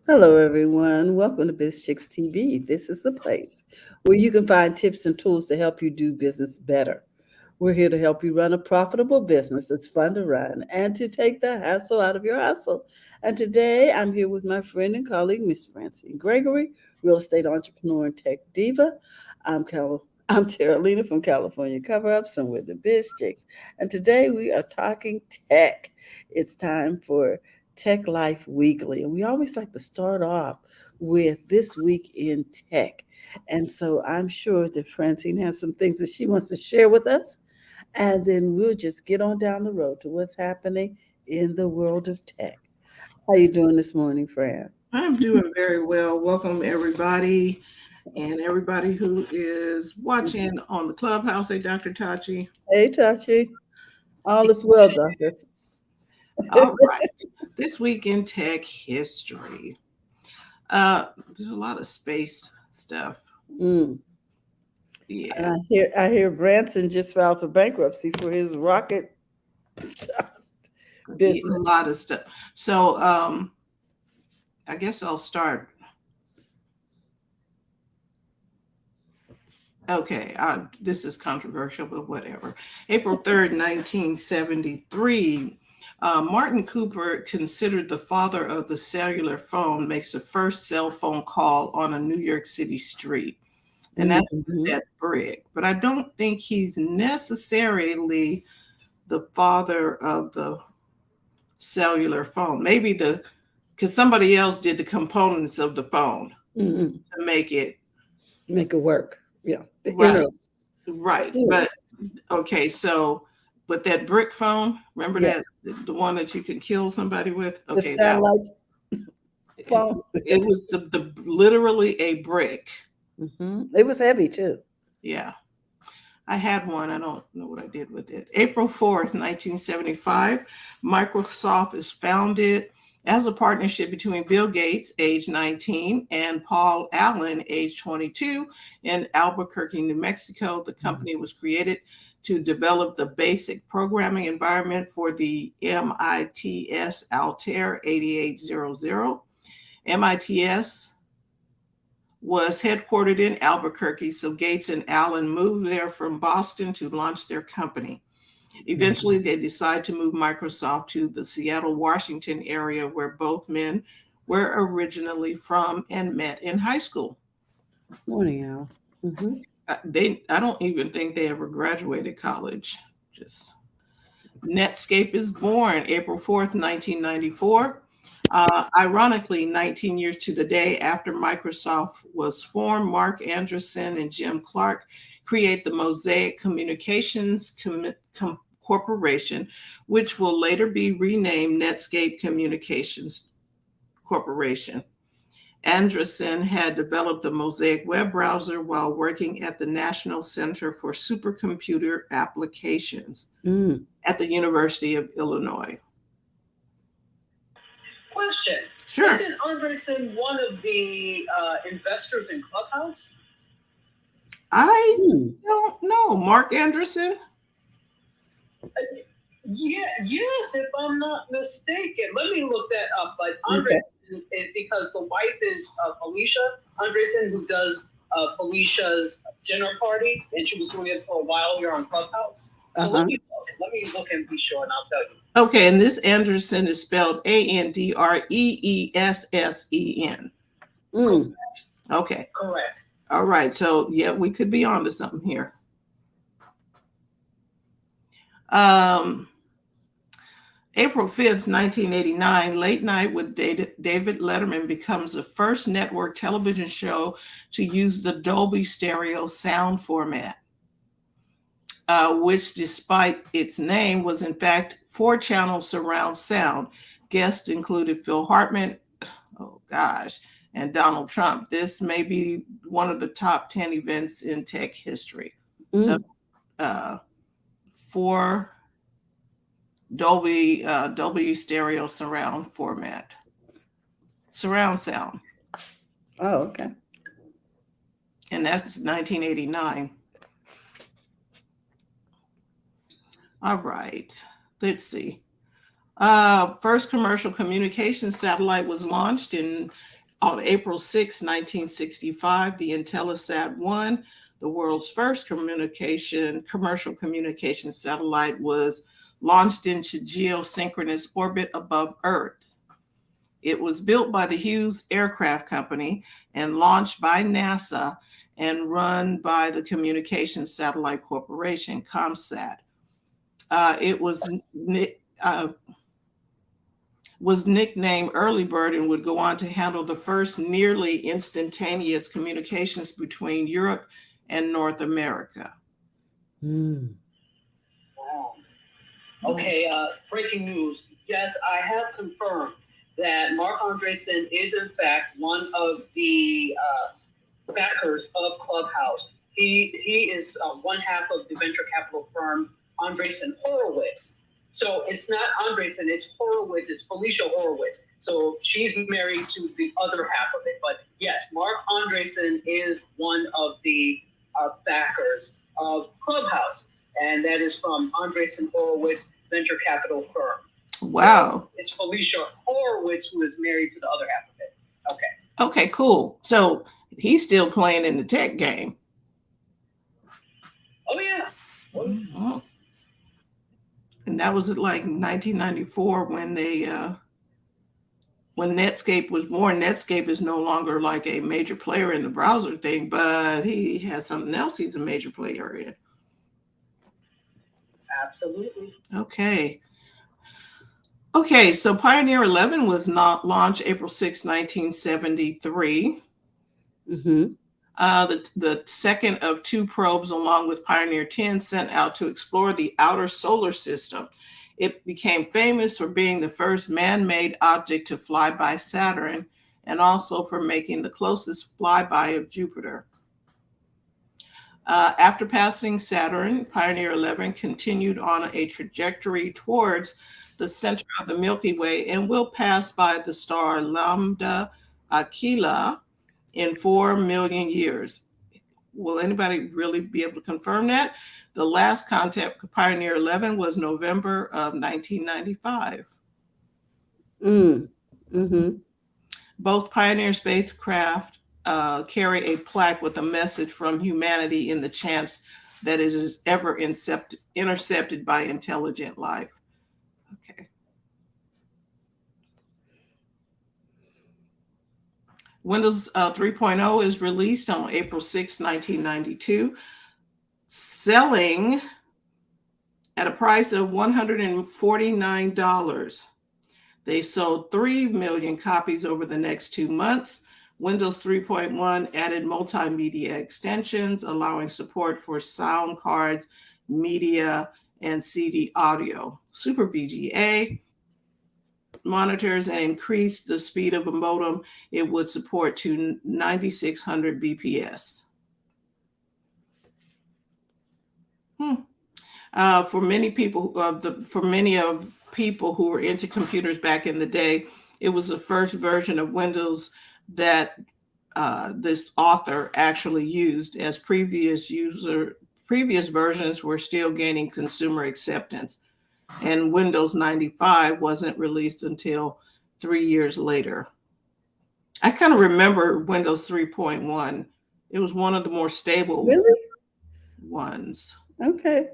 Hello, everyone. Welcome to BizChicks TV. This is the place where you can find tips and tools to help you do business better. We're here to help you run a profitable business that's fun to run and to take the hassle out of your hustle. And today I'm here with my friend and colleague, Miss Francine Gregory, real estate entrepreneur and tech diva. I'm Terralina from California Cover Ups, and we're the Biz Chicks. And today we are talking tech. It's time for Tech Life Weekly. And we always like to start off with this week in tech. And so I'm sure that Francine has some things that she wants to share with us. And then we'll just get on down the road to what's happening in the world of tech. How you doing this morning, Fran? I'm doing very well. Welcome everybody and everybody who is watching on the clubhouse. Hey, Dr. Tachi. Hey, Tachi. All is well, doctor. All right. This week in tech history. There's a lot of space stuff. Mm. And Yeah. I hear Branson just filed for bankruptcy for his rocket Yeah, a business. lot of stuff. So I guess I'll start. Okay, this is controversial, but whatever. April 3rd, 1973, Martin Cooper, considered the father of the cellular phone, makes the first cell phone call on a New York City street. And that's with Mm-hmm. that brick. But I don't think he's necessarily the father of the cellular phone. Maybe because somebody else did the components of the phone Mm-hmm. to make it Make it work. Yeah. The right. innards. The Right. But innards. okay, so but that brick phone, remember Yeah. that the one that you can kill somebody with? The Okay, that satellite phone. it was the literally a brick. Hmm. It was heavy too. Yeah. I had one. I don't know what I did with it. April 4th, 1975, Microsoft is founded as a partnership between Bill Gates, age 19, and Paul Allen, age 22, in Albuquerque, New Mexico. The company was created to develop the basic programming environment for the MITS Altair 8800. MITS was headquartered in Albuquerque, so Gates and Allen moved there from Boston to launch their company. Eventually, they decided to move Microsoft to the Seattle, Washington area, where both men were originally from and met in high school. Morning, Al. Hmm. I don't even think they ever graduated college. Just Netscape is born April 4th, 1994. Ironically, 19 years to the day after Microsoft was formed, Mark Andreessen and Jim Clark create the Mosaic Communications Corporation, which will later be renamed Netscape Communications Corporation. Andreessen had developed the Mosaic web browser while working at the National Center for Supercomputer Applications Mm. at the University of Illinois. Question. Sure. Isn't Andreessen one of the investors in Clubhouse? I Mm. don't know. Mark Andreessen? Yeah, yes, if I'm not mistaken. Let me look that up. But Okay. Andreessen, because the wife is Felicia Andreessen, who does Felicia's dinner party, and she was doing it for a while here on Clubhouse. So Uh-huh. let me look and be sure, and I'll tell you. Okay, and this Andreessen is spelled Andreessen. Mm. Okay. Correct. All right. So, yeah, we could be on to something here. April 5th, 1989, Late Night with David Letterman becomes the first network television show to use the Dolby Stereo sound format, which, despite its name, was in fact 4-channel surround sound. Guests included Phil Hartman, oh gosh, and Donald Trump. This may be one of the top 10 events in tech history. So, for Dolby Stereo surround format, surround sound, Oh, okay. and that's 1989. All right, let's see. First commercial communication satellite was launched in On April 6, 1965, the Intelsat-1, the world's first commercial communication satellite, was launched into geosynchronous orbit above Earth. It was built by the Hughes Aircraft Company and launched by NASA and run by the Communications Satellite Corporation, ComSat. It was nicknamed Early Bird and would go on to handle the first nearly instantaneous communications between Europe and North America. Mm. Wow. Okay, breaking news. Yes, I have confirmed that Mark Andreessen is in fact one of the backers of Clubhouse. He is one half of the venture capital firm Andreessen Horowitz. So it's not Andreessen, it's Horowitz, it's Felicia Horowitz. So she's married to the other half of it. But yes, Mark Andreessen is one of the backers of Clubhouse. And that is from Andreessen Horowitz venture capital firm. Wow. So it's Felicia Horowitz who is married to the other half of it. Okay. Okay, cool. So he's still playing in the tech game. Oh, yeah. Mm-hmm. And that was like 1994 when they when Netscape was born. Netscape is no longer like a major player in the browser thing, but he has something else he's a major player in. Absolutely. Okay, so Pioneer 11 was not launched April 6, 1973. Mm-hmm. The second of two probes, along with Pioneer 10, sent out to explore the outer solar system. It became famous for being the first man-made object to fly by Saturn and also for making the closest flyby of Jupiter. After passing Saturn, Pioneer 11 continued on a trajectory towards the center of the Milky Way and will pass by the star Lambda Aquila in 4 million years. Will anybody really be able to confirm that? The last contact with Pioneer 11 was November of 1995. Mm-hmm. Both Pioneer spacecraft carry a plaque with a message from humanity in the chance that it is ever intercepted by intelligent life. Okay. Windows 3.0 is released on April 6, 1992, selling at a price of $149. They sold 3 million copies over the next 2 months. Windows 3.1 added multimedia extensions, allowing support for sound cards, media, and CD audio. Super VGA monitors and increased the speed of a modem it would support to 9600 bps. For many people who were into computers back in the day, it was the first version of Windows that this author actually used, as previous versions were still gaining consumer acceptance. And Windows 95 wasn't released until 3 years later. I kind of remember Windows 3.1. It was one of the more stable ones. Okay.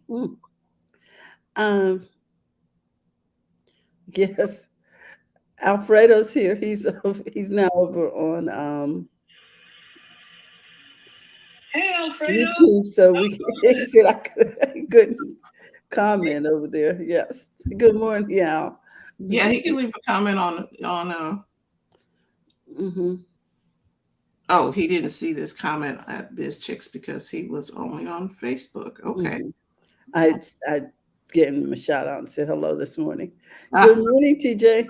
Mm-hmm. Yes. Alfredo's here. He's now over on Hey, Alfredo. YouTube, so he said I couldn't comment over there. Yes. Good morning, Al. Yeah, he can leave a comment on Mm-hmm. Oh, he didn't see this comment at BizChicks because he was only on Facebook. Okay. Mm-hmm. I gave him a shout out and said hello this morning. Good morning, TJ.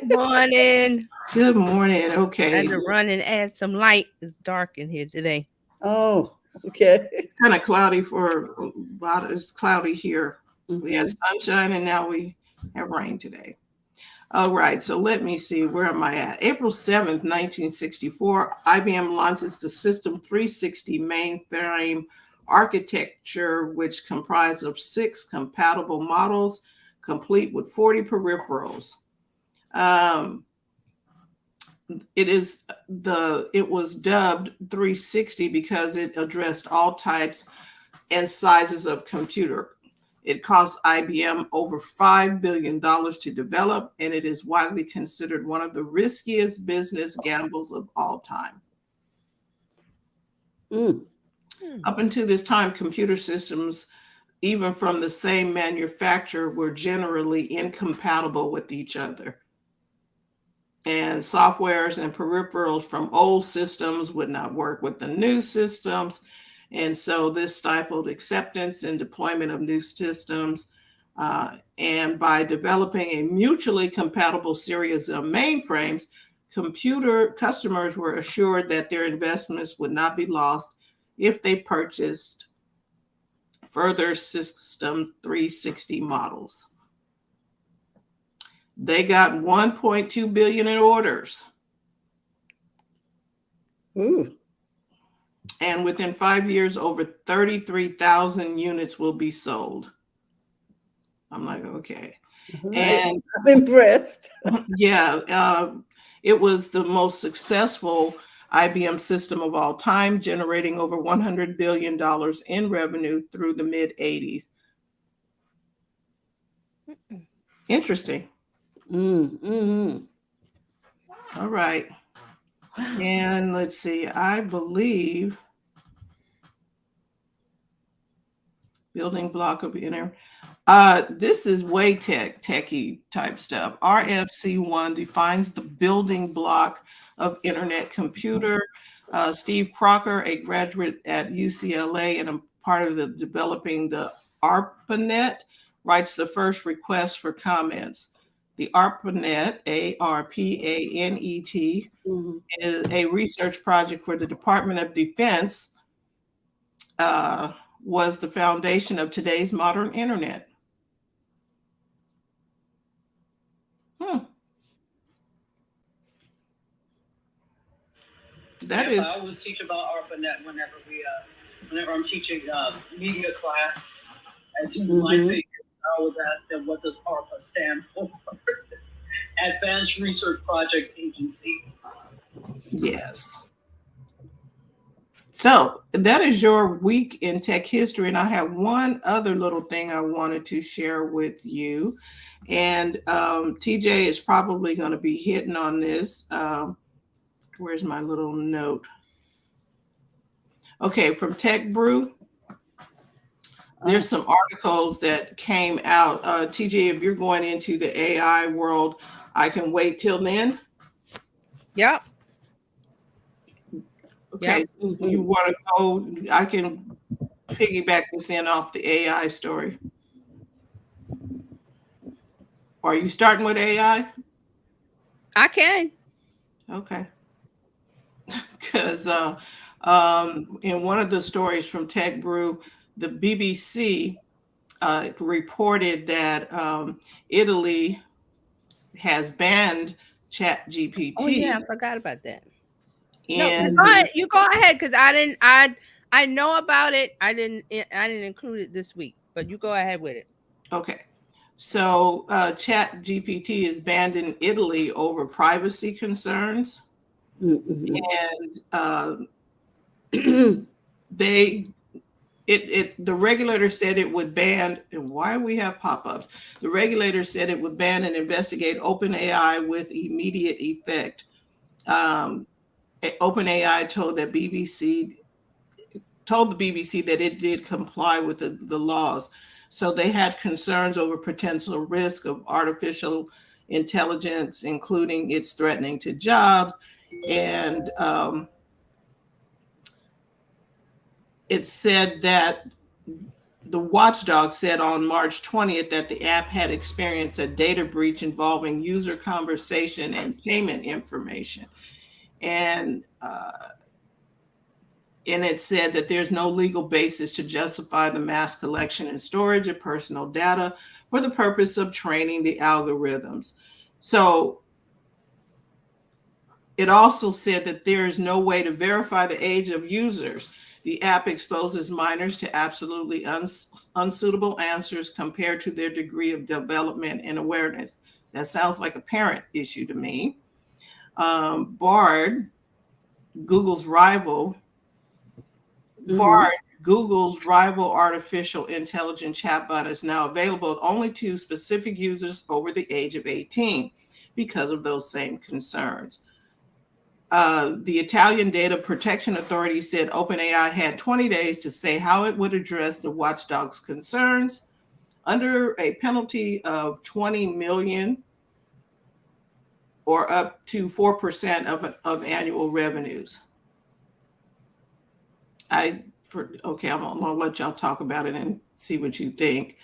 Morning. Good morning. Okay. I had to run and add some light. It's dark in here today. Oh, okay. It's kind of cloudy it's cloudy here. Mm-hmm. We had sunshine and now we have rain today. All right, so let me see, where am I at? April 7th, 1964, IBM launches the System 360 mainframe architecture, which comprised of 6 compatible models, complete with 40 peripherals. it was dubbed 360 because it addressed all types and sizes of computer. It cost IBM over $5 billion to develop, and it is widely considered one of the riskiest business gambles of all time. Up until this time, computer systems, even from the same manufacturer, were generally incompatible with each other. And softwares and peripherals from old systems would not work with the new systems. And so this stifled acceptance and deployment of new systems. And by developing a mutually compatible series of mainframes, computer customers were assured that their investments would not be lost if they purchased further System 360 models. They got 1.2 billion in orders. Ooh. And within 5 years, over 33,000 units will be sold. I'm like, okay. Right. And I'm impressed. yeah, it was the most successful IBM system of all time, generating over $100 billion in revenue through the mid-'80s. Interesting. Mm-hmm. All right. And let's see, I believe building block of inner. This is way techie type stuff. RFC1 defines the building block of internet computer. Steve Crocker, a graduate at UCLA and a part of the developing the ARPANET, writes the first request for comments. The ARPANET, ARPANET, is a research project for the Department of Defense, was the foundation of today's modern internet. That is. I always teach about ARPANET whenever I'm teaching media class. As you might think, I always ask them, what does ARPA stand for? Advanced Research Projects Agency. Yes. So that is your week in tech history. And I have one other little thing I wanted to share with you. And TJ is probably going to be hitting on this. Where's my little note? Okay, from Tech Brew. There's some articles that came out. TJ, if you're going into the AI world, I can wait till then. Yep. Okay, Yep. so you want to go, I can piggyback this in off the AI story. Are you starting with AI? I can. Okay. Because in one of the stories from Tech Brew, the BBC reported that Italy has banned ChatGPT. Oh yeah, I forgot about that. And No, you go ahead because I know about it. I didn't include it this week, but you go ahead with it. Okay. So ChatGPT is banned in Italy over privacy concerns. And the regulator said it would ban, and why we have pop-ups? The regulator said it would ban and investigate OpenAI with immediate effect. OpenAI told the BBC that it did comply with the laws. So they had concerns over potential risk of artificial intelligence, including its threatening to jobs. And it said that the watchdog said on March 20th that the app had experienced a data breach involving user conversation and payment information. And it said that there's no legal basis to justify the mass collection and storage of personal data for the purpose of training the algorithms. So it also said that there is no way to verify the age of users. The app exposes minors to absolutely unsuitable answers compared to their degree of development and awareness. That sounds like a parent issue to me. Bard, Google's rival, Mhm. Bard, Google's rival artificial intelligence chatbot, is now available only to specific users over the age of 18 because of those same concerns. The Italian Data Protection Authority said OpenAI had 20 days to say how it would address the watchdog's concerns under a penalty of 20 million or up to 4% of annual revenues. I'm gonna let y'all talk about it and see what you think.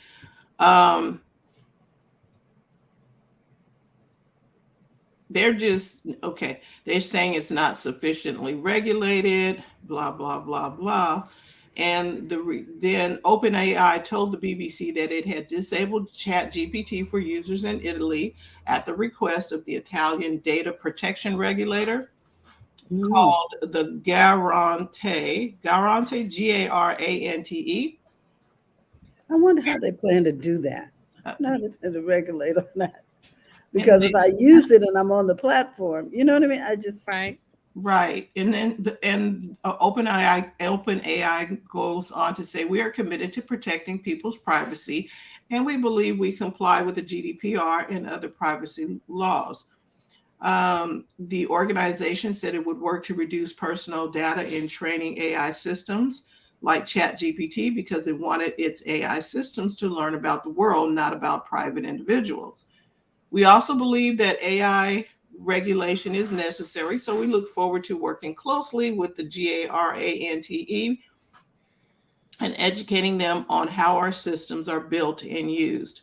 They're just okay. They're saying it's not sufficiently regulated, blah blah blah blah. And then OpenAI told the BBC that it had disabled ChatGPT for users in Italy at the request of the Italian data protection regulator called the Garante, Garante, I wonder how they plan to do that. Uh, Not the regulator on that. And Because they- if I use it and I'm on the platform, you know what I mean? I just Right. Right. And then OpenAI goes on to say, we are committed to protecting people's privacy, and we believe we comply with the GDPR and other privacy laws. The organization said it would work to reduce personal data in training AI systems like ChatGPT because it wanted its AI systems to learn about the world, not about private individuals. We also believe that AI regulation is necessary, so we look forward to working closely with the GARANTE and educating them on how our systems are built and used.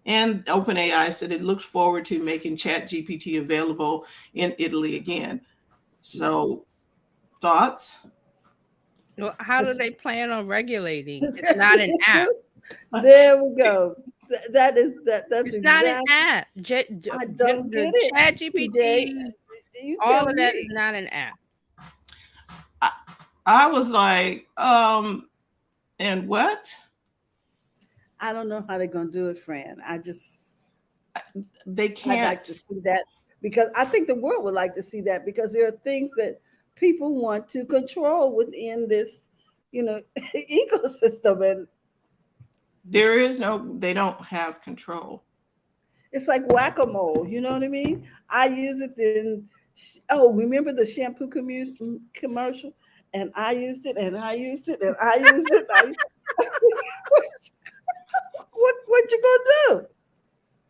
And OpenAI said it looks forward to making ChatGPT available in Italy again. So, thoughts? Well, how do they plan on regulating? It's not an app. There we go. That's It's not an exactly. app. I don't The get it. Chat Jay, GPT, you all tell of that is me. not an app. I was like, and what? I don't know how they're gonna do it, Fran. They I'd can't. like to see that because I think the world would like to see that because there are things that people want to control within this, ecosystem, and They don't have control. it's like whack-a-mole. You know what I mean? I use it in. Oh, remember the shampoo commercial? And I used it, and I used it, and I used it. What you gonna do?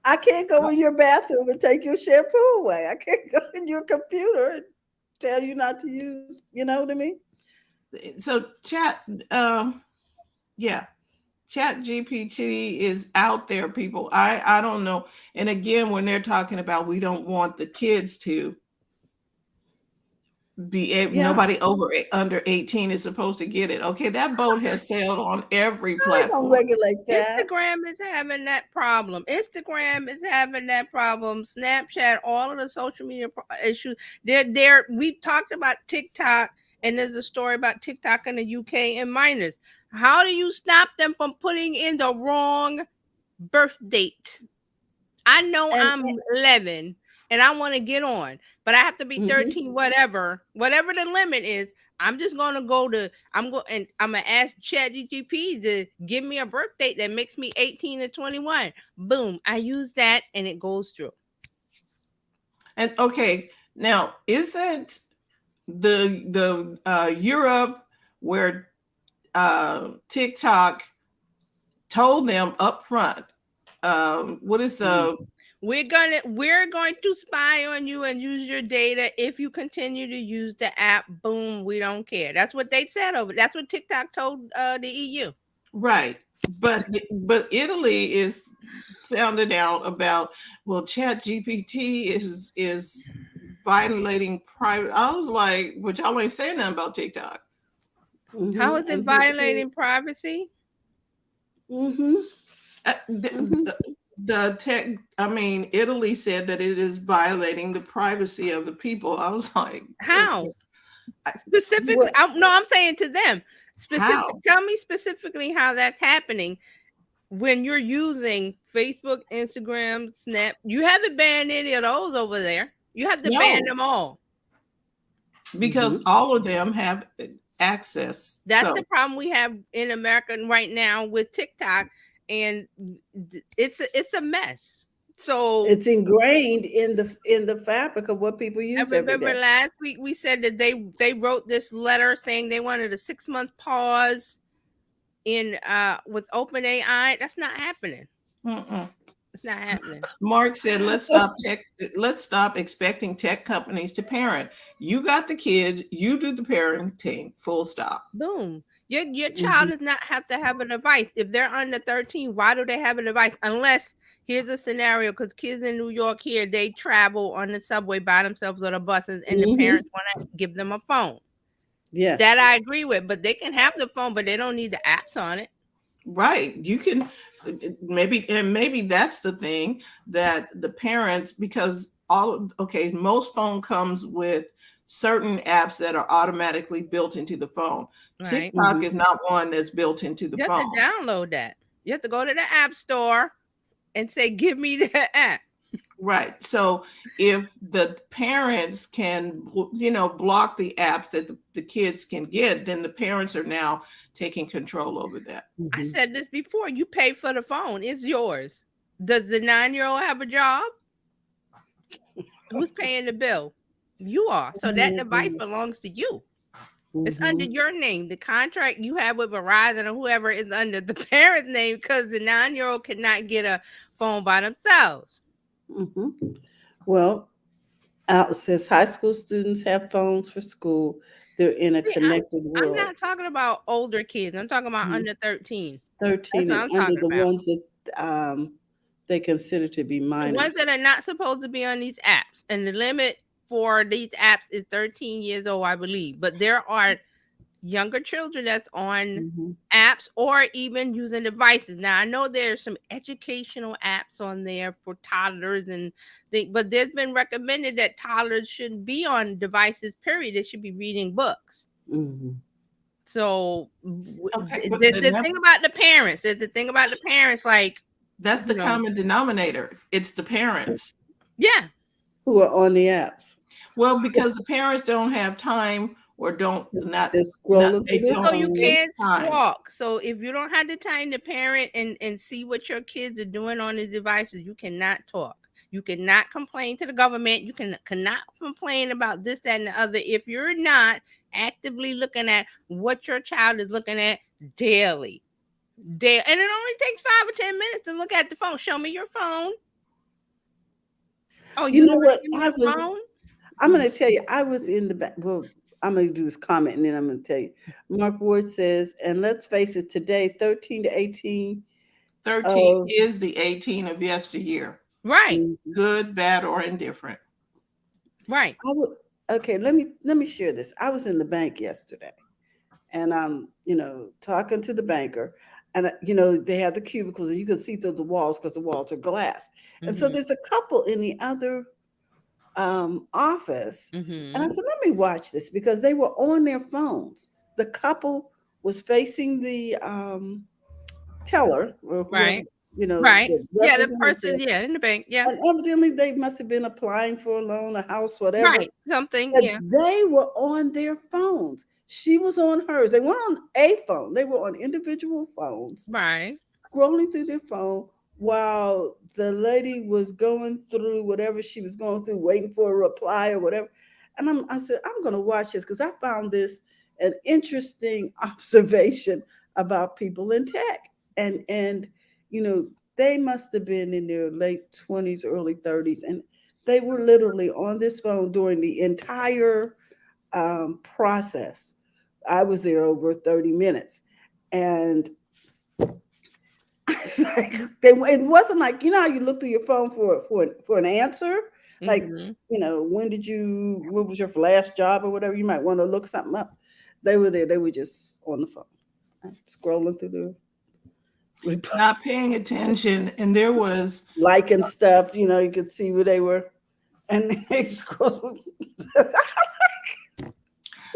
I can't go in your bathroom and take your shampoo away. I can't go in your computer and tell you not to use. You know what I mean? So yeah, Chat GPT is out there, people. I don't know. And again, when they're talking about we don't want the kids to be able, Yeah. nobody under 18 is supposed to get it. Okay, that boat has sailed on every How they gonna platform. regulate that? Instagram is having that problem. Instagram is having that problem. Snapchat, all of the social media issues. We've talked about TikTok, and there's a story about TikTok in the UK and minors. How do you stop them from putting in the wrong birth date? I know And I'm 11 and I want to get on, but I have to be 13, whatever the limit is. I'm just going to I'm going to ask ChatGPT to give me a birth date that makes me 18 or 21. Boom. I use that and it goes through. And okay, now isn't the Europe where TikTok told them up front, what is the We're going to spy on you and use your data if you continue to use the app. Boom, we don't care. That's what they said over. That's what TikTok told the EU. right? But Italy is sounding out about, well, Chat GPT is violating private. I was like, but y'all ain't saying nothing about TikTok. How is it violating privacy? Italy said that it is violating the privacy of the people. I was like, how? Specifically, I'm saying to them. Tell me specifically how that's happening when you're using Facebook, Instagram, Snap. You haven't banned any of those over there. You have to No. ban them all. Because all of them have access. That's So the problem we have in America right now with TikTok, and it's a mess. So It's ingrained in the fabric of what people I use every remember day. last week we said that they wrote this letter saying they wanted a 6-month pause in with OpenAI. That's not happening. mm-mm. It's not happening. Mark said, let's stop expecting tech companies to parent. You got the kids, you do the parenting, full stop. Boom. Your child does not have to have a device. If they're under 13, why do they have a device? Unless, here's a scenario, because kids in New York here, they travel on the subway by themselves or the buses, and the parents want to give them a phone. Yes. That I agree with, but they can have the phone, but they don't need the apps on it. Right. You can maybe that's the thing, that the parents, because most phone comes with certain apps that are automatically built into the phone. Right. TikTok is not one that's built into the You phone. have to download that. You have to go to the app store and say, give me the app. Right. So if the parents can, block the apps that the kids can get, then the parents are now taking control over that. I said this before. You pay for the phone. It's yours. Does the 9-year-old have a job? Who's paying the bill? You are. So that device belongs to you. It's under your name. The contract you have with Verizon or whoever is under the parent's name, because the 9-year-old cannot get a phone by themselves. Well, it says high school students have phones for school. They're in a connected world. I'm not talking about older kids. I'm talking about under 13. 13 That's what and I'm under talking the about. ones that they consider to be The minors. ones that are not supposed to be on these apps. And the limit for these apps is 13 years old, I believe. But there are younger children that's on apps or even using devices. Now, I know there's some educational apps on there for toddlers but there's been recommended that toddlers shouldn't be on devices, period. They should be reading books. So the thing about the parents is like, that's the common denominator. It's the parents. Yeah. Who are on the apps. Well, because the parents don't have time or don't not they're scrolling they don't so you can't time. squawk. So if you don't have the time to parent and see what your kids are doing on the devices, you cannot talk. You cannot complain to the government. You cannot complain about this, that, and the other if you're not actively looking at what your child is looking at daily. And it only takes 5 or 10 minutes to look at the phone. Show me your phone. Oh, you know what? I'm going to tell you, I was in the back. Well, I'm going to do this comment and then I'm going to tell you. Mark Ward says, and let's face it, today, 13 to 18. 13 is the 18 of yesteryear. Right. Good, bad, or indifferent. Right. Okay, let me share this. I was in the bank yesterday and I'm, talking to the banker. And, they have the cubicles and you can see through the walls because the walls are glass. And so there's a couple in the other office. And I said, let me watch this because they were on their phones. The couple was facing the teller. Or right. Whoever, right. Yeah, the person, in the bank. Yeah. And evidently they must have been applying for a loan, a house, whatever. Right. Something. But yeah. They were on their phones. She was on hers. They weren't on a phone. They were on individual phones. Right. Scrolling through their phone while the lady was going through whatever she was going through, waiting for a reply or whatever. And I said, I'm going to watch this because I found this an interesting observation about people in tech. And they must have been in their late 20s, early 30s. And they were literally on this phone during the entire process. I was there over 30 minutes. And it's like it wasn't like, how you look through your phone for an answer. Like, when was your last job or whatever? You might want to look something up. They were there. They were just on the phone, scrolling through not paying attention. And there was liking stuff, you could see where they were. And they scrolled.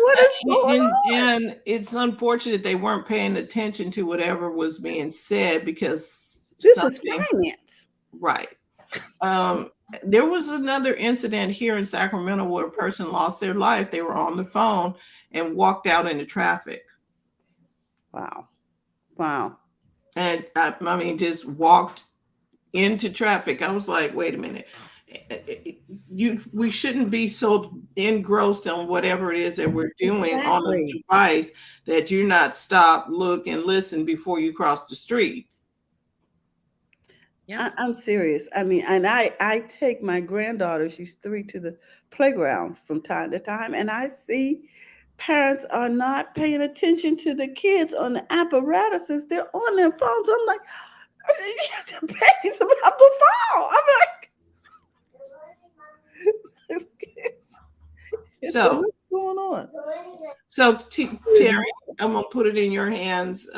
What is going on? And it's unfortunate they weren't paying attention to whatever was being said because this is finance. Right. There was another incident here in Sacramento where a person lost their life. They were on the phone and walked out into traffic. Wow. Wow. And I mean, just walked into traffic. I was like, wait a minute. We shouldn't be so engrossed on whatever it is that we're doing on a Exactly. device that you're not stop, look, and listen before you cross the street. Yeah. I'm serious. I mean, and I take my granddaughter, she's 3, to the playground from time to time, and I see parents are not paying attention to the kids on the apparatuses. They're on their phones. I'm like, the baby's about to fall. I'm like, So, what's going on? so Terry, I'm gonna put it in your hands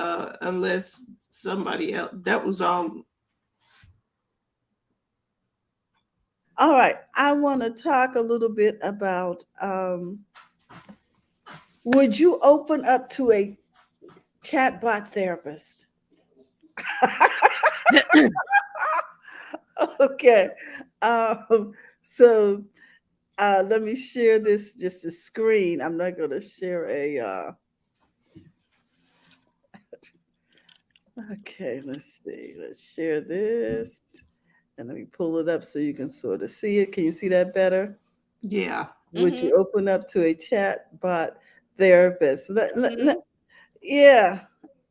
unless somebody else. That was all. All right. I want to talk a little bit about would you open up to a chatbot therapist? Okay. So let me share this, just a screen. I'm not going to share a. Okay, let's see. Let's share this. And let me pull it up so you can sort of see it. Can you see that better? Yeah. Would Mm-hmm. you open up to a chatbot therapist? Mm-hmm. Yeah.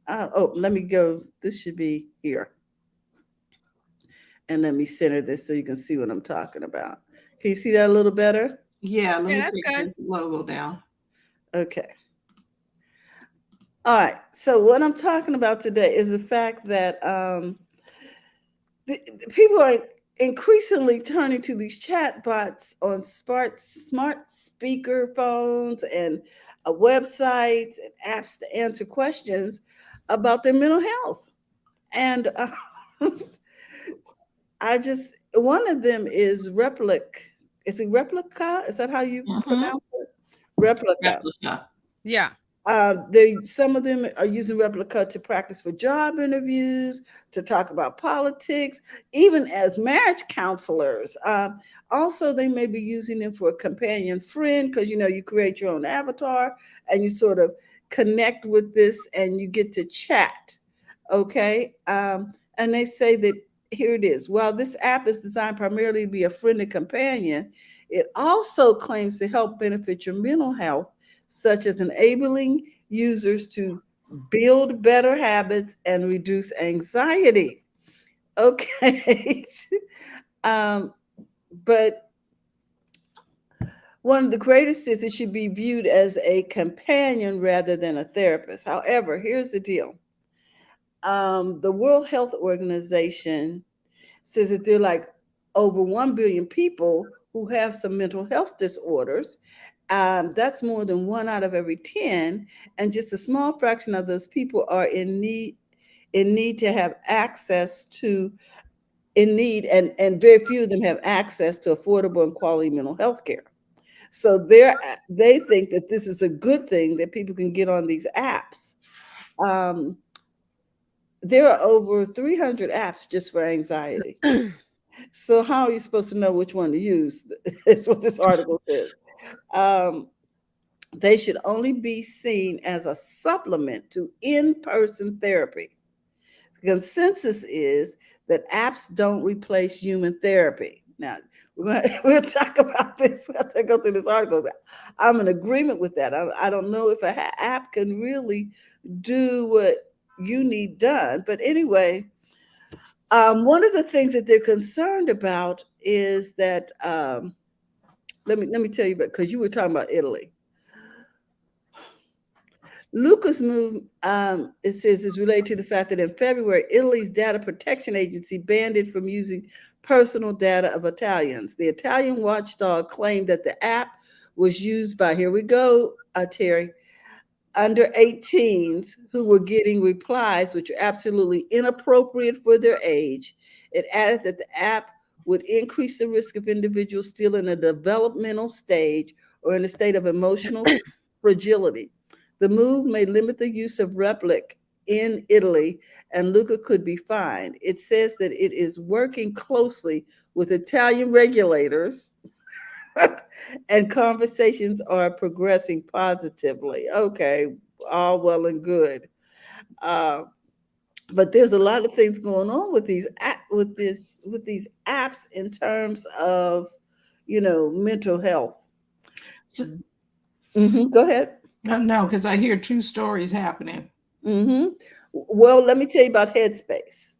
Oh, let me go. This should be here. And let me center this so you can see what I'm talking about. Can you see that a little better? Yeah, let Yeah, me that's take good. this logo down. Okay. All right. So what I'm talking about today is the fact that the people are increasingly turning to these chat bots on smart speaker phones and websites and apps to answer questions about their mental health. And I just, one of them is Replic. Is it Replica? Is that how you Mm-hmm. pronounce it? Replica. Replica. Yeah. Some of them are using Replica to practice for job interviews, to talk about politics, even as marriage counselors. Also, they may be using them for a companion friend because you create your own avatar and you sort of connect with this and you get to chat. Okay, and they say that here it is. While this app is designed primarily to be a friendly companion, it also claims to help benefit your mental health, such as enabling users to build better habits and reduce anxiety. Okay. um, but one of the greatest is it should be viewed as a companion rather than a therapist. However, here's the deal. The World Health Organization says that there are like over 1 billion people who have some mental health disorders. That's more than 1 out of every 10, and just a small fraction of those people are in need to have access to in need, and very few of them have access to affordable and quality mental health care. So they think that this is a good thing that people can get on these apps. Um, there are over 300 apps just for anxiety. So how are you supposed to know which one to use? Is what this article says. Um, they should only be seen as a supplement to in-person therapy. The consensus is that apps don't replace human therapy. Now, we'll talk about this. We'll have to go through this article. I'm in agreement with that. I don't know if an app can really do what you need done. But anyway, one of the things that they're concerned about is that let me tell you about, because you were talking about Italy. Lucas move, it says, is related to the fact that in February, Italy's data protection agency banned it from using personal data of Italians. The Italian watchdog claimed that the app was used by, here we go, Terry, under 18s who were getting replies which are absolutely inappropriate for their age. It added that the app would increase the risk of individuals still in a developmental stage or in a state of emotional fragility. The move may limit the use of Replic in Italy, and Luca could be fined. It says that it is working closely with Italian regulators and conversations are progressing positively. Okay, all well and good. Uh, but there's a lot of things going on with with these apps in terms of, mental health. So, Go ahead. no, because I hear two stories happening. hmm Well, let me tell you about Headspace.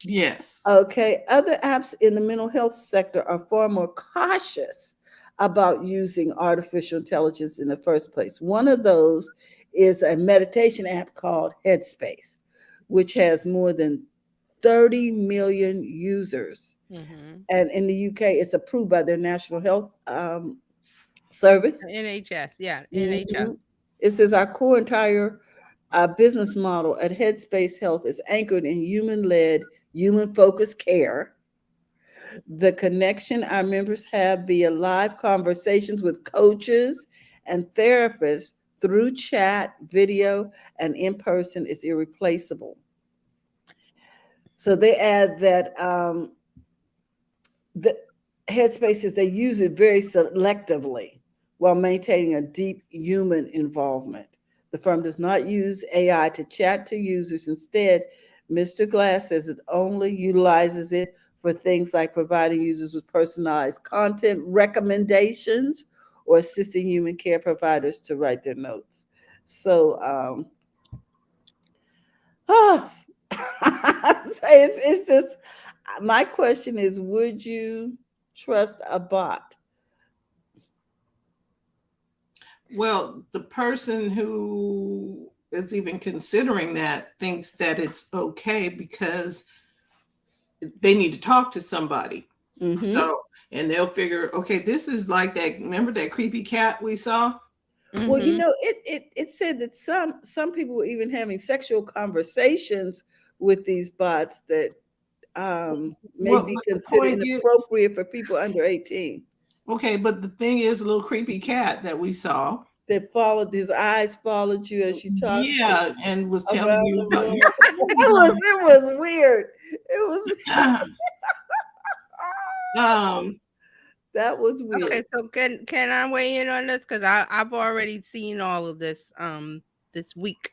Yes. Okay, other apps in the mental health sector are far more cautious about using artificial intelligence in the first place. One of those is a meditation app called Headspace, which has more than 30 million users. Mm-hmm. And in the UK, it's approved by their National Health Service. NHS, yeah, NHS. Mhm. It says our core entire business model at Headspace Health is anchored in human led, human focused care. The connection our members have via live conversations with coaches and therapists through chat, video, and in person is irreplaceable. So they add that the Headspace is they use it very selectively while maintaining a deep human involvement. The firm does not use AI to chat to users. Instead, Mr. Glass says it only utilizes it for things like providing users with personalized content recommendations or assisting human care providers to write their notes. So, oh, it's just my question is, would you trust a bot? Well, the person who is even considering that thinks that it's okay because they need to talk to somebody. Mm-hmm. So, and they'll figure, okay, this is like that. Remember that creepy cat we saw? Well, Mm-hmm. it said that some people were even having sexual conversations with these bots that may Well, be but the considered point is, inappropriate for people under 18. okay, but the thing is, a little creepy cat that we saw. That followed his eyes followed you as you talked Yeah, and was telling around you the about room. your It was weird. It was um that was Okay, weird. so can I weigh in on this? Because I've already seen all of this this week,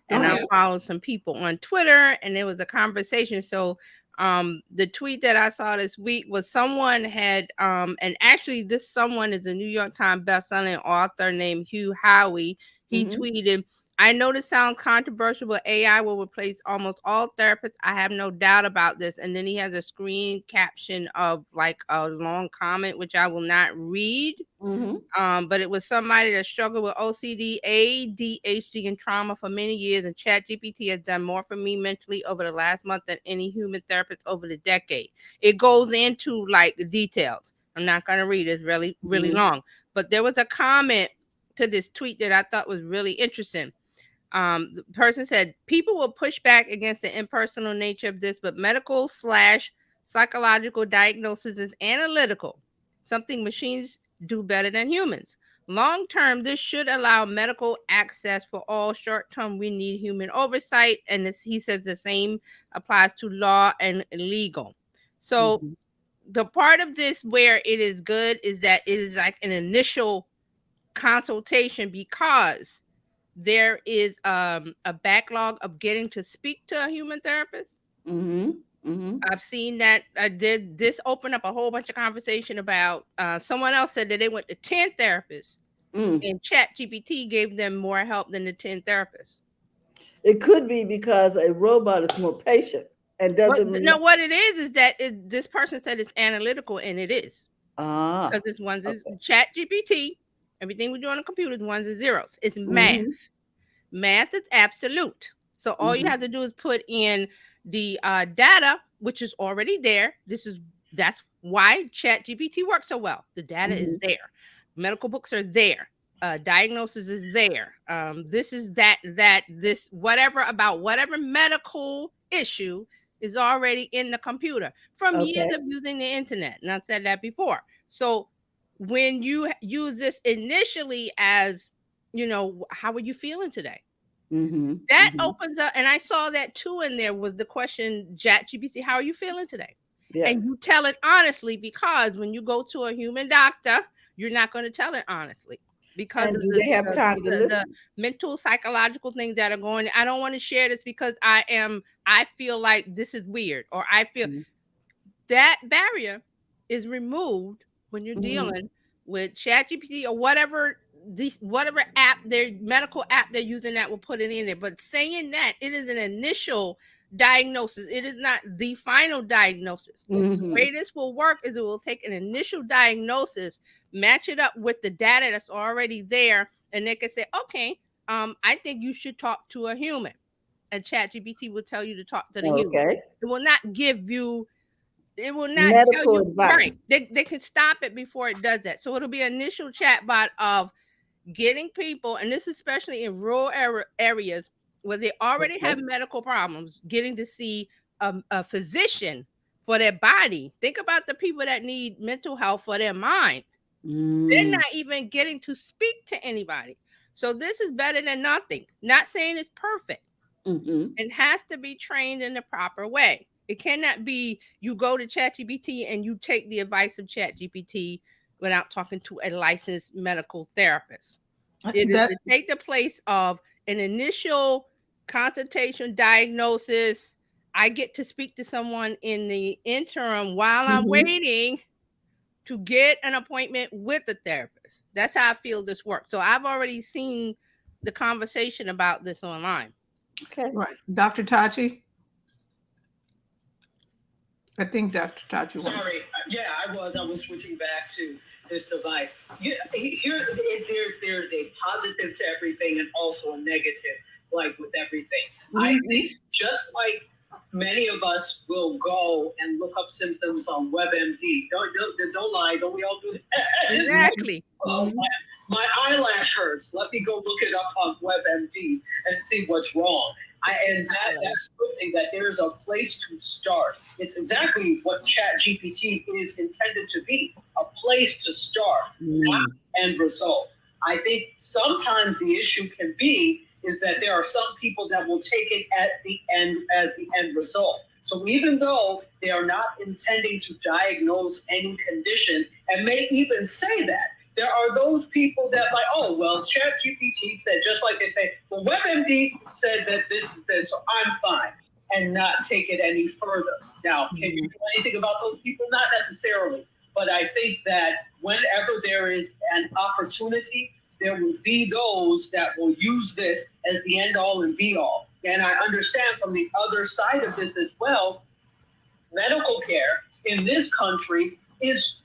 go and I ahead. followed some people on Twitter, and there was a conversation. So the tweet that I saw this week was someone had and actually this someone is a New York Times bestselling author named Hugh Howey. He Mhm. tweeted, I know this sounds controversial, but AI will replace almost all therapists. I have no doubt about this. And then he has a screen caption of like a long comment, which I will not read. Mhm. But it was somebody that struggled with OCD, ADHD, and trauma for many years. And ChatGPT has done more for me mentally over the last month than any human therapist over the decade. It goes into like the details. I'm not going to read it. It's really, really Mhm. long. But there was a comment to this tweet that I thought was really interesting. The person said people will push back against the impersonal nature of this, but medical slash psychological diagnosis is analytical, something machines do better than humans. Long term, this should allow medical access for all. Short term, we need human oversight, and this, he says the same applies to law and legal. So Mhm. the part of this where it is good is that it is like an initial consultation because there is a backlog of getting to speak to a human therapist. Mhm. Mhm. I've seen that. I did this open up a whole bunch of conversation about someone else said that they went to 10 therapists Mm. and Chat GPT gave them more help than the 10 therapists. It could be because a robot is more patient and What doesn't no, remember. what it is that this person said it's analytical, and it is Ah, because it's ones is okay. Chat GPT. Everything we do on the computer is ones and zeros. It's math. Mhm. Math is absolute. So all you Mhm. have to do is put in the data, which is already there. That's why Chat GPT works so well. The data is Mhm. there. Medical books are there. Diagnosis is there. This is this whatever about whatever medical issue is already in the computer from years Okay. of using the internet. And I've said that before. So when you use this initially as, how are you feeling today? That Mhm. opens up, and I saw that too in there was the question, ChatGPT, how are you feeling today? And Yes. you tell it honestly, because when you go to a human doctor, you're not going to tell it honestly because And of do the, they have the, time to the, the listen? mental, psychological things that are going. I don't want to share this because I feel like this is weird, or I feel Mhm. that barrier is removed when you're Mhm. dealing with ChatGPT or whatever app, their medical app they're using, that will put it in there. But saying that it is an initial diagnosis, it is not the final diagnosis. The Mhm. way this will work is it will take an initial diagnosis, match it up with the data that's already there, and they can say, okay, I think you should talk to a human. And ChatGPT will tell you to talk to the human. Okay. It will not give you, it will not tell Medical you, right. advice. They can stop it before it does that. So it'll be an initial chatbot of getting people, and this especially in rural areas where they already Okay. have medical problems, getting to see a physician for their body. Think about the people that need mental health for their mind. They're Mm. not even getting to speak to anybody. So this is better than nothing. Not saying it's perfect. Mhm. It has to be trained in the proper way. It cannot be you go to ChatGPT and you take the advice of ChatGPT without talking to a licensed medical therapist. It is That to take the place of an initial consultation, diagnosis. I get to speak to someone in the interim while I'm Mhm. waiting to get an appointment with a therapist. That's how I feel this works. So I've already seen the conversation about this online. Okay. right, Dr. Tachi. I think Dr. Tachi wants. Sorry, yeah, I was switching back to this device. Yeah, there's a positive to everything and also a negative, like with everything. I Mhm. think just like many of us will go and look up symptoms on WebMD. Don't lie. Don't we all do that? It's like, Exactly. oh, Mhm. my eyelash hurts. Let me go look it up on WebMD and see what's wrong. That's the good thing, that there's a place to start. It's exactly what Chat GPT is intended to be, a place to start, not Mm. end result. I think sometimes the issue can be is that there are some people that will take it at the end as the end result. So even though they are not intending to diagnose any condition and may even say that, there are those people that like, oh, well, ChatGPT said, just like they say, well, WebMD said that this is this, so I'm fine, and not take it any further. Now, can you do anything about those people? Not necessarily. But I think that whenever there is an opportunity, there will be those that will use this as the end all and be all. And I understand from the other side of this as well, medical care in this country is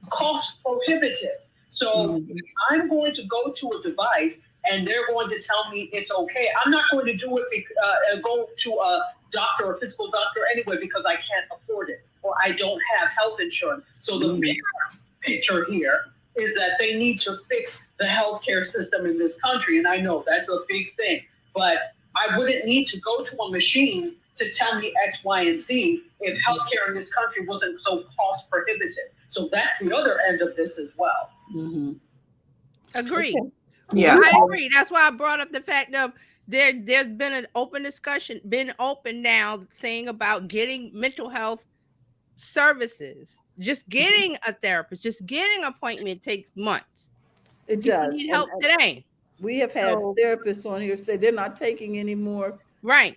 cost prohibitive. So Mhm. if I'm going to go to a device and they're going to tell me it's okay, I'm not going to do it, go to a doctor or physical doctor anyway because I can't afford it or I don't have health insurance. So the Mhm. bigger picture here is that they need to fix the healthcare system in this country. And I know that's a big thing, but I wouldn't need to go to a machine to tell me X, Y, and Z if healthcare in this country wasn't so cost prohibitive. So that's the other end of this as well. Mhm. Agree. Okay. Yeah. We I have. agree. That's why I brought up the fact of there's been an open discussion, been open now, saying about getting mental health services. Just getting a therapist, just getting an appointment takes months. It People does, need and help today. we have had So therapists on here say they're not taking any more right,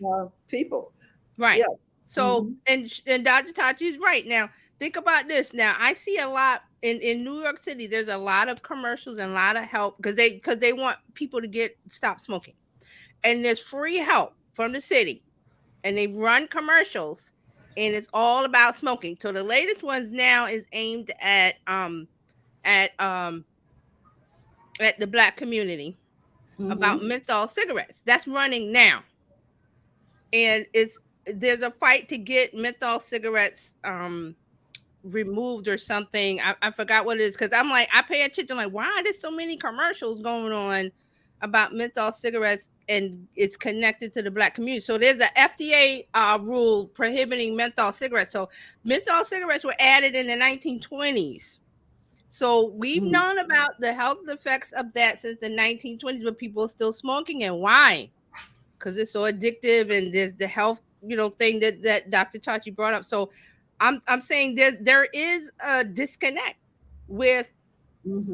people. right. Yeah. So Mhm. and Dr. Tachi is right. Now think about this. Now I see a lot in New York City. There's a lot of commercials and a lot of help because they want people to stop smoking. And there's free help from the city, and they run commercials, and it's all about smoking. So the latest ones now is aimed at um at the Black community about Mhm. menthol cigarettes. That's running now, and there's a fight to get menthol cigarettes removed or something. I forgot what it is because I'm like, I pay attention, like, why are there so many commercials going on about menthol cigarettes and it's connected to the Black community? So there's a FDA rule prohibiting menthol cigarettes. So menthol cigarettes were added in the 1920s. So we've Mhm. known about the health effects of that since the 1920s, but people are still smoking. And why? because it's so addictive, and there's the health, thing that Dr. Chachi brought up. So I'm saying there is a disconnect with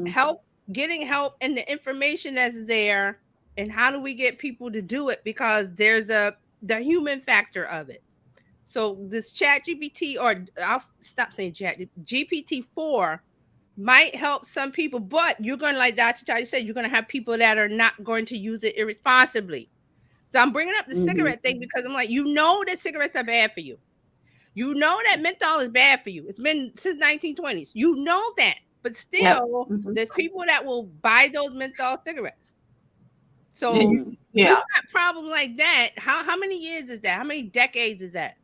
help, getting help, and the information that's there, and how do we get people to do it, because there's the human factor of it. So this chat GPT, or I'll stop saying chat, GPT-4 might help some people, but you're going to, like Dr. Chachi said, you're going to have people that are not going to use it irresponsibly. So I'm bringing up the cigarette thing because I'm like, that cigarettes are bad for you. You know that menthol is bad for you. It's been since 1920s. You know that. But still, there's people that will buy those menthol cigarettes. So you got problems like that. How many years is that? How many decades is that?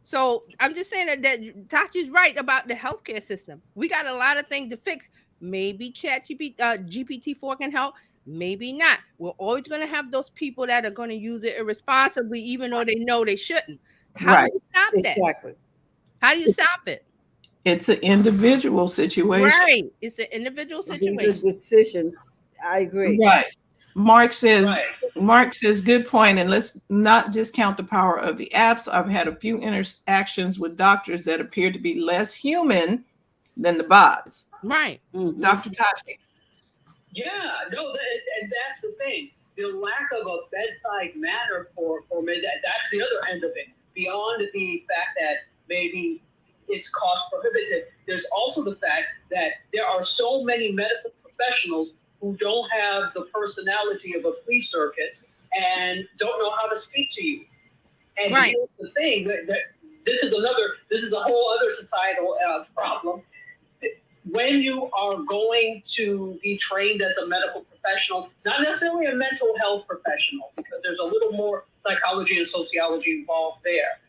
So I'm just saying that Tachi's right about the healthcare system. We got a lot of things to fix. Maybe GPT-4 can help. Maybe not. We're always going to have those people that are going to use it irresponsibly, even though they know they shouldn't. How do you stop that? Exactly. How do you stop it? It's an individual situation. Right. It's an individual situation. These are decisions. I agree. Right. Mark says, good point. And let's not discount the power of the apps. I've had a few interactions with doctors that appear to be less human than the bots. Right. Dr. Tachi. Yeah, no, and that's the thing. The lack of a bedside manner for me, that's the other end of it. Beyond the fact that maybe it's cost prohibitive, there's also the fact that there are so many medical professionals who don't have the personality of a flea circus and don't know how to speak to you. And here's the thing, that this is a whole other societal problem. When you are going to be trained as a medical professional, not necessarily a mental health professional, because there's a little more psychology and sociology involved there.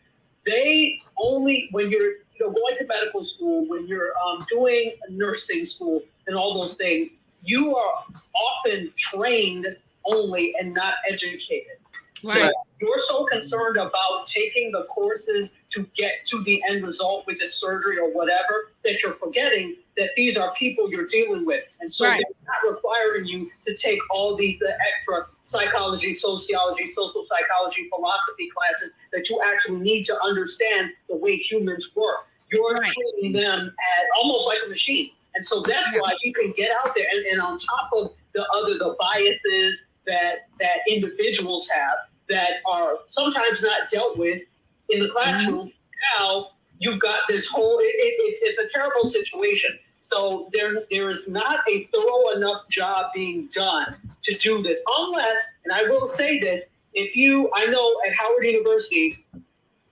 They only, when you're going to medical school, when you're doing nursing school and all those things, you are often trained only and not educated. Right. So you're so concerned about taking the courses to get to the end result, which is surgery or whatever, that you're forgetting that these are people you're dealing with. And so they're not requiring you to take all the extra psychology, sociology, social psychology, philosophy classes that you actually need to understand the way humans work. You're treating them as almost like a machine. And so that's why you can get out there and on top of the biases that individuals have that are sometimes not dealt with in the classroom. Now you've got this whole, it's a terrible situation. So there is not a thorough enough job being done to do this, unless, and I will say this, I know at Howard University,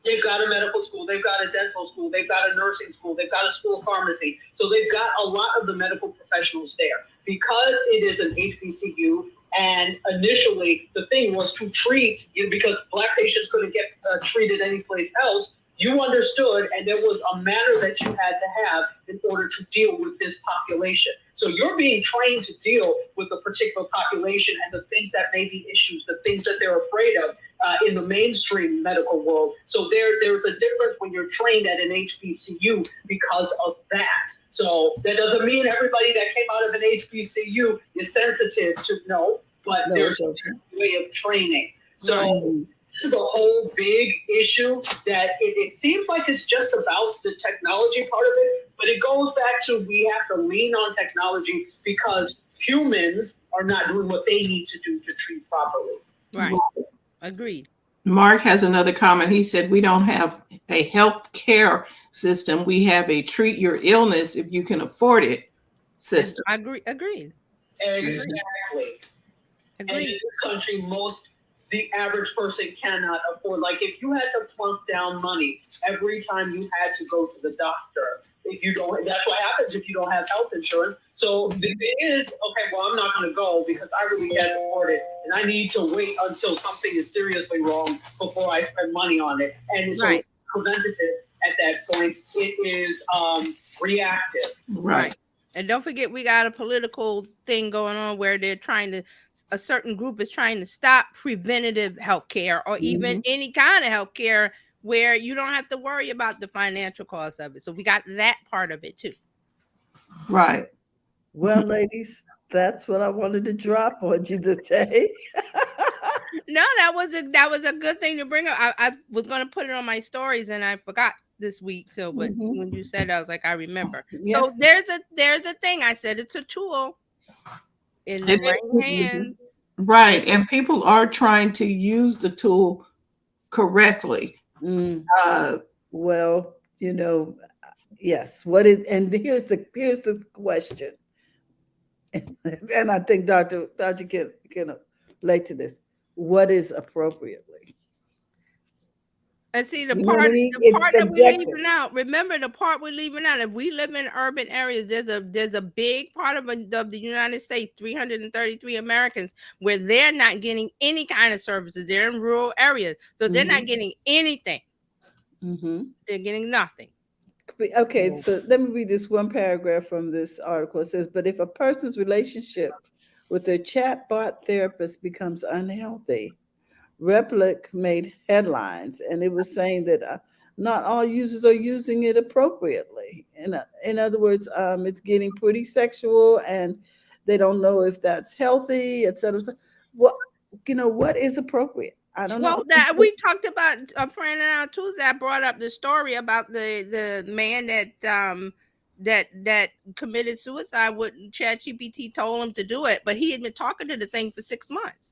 they've got a medical school, they've got a dental school, they've got a nursing school, they've got a school of pharmacy. So they've got a lot of the medical professionals there. Because it is an HBCU, and initially the thing was to treat, because Black patients couldn't get treated anyplace else, you understood, and there was a manner that you had to have in order to deal with this population. So you're being trained to deal with a particular population and the things that may be issues, the things that they're afraid of in the mainstream medical world. So there's a difference when you're trained at an HBCU because of that. So that doesn't mean everybody that came out of an HBCU is sensitive to but there's a way of training. So this is a whole big issue that it seems like it's just about the technology part of it, but it goes back to we have to lean on technology because humans are not doing what they need to do to treat properly. Right. Agreed. Mark has another comment. He said, we don't have a health care system. We have a treat your illness if you can afford it system. I agree. Agreed. Exactly. And in this country, the average person cannot afford. Like if you had to plunk down money every time you had to go to the doctor, that's what happens if you don't have health insurance. So the thing is, okay, well, I'm not going to go because I really can't afford it. And I need to wait until something is seriously wrong before I spend money on it. And so it's preventative at that point. It is reactive. Right. And don't forget, we got a political thing going on where a certain group is trying to stop preventative health care or even any kind of health care where you don't have to worry about the financial cost of it. So we got that part of it too. Right. Well, ladies, that's what I wanted to drop on you today. No, that was a good thing to bring up. I was gonna put it on my stories and I forgot this week. So, but Mhm. when you said, I was like, I remember. So Yes. there's a thing. I said it's a tool in the It right is, Mhm. hands. right. And people are trying to use the tool correctly. Mm. Uh, Well, yes. What is, and here's the question, and I think Doctor can relate to this. What is appropriately? And see You know what I mean? the It's part that we're subjective. leaving out. Remember the part we're leaving out. If we live in urban areas, there's a big part of the United States, 333 Americans, where they're not getting any kind of services. They're in rural areas, so they're not Mhm. getting anything. Mhm. They're getting nothing. Okay, So, so let me read this one paragraph from this article. It says, but if a person's relationship with their chatbot therapist becomes unhealthy, Replic made headlines, and it was saying that not all users are using it appropriately. In other words, it's getting pretty sexual, and they don't know if that's healthy, et cetera. So what what is appropriate? I don't know. well, that we talked about a friend and I Tuesday. I brought up the story about the man that committed suicide. What ChatGPT told him to do it, but he had been talking to the thing for 6 months.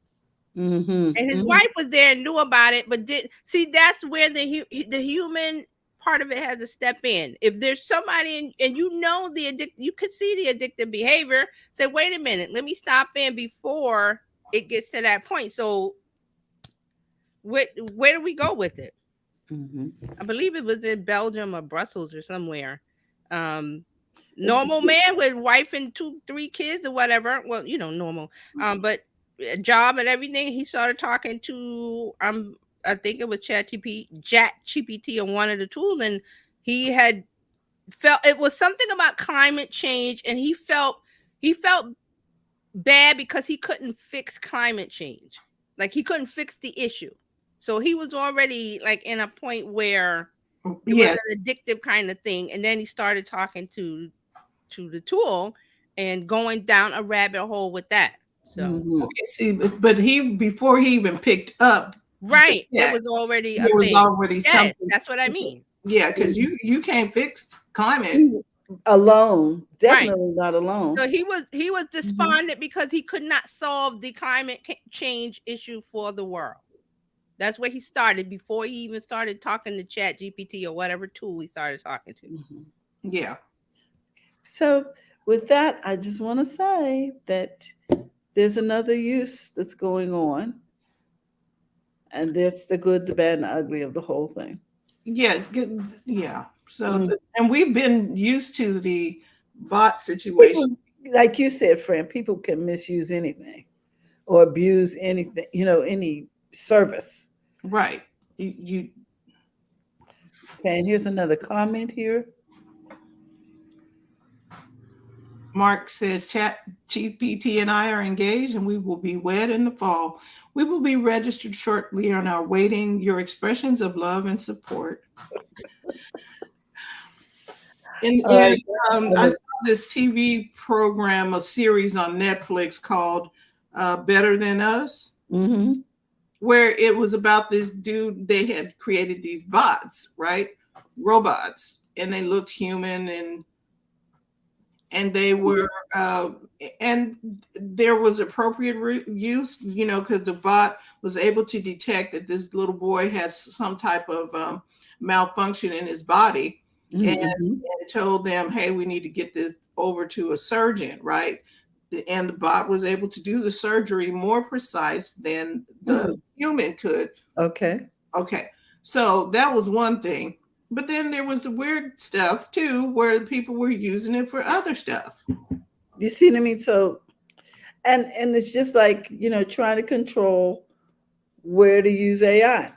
Mm-hmm, And his mm-hmm, wife was there and knew about it, but did see that's where the human part of it has to step in. If there's somebody and you know you could see the addictive behavior. Say, wait a minute, let me stop in before it gets to that point. So, where do we go with it? mm-hmm. I believe it was in Belgium or Brussels or somewhere. Um, It's, Normal man with wife and two, three kids or whatever. Well, normal. But a job and everything. He started talking to I think it was ChatGPT on one of the tools, and he had felt it was something about climate change, and he felt bad because he couldn't fix climate change. Like he couldn't fix the issue. So he was already like in a point where it was yes. an addictive kind of thing. And then he started talking to the tool and going down a rabbit hole with that. So mm-hmm, Okay. See, but he before he even picked up the right, there cat, was already a there was thing. already Yes, something. that's what I mean. Yeah, because you can't fix climate. mm-hmm. Alone, Right. definitely not alone. So he was Mm-hmm. despondent because he could not solve the climate change issue for the world. That's where he started before he even started talking to Chat GPT or whatever tool he started talking to. Mm-hmm. Yeah. So, with that, I just want to say that there's another use that's going on, and that's the good, the bad, and the ugly of the whole thing. Yeah. Yeah. So, Mm. and we've been used to the bot situation. People, like you said, friend, people can misuse anything or abuse anything, any service. Right. You Okay, and here's another comment here. Mark says, Chat GPT and I are engaged and we will be wed in the fall. We will be registered shortly and are waiting your expressions of love and support. And, All right. I saw this TV program, a series on Netflix called Better Than Us, Mm-hmm. where it was about this dude. They had created these bots, right? Robots, and they looked human and they were and there was appropriate use, because the bot was able to detect that this little boy had some type of malfunction in his body, and Mm-hmm. it told them, hey, we need to get this over to a surgeon, right? And the bot was able to do the surgery more precise than the human could. Okay. Okay, so that was one thing. But then there was the weird stuff too, where people were using it for other stuff. You see what I mean? So, and it's just like trying to control where to use AI.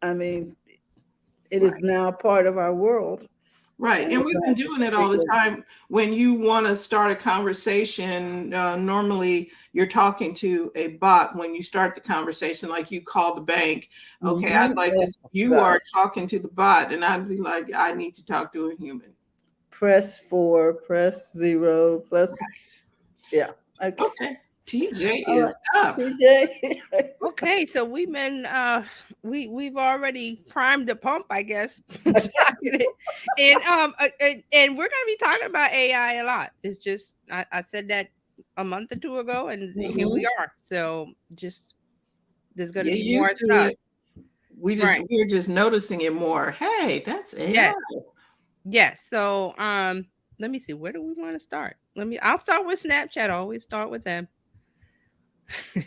I mean, it is Right. now part of our world, Right. and And we're we've gonna been have to doing it all the figure. time. When you want to start a conversation, normally you're talking to a bot when you start the conversation, like you call the bank. Okay, I'd Mhm. like Oh, this. You God. are talking to the bot, and I'd be like, I need to talk to a human. Press 4, press 0, plus, Right. yeah. Okay. Okay. TJ All is right, up. TJ. Okay, so we've been we've already primed the pump, I guess. Talking it. And we're gonna be talking about AI a lot. It's just I said that a month or two ago, and here we are. So just there's gonna Get be more used to stuff. it. Right. We're just noticing it more. Hey, that's AI. Yes. Yes. So let me see. Where do we want to start? I'll start with Snapchat. I always start with them.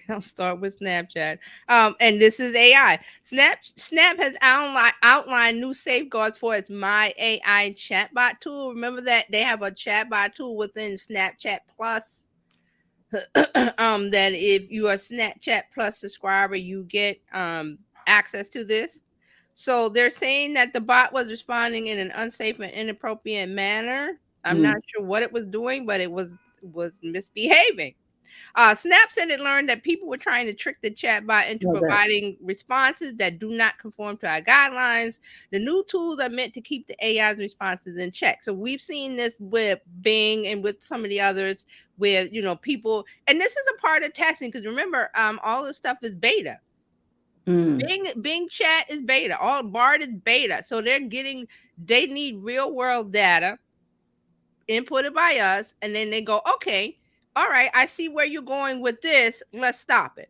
I'll start with Snapchat. And this is AI. Snap has outlined new safeguards for its My AI chatbot tool. Remember that they have a chatbot tool within Snapchat Plus. That if you are a Snapchat Plus subscriber, you get access to this. So they're saying that the bot was responding in an unsafe and inappropriate manner. I'm not sure what it was doing, but it was misbehaving. Snap said it learned that people were trying to trick the chatbot into No, that's providing responses that do not conform to our guidelines. The new tools are meant to keep the AI's responses in check. So we've seen this with Bing and with some of the others, where people, and this is a part of testing because remember, all this stuff is beta. Bing Chat is beta. All Bard is beta. So they need real world data inputted by us, and then they go, okay, all right, I see where you're going with this. Let's stop it.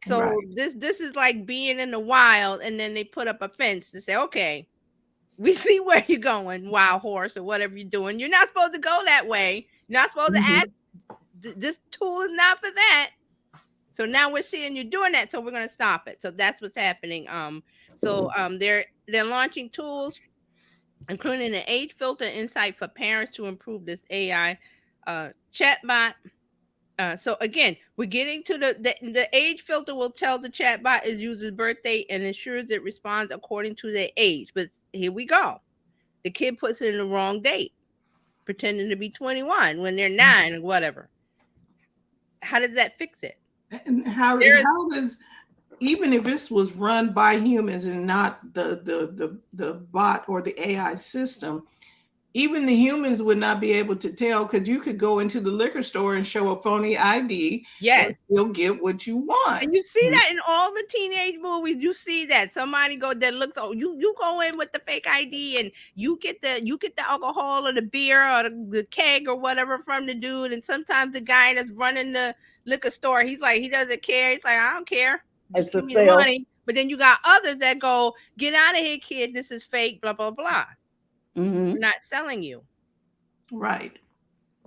So Right. this is like being in the wild, and then they put up a fence to say, okay, we see where you're going, wild horse, or whatever you're doing. You're not supposed to go that way. You're not supposed to ask. This tool is not for that. So now we're seeing you doing that, so we're gonna stop it. So that's what's happening. They're launching tools, including an age filter insight for parents to improve this AI chatbot. So again, we're getting to the age filter will tell the chatbot its user's birthday and ensures it responds according to their age. But here we go. The kid puts in the wrong date, pretending to be 21 when they're 9 or whatever. How does that fix it? And how does, even if this was run by humans and not the bot or the AI system, even the humans would not be able to tell, because you could go into the liquor store and show a phony ID and still get what you want. And you see that in all the teenage movies. You see that somebody that looks, oh, you go in with the fake ID and you get the alcohol or the beer or the keg or whatever from the dude. And sometimes the guy that's running the liquor store, he's like, he doesn't care. He's like, I don't care. Just give me the money. But then you got others that go, get out of here, kid. This is fake, blah, blah, blah. We're not selling you. Right.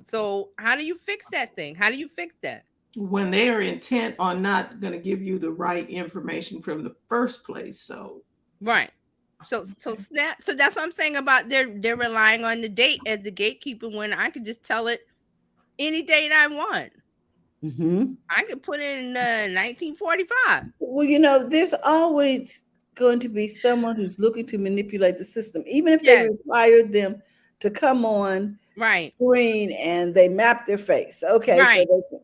So how do you fix that thing? How do you fix that? When they are intent on not going to give you the right information from the first place. So right. So Snap. So that's what I'm saying about they're relying on the date as the gatekeeper, when I could just tell it any date I want. I could put in 1945. Well, there's always going to be someone who's looking to manipulate the system, even if they required them to come on screen and they map their face. Okay, so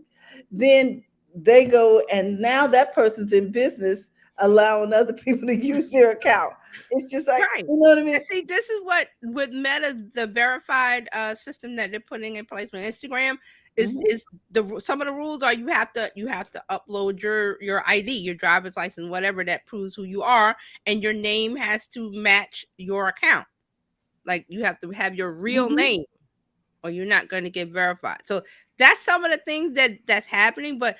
then they go, and now that person's in business allowing other people to use their account. It's just like, you know what I mean? And see, this is what with Meta, the verified system that they're putting in place with Instagram is some of the rules are you have to upload your ID, your driver's license, whatever that proves who you are, and your name has to match your account. Like you have to have your real name, or you're not going to get verified. So that's some of the things that's happening. But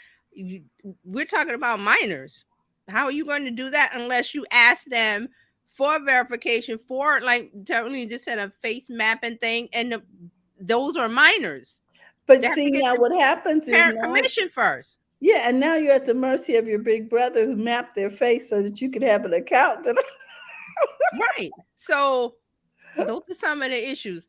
we're talking about minors. How are you going to do that unless you ask them for verification, for, like Tony just said, a face mapping thing, and those are minors. But see, now what happens is parent permission first. Yeah, and now you're at the mercy of your big brother who mapped their face so that you could have an account. Right. So those are some of the issues.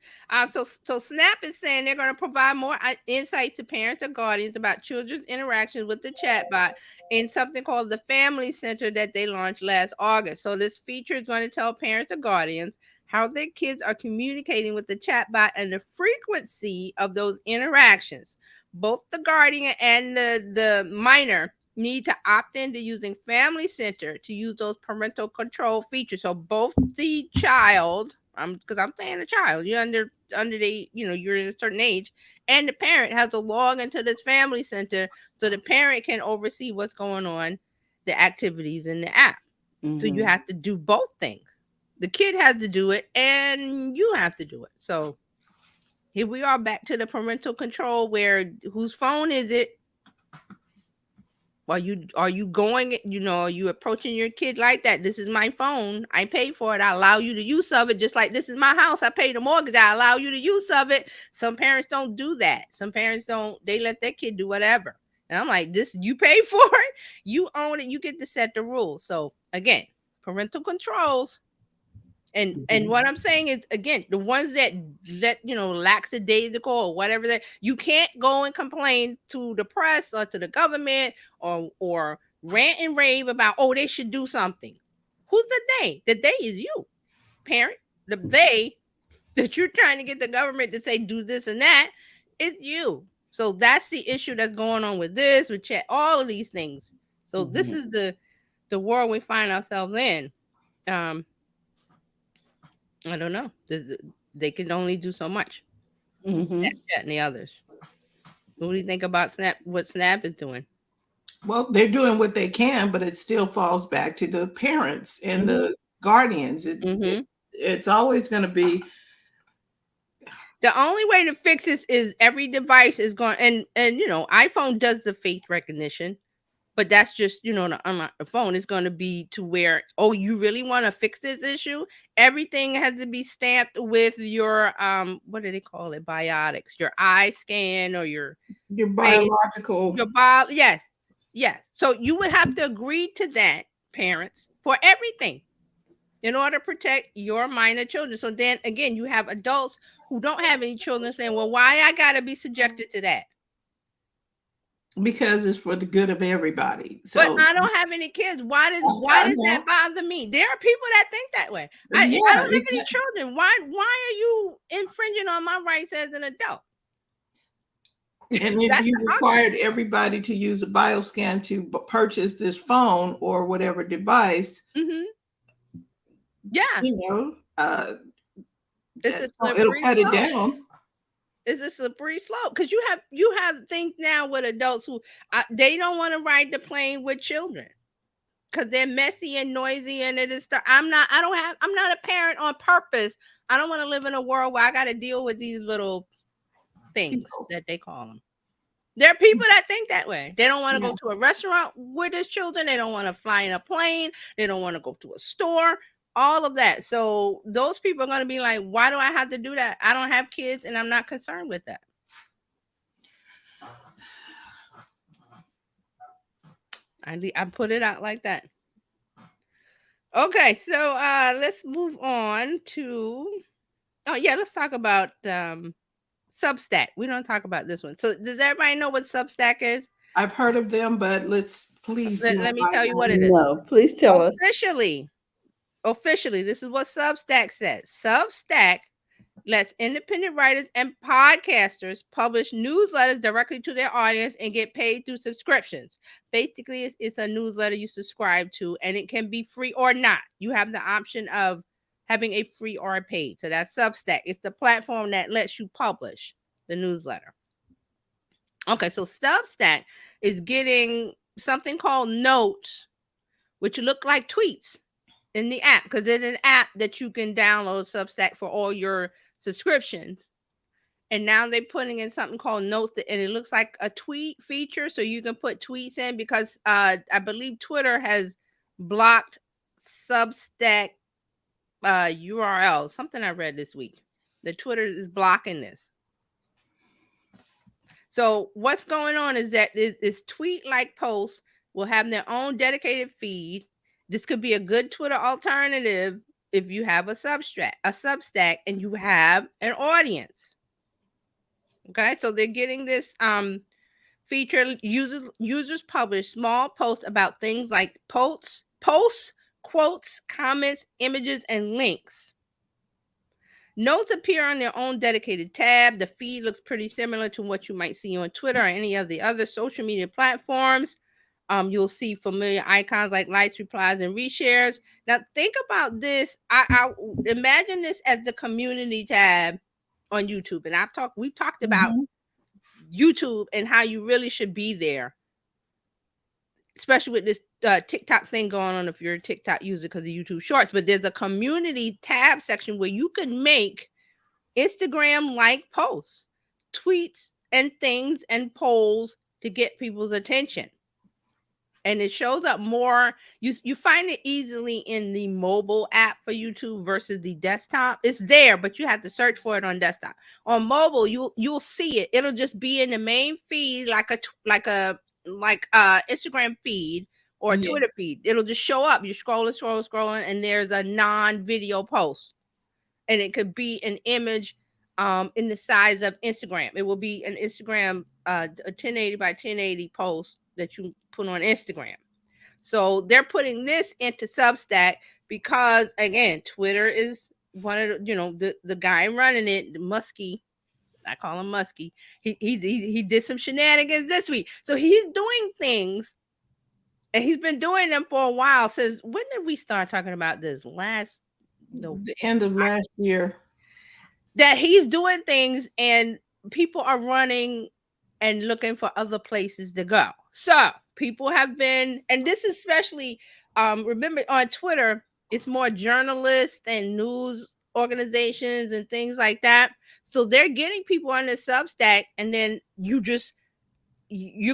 So Snap is saying they're going to provide more insight to parents or guardians about children's interactions with the chatbot in something called the Family Center that they launched last August. So this feature is going to tell parents or guardians how their kids are communicating with the chatbot and the frequency of those interactions. Both the guardian and the minor need to opt into using Family Center to use those parental control features. So both the child Because I'm saying a child. You're under the, you're in a certain age, and the parent has to log into this family center so the parent can oversee what's going on, the activities in the app. So you have to do both things. The kid has to do it, and you have to do it. So here we are back to the parental control, where whose phone is it? Are you going, are you approaching your kid like that? This is my phone. I paid for it. I allow you the use of it. Just like this is my house. I paid the mortgage. I allow you the use of it. Some parents don't do that. Some parents don't. They let their kid do whatever. And I'm like, this, you pay for it. You own it. You get to set the rules. So again, parental controls. And what I'm saying is, again, the ones that lackadaisical or whatever, that you can't go and complain to the press or to the government or rant and rave about, oh, they should do something. Who's the they? The they is you, parent. The they that you're trying to get the government to say do this and that is you. So that's the issue that's going on with this, with chat, all of these things. So this is the world we find ourselves in. I don't know. They can only do so much. Snapchat and the others. What do you think about Snap? What Snap is doing? Well, they're doing what they can, but it still falls back to the parents and the guardians. It's always going to be. The only way to fix this is every device is going, and iPhone does the face recognition, but that's just, on the phone. It's going to be to where, oh, you really want to fix this issue? Everything has to be stamped with your, what do they call it? Biotics, your eye scan or your biological. Yes. So you would have to agree to that, parents, for everything in order to protect your minor children. So then again, you have adults who don't have any children saying, well, why I got to be subjected to that? Because it's for the good of everybody. So, but I don't have any kids. Why does that bother me? There are people that think that way. I don't have any children. Why are you infringing on my rights as an adult? And if you required everybody to use a bioscan to purchase this phone or whatever device, it'll cut it down. It's a slippery slope, because you have things now with adults who they don't want to ride the plane with children because they're messy and noisy and it is. I'm not a parent on purpose. I don't want to live in a world where I got to deal with these little things that they call them. There are people that think that way. They don't want to go to a restaurant with his children. They don't want to fly in a plane. They don't want to go to a store. All of that. So those people are going to be like, why do I have to do that? I don't have kids and I'm not concerned with that. I put it out like that. Okay, so let's move on to, let's talk about Substack. We don't talk about this one. So does everybody know what Substack is? I've heard of them, but please let me tell you what it is. No, please tell us. Officially, this is what Substack says. Substack lets independent writers and podcasters publish newsletters directly to their audience and get paid through subscriptions. Basically, it's a newsletter you subscribe to, and it can be free or not. You have the option of having a free or a paid. So that's Substack. It's the platform that lets you publish the newsletter. Okay, so Substack is getting something called notes, which look like tweets in the app, because there's an app that you can download, Substack, for all your subscriptions. And now they're putting in something called notes, and it looks like a tweet feature, so you can put tweets in, because I believe Twitter has blocked Substack URL. Something I read this week. The Twitter is blocking this. So what's going on is that this tweet-like posts will have their own dedicated feed. This could be a good Twitter alternative if you have a Substack, and you have an audience. Okay, so they're getting this feature. Users publish small posts about things like posts, quotes, comments, images, and links. Notes appear on their own dedicated tab. The feed looks pretty similar to what you might see on Twitter or any of the other social media platforms. You'll see familiar icons like likes, replies, and reshares. Now think about this. I imagine this as the community tab on YouTube. And we've talked about Mhm. YouTube and how you really should be there, especially with this TikTok thing going on if you're a TikTok user because of YouTube Shorts. But there's a community tab section where you can make Instagram like posts, tweets, and things and polls to get people's attention. And it shows up more. You find it easily in the mobile app for YouTube versus the desktop. It's there, but you have to search for it on desktop. On mobile, you'll see it. It'll just be in the main feed like Instagram feed or Yes. Twitter feed. It'll just show up. You're scrolling, and there's a non-video post, and it could be an image in the size of Instagram. It will be an Instagram a 1080 by 1080 post that you put on Instagram. So they're putting this into Substack because again, Twitter is one of the guy running it, Muskie. I call him Muskie. He did some shenanigans this week. So he's doing things, and he's been doing them for a while. Since when did we start talking about this? The end of last year. That he's doing things and people are running and looking for other places to go. So people have been, and this is especially, remember on Twitter, it's more journalists and news organizations and things like that. So they're getting people on the Substack, and then you're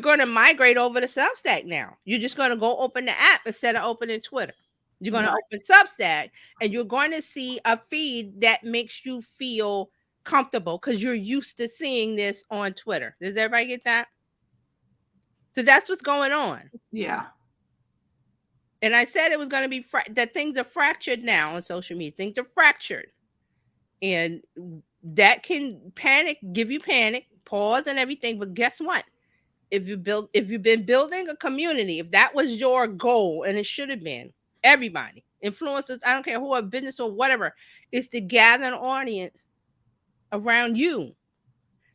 going to migrate over to Substack now. You're just going to go open the app instead of opening Twitter. You're going to open Substack, and you're going to see a feed that makes you feel comfortable because you're used to seeing this on Twitter. Does everybody get that? So that's what's going on. Yeah. And I said it was going to be that things are fractured now on social media. Things are fractured. And that can give you panic, pause and everything. But guess what? If you've been building a community, if that was your goal, and it should have been, everybody, influencers, I don't care who are business or whatever, is to gather an audience around you.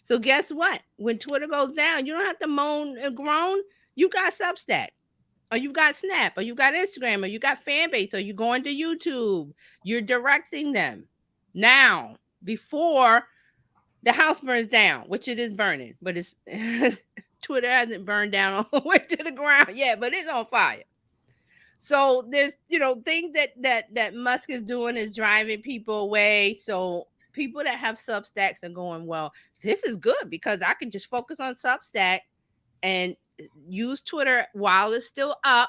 So guess what? When Twitter goes down, you don't have to moan and groan. You got Substack, or you got Snap, or you got Instagram, or you got Fanbase, or you're going to YouTube. You're directing them now before the house burns down, which it is burning, but it's Twitter hasn't burned down all the way to the ground yet, but it's on fire. So there's things that Musk is doing is driving people away. So people that have Substacks are going, well, this is good because I can just focus on Substack and use Twitter while it's still up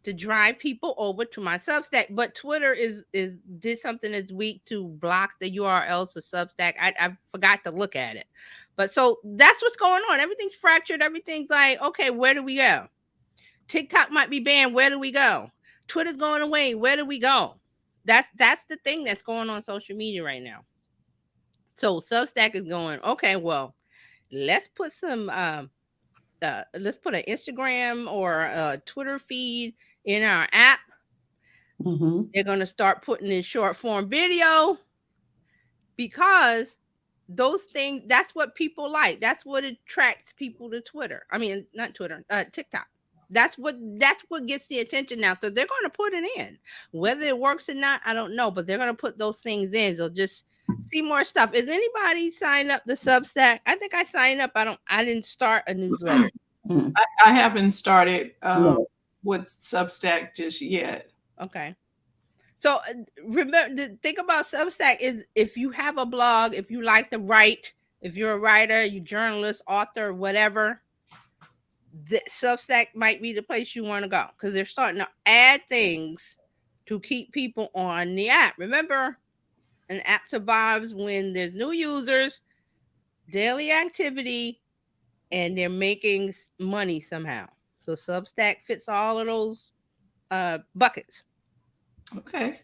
to drive people over to my Substack. But Twitter did something this week to block the URLs to Substack. I forgot to look at it. But so that's what's going on. Everything's fractured. Everything's like, okay, where do we go? TikTok might be banned. Where do we go? Twitter's going away. Where do we go? That's the thing that's going on social media right now. So Substack is going, okay, well, let's put some let's put an Instagram or a Twitter feed in our app. Mm-hmm. They're going to start putting in short form video because those things, that's what people like. That's what attracts people to Twitter. I mean, not Twitter, TikTok. That's what gets the attention now. So they're going to put it in. Whether it works or not, I don't know, but they're going to put those things in. So just see more stuff. Is anybody signed up to Substack? I think I signed up. I didn't start a newsletter. I haven't started No. with Substack just yet. Okay. So remember, think about Substack is if you have a blog, if you like to write, if you're a writer, you journalist, author, whatever, the Substack might be the place you want to go because they're starting to add things to keep people on the app. Remember, an app survives when there's new users, daily activity, and they're making money somehow. So Substack fits all of those buckets. Okay.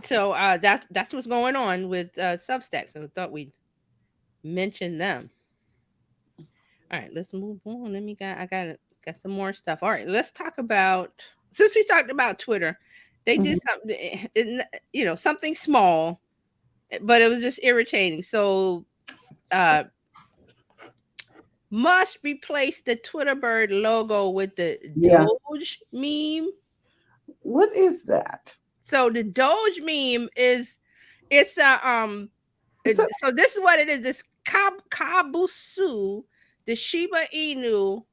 So that's what's going on with Substack. So I thought we'd mention them. All right, let's move on. I got some more stuff. All right, let's talk about, since we talked about Twitter, they did something, something small, but it was just irritating. So must replace the Twitter bird logo with the Yeah. Doge meme. What is that? So the Doge meme is it's a Is that so this is what it is. This Kabusu, the Shiba Inu,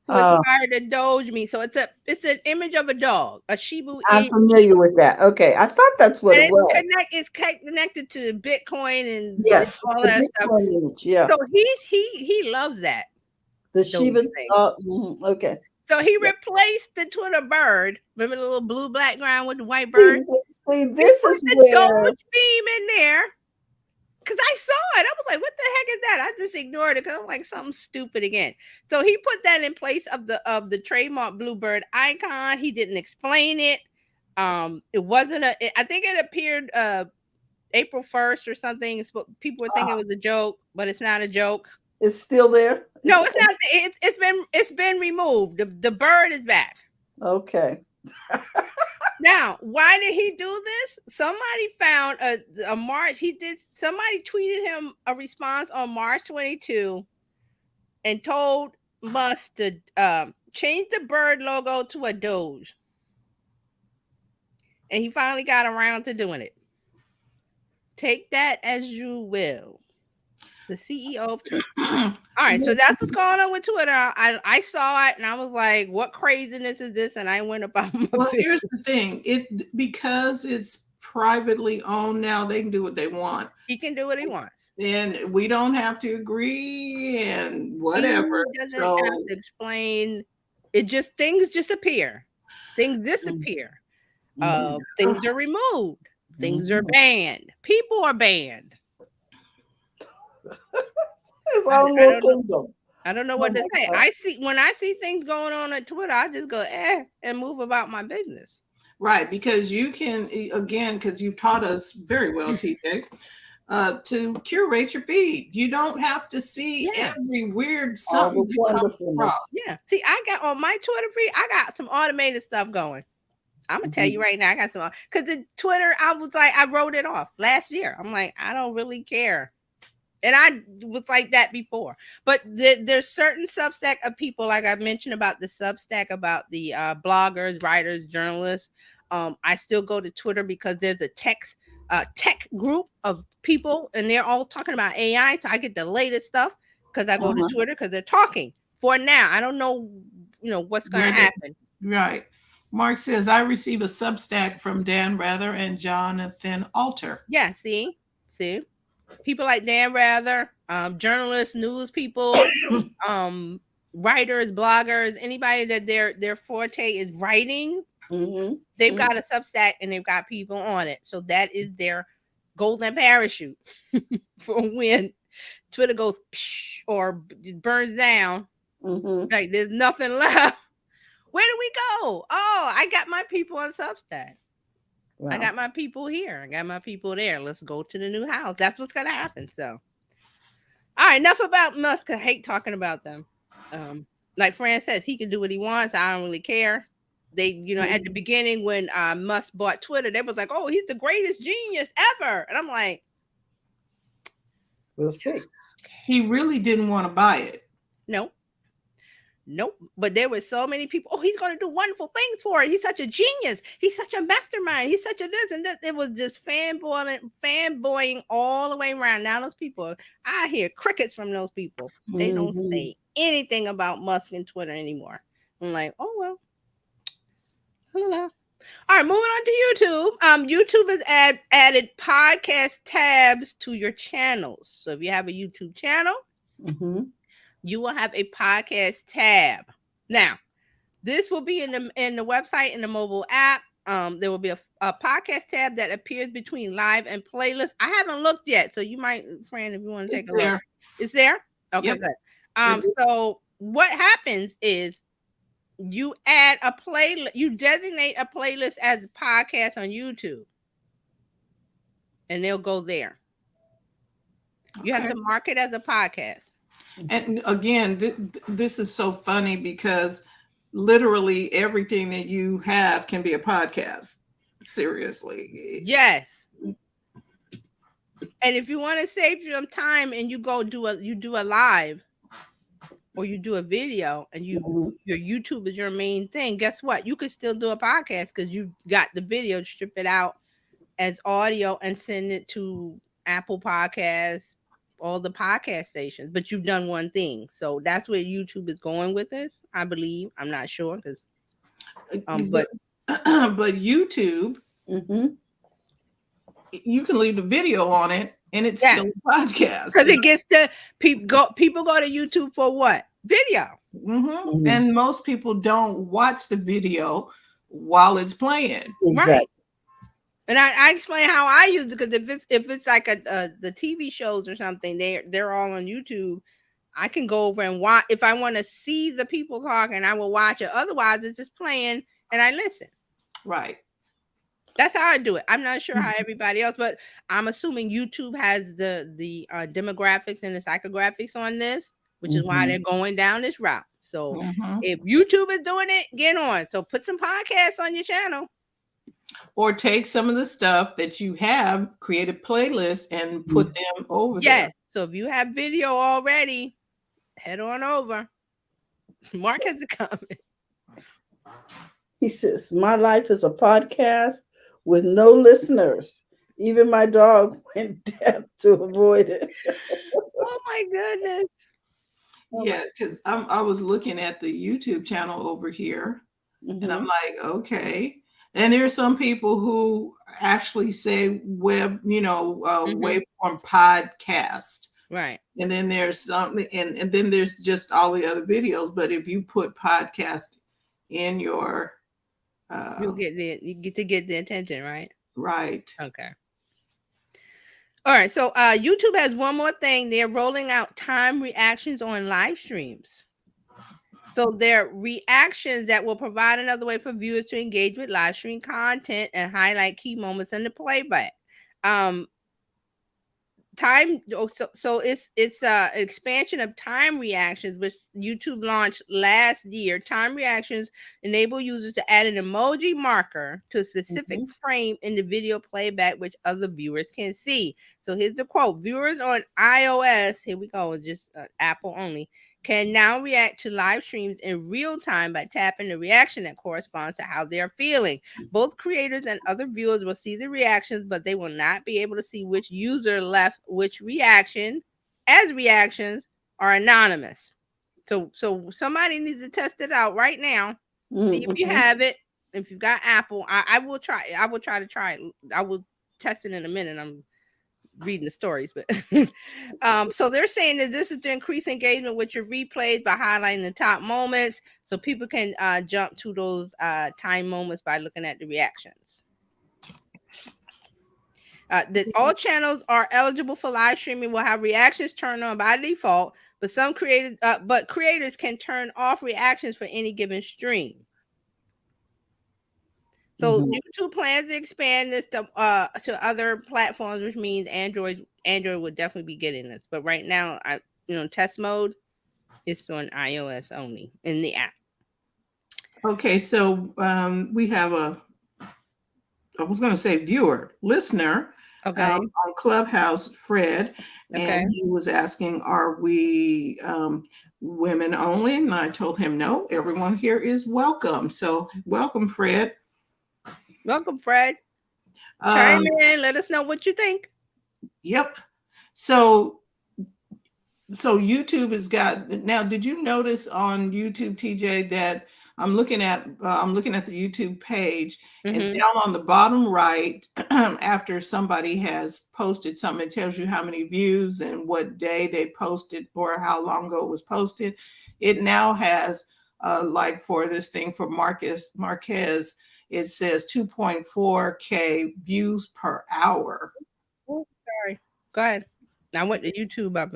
who inspired the Doge meme. So it's an image of a dog, a Shiba I'm Inu. familiar with that. Okay. I thought that's what And it was. it's connected to Bitcoin and Yes. all The that stuff. Bitcoin image. Yeah. So he loves that. The Doge Shiba. thing. Okay. So he Yeah. replaced the Twitter bird. Remember the little blue black ground with the white See, bird? see, He this put is the where Doge meme in there. Cause I saw it. I was like, what the heck is that? I just ignored it because I'm like something stupid again. So he put that in place of the trademark bluebird icon. He didn't explain it. It wasn't I think it appeared April 1st or something. People were thinking it was a joke, but it's not a joke. it's still there. No, it's not. It's been removed. The bird is back. Okay. Now, why did he do this? Somebody found a March. Somebody tweeted him a response on March 22 and told Musk to change the bird logo to a Doge. And he finally got around to doing it. Take that as you will. The CEO of Twitter. All right, so that's what's going on with Twitter. I saw it and I was like, "What craziness is this?" And I went about my Well, business. here's the thing: because it's privately owned now, they can do what they want. He can do what he wants, and we don't have to agree and whatever. He doesn't have to explain. Things just appear. Things disappear. Things are removed. Things are banned. People are banned. It's own little kingdom. I don't know what to say. When I see things going on at Twitter, I just go and move about my business. Right, because you can again, because you've taught us very well, TJ, to curate your feed. You don't have to see every weird something. Wonderfulness. Yeah. See, I got on my Twitter feed, I got some automated stuff going. I'm gonna tell you right now, I got some because the Twitter, I was like, I wrote it off last year. I'm like, I don't really care. And I was like that before. But there's certain Substack of people, like I mentioned about the Substack, about the bloggers, writers, journalists. I still go to Twitter because there's a tech group of people and they're all talking about AI. So I get the latest stuff because I go to Twitter because they're talking. For now, I don't know, what's going to happen. Right. Mark says, I receive a Substack from Dan Rather and Jonathan Alter. Yeah, see? People like Dan Rather, journalists, news people, writers, bloggers, anybody that their forte is writing, they've got a Substack and they've got people on it. So that is their golden parachute for when Twitter goes or burns down. Like there's nothing left. Where do we go? Oh, I got my people on Substack. Wow. I got my people here. I got my people there. Let's go to the new house. That's what's going to happen. So, all right, enough about Musk. I hate talking about them. Like Fran says, he can do what he wants. I don't really care. They, at the beginning when Musk bought Twitter, they was like, oh, he's the greatest genius ever. And I'm like, we'll see. He really didn't want to buy it. Nope. But there were so many people. Oh, he's going to do wonderful things for it. He's such a genius. He's such a mastermind. He's such a this and that. It was just fanboying all the way around. Now those people, I hear crickets from those people. They don't say anything about Musk and Twitter anymore. I'm like, oh well. Hello. All right, moving on to YouTube. YouTube has added podcast tabs to your channels. So if you have a YouTube channel, you will have a podcast tab. Now, this will be in the website and the mobile app. There will be a podcast tab that appears between live and playlist. I haven't looked yet, so you might, Fran, if you want to take a look. It's there? Okay, good. So what happens is you add a playlist, you designate a playlist as a podcast on YouTube, and they'll go there. You have to mark it as a podcast. And again, this is so funny because literally everything that you have can be a podcast. Seriously. Yes. And if you want to save some time and you go do a live, or you do a video and Mhm. your YouTube is your main thing, guess what? You could still do a podcast because you got the video, strip it out as audio and send it to Apple Podcasts, all the podcast stations. But you've done one thing, so that's where YouTube is going with this. I believe. I'm not sure because, but but YouTube, Mhm. you can leave the video on it, and it's yeah, still a podcast. because it gets to people go to YouTube for what? Video. Mhm. Mhm. And most people don't watch the video while it's playing. Right. Exactly. And I explain how I use it because if it's like the TV shows or something, they're all on YouTube. I can go over and watch if I want to see the people talking. I will watch it. Otherwise, it's just playing and I listen. Right. That's how I do it. I'm not sure how Mhm. everybody else, but I'm assuming YouTube has the demographics and the psychographics on this, which is why Mhm. they're going down this route. So Mhm. if YouTube is doing it, get on. So put some podcasts on your channel. Or take some of the stuff that you have, create a playlist, and put them over there. Yes. So if you have video already, head on over. Mark has a comment. He says, "My life is a podcast with no listeners. Even my dog went deaf to avoid it." Oh my goodness. Yeah, because I was looking at the YouTube channel over here, and I'm Mhm. like, okay. And there's some people who actually say Mhm. waveform podcast. Right. And then there's something, and then there's just all the other videos. But if you put podcast in your You get to get the attention, right? right. Okay. All right. So YouTube has one more thing. They're rolling out time reactions on live streams. So they're reactions that will provide another way for viewers to engage with live stream content and highlight key moments in the playback. Um, so it's expansion of time reactions, which YouTube launched last year. Time reactions enable users to add an emoji marker to a specific Mhm. frame in the video playback which other viewers can see. So here's the quote: viewers on iOS, here we go, just Apple only, can now react to live streams in real time by tapping the reaction that corresponds to how they're feeling. Both creators and other viewers will see the reactions, but they will not be able to see which user left which reaction, as reactions are anonymous. So somebody needs to test it out right now. See if you Mhm. have it. If you've got Apple, I will try. I will try to try it. I will test it in a minute. I'm reading the stories, but so they're saying that this is to increase engagement with your replays by highlighting the top moments, so people can jump to those time moments by looking at the reactions. That all channels are eligible for live streaming will have reactions turned on by default, but creators can turn off reactions for any given stream. So Mhm. YouTube plans to expand this to other platforms, which means Android would definitely be getting this. But right now, test mode, it's on iOS only in the app. Okay, so we have I was going to say viewer, listener Okay. on Clubhouse, Fred, Okay. and he was asking, are we women only? And I told him, no, everyone here is welcome. So welcome, Fred. Welcome, Fred. Um, Chime in. Let us know what you think. yep. So YouTube has got now. Did you notice on YouTube, TJ, that I'm looking at the YouTube page, and Mm-hmm. down on the bottom right, after somebody has posted something, it tells you how many views and what day they posted or how long ago it was posted. It now has like for this thing for Marquez, it says 2.4K views per hour. Oh, sorry. Go ahead. I went to YouTube up.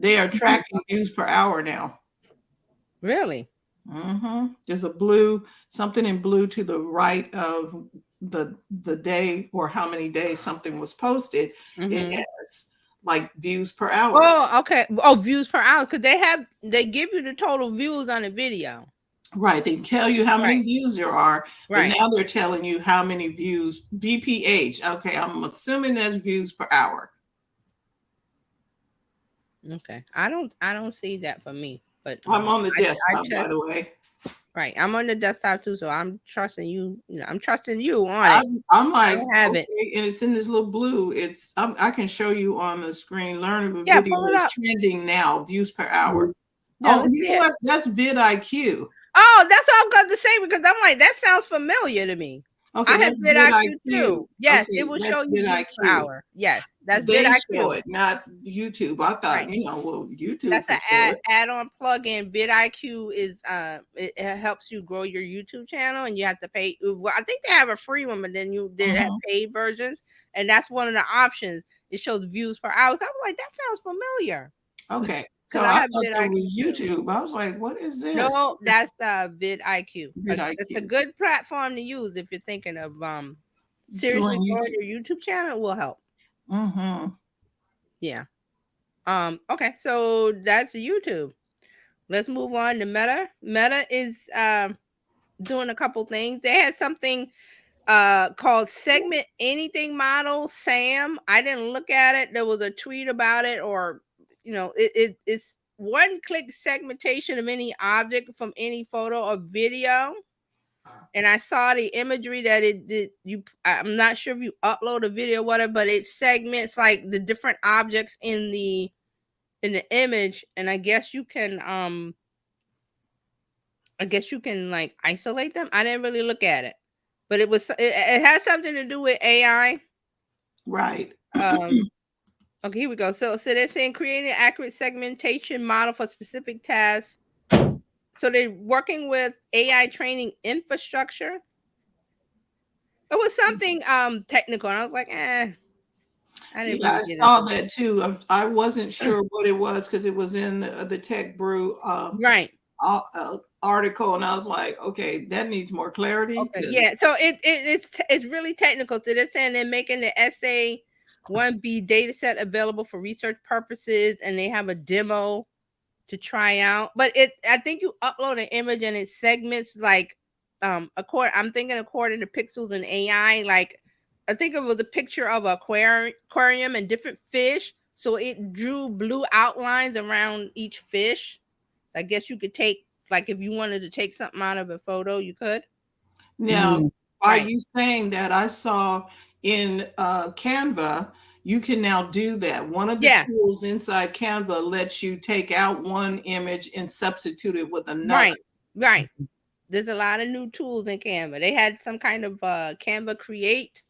They are tracking views per hour now. Really? Mm-hmm. There's something in blue to the right of the day or how many days something was posted. Mm-hmm. It has like views per hour. Oh, okay. Oh, views per hour, because they give you the total views on the video. Right. They tell you how many views there are, Right. but now they're telling you how many views, VPH. Okay, I'm assuming that's views per hour. Okay. I don't see that for me. But I'm on the I desktop, by trust, the way. right. I'm on the desktop too, so I'm trusting you. I'm trusting you on it. I'm like, I have okay, it. and it's in this little blue. I can show you on the screen. Learn a Yeah, video pull it is up. trending now, views per hour. Yeah, Oh, let's you see know it. what? That's vidIQ. Oh, that's what I'm going to say because I'm like, that sounds familiar to me. Okay, I have that's vidIQ vidIQ. too. Yes, it Okay, will that's show you views per vidIQ. hour. Yes, that's They show vidIQ. it, not YouTube. I thought, Right. well, YouTube That's could an show it. add-on plugin. vidIQ is it helps you grow your YouTube channel, and you have to pay. Well, I think they have a free one, but then they have paid versions, and that's one of the options. It shows views per hour. So I was like, that sounds familiar. Okay, so Because I I have thought that vidIQ was too. YouTube. I was like, what is this? No, that's vidIQ. It's a vidIQ. good platform to use if you're thinking of seriously growing your YouTube channel. It will help. Mm-hmm. Yeah. Okay, so that's YouTube. Let's move on to Meta. Meta is doing a couple things. They had something called Segment Anything Model, SAM. I didn't look at it. There was a tweet about it, or it's one-click segmentation of any object from any photo or video. And I saw the imagery that it did. I'm not sure if you upload a video or whatever, but it segments like the different objects in the image, and I guess you can like isolate them. I didn't really look at it, but it has something to do with AI. Right. Okay, here we go. So they're saying creating an accurate segmentation model for specific tasks. So they're working with AI training infrastructure. It was something technical, and I was like, I didn't really get saw into that too. I wasn't sure what it was because it was in the Tech Brew right article, and I was like, okay, that needs more clarity. Okay, yeah. So it's really technical. So they're saying they're making the SA1B data set available for research purposes, and they have a demo to try out. But I think you upload an image and it segments like I'm thinking according to pixels and AI. Like I think it was a picture of an aquarium and different fish. So it drew blue outlines around each fish. I guess you could take, like, if you wanted to take something out of a photo, you could. Now, by you saying that, I saw in Canva, you can now do that. One of the tools inside Canva lets you take out one image and substitute it with another. Right. There's a lot of new tools in Canva. They had some kind of Canva Create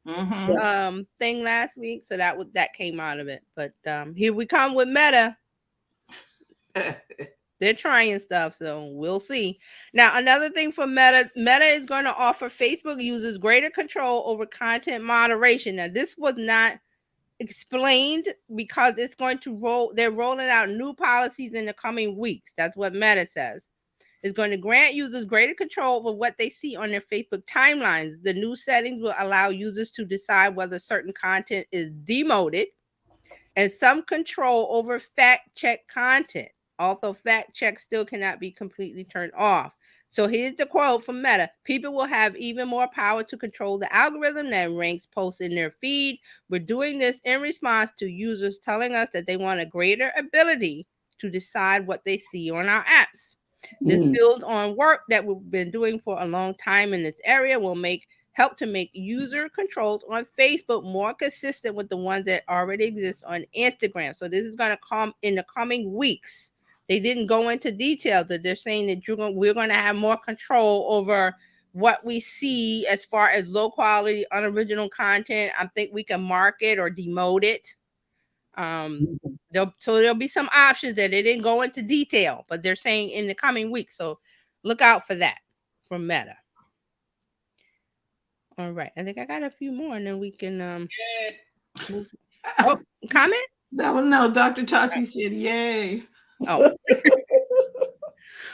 thing last week, so that came out of it. But here we come with Meta. They're trying stuff, so we'll see. Now, another thing for Meta is going to offer Facebook users greater control over content moderation. Now, this was not explained because it's going to they're rolling out new policies in the coming weeks. That's what Meta says. It's going to grant users greater control over what they see on their Facebook timelines. The new settings will allow users to decide whether certain content is demoted and some control over fact check content. Although fact check still cannot be completely turned off. So here's the quote from Meta. People will have even more power to control the algorithm that ranks posts in their feed. We're doing this in response to users telling us that they want a greater ability to decide what they see on our apps. This builds on work that we've been doing for a long time in this area. Will help to make user controls on Facebook more consistent with the ones that already exist on Instagram. So this is going to come in the coming weeks. They didn't go into details, but they're saying that we're going to have more control over what we see as far as low quality, unoriginal content. I think we can mark it or demote it. There'll be some options that they didn't go into detail, but they're saying in the coming weeks. So look out for that from Meta. All right, I think I got a few more, and then we can move. Oh, comment? No, Dr. Tachi said, "Yay!" Oh,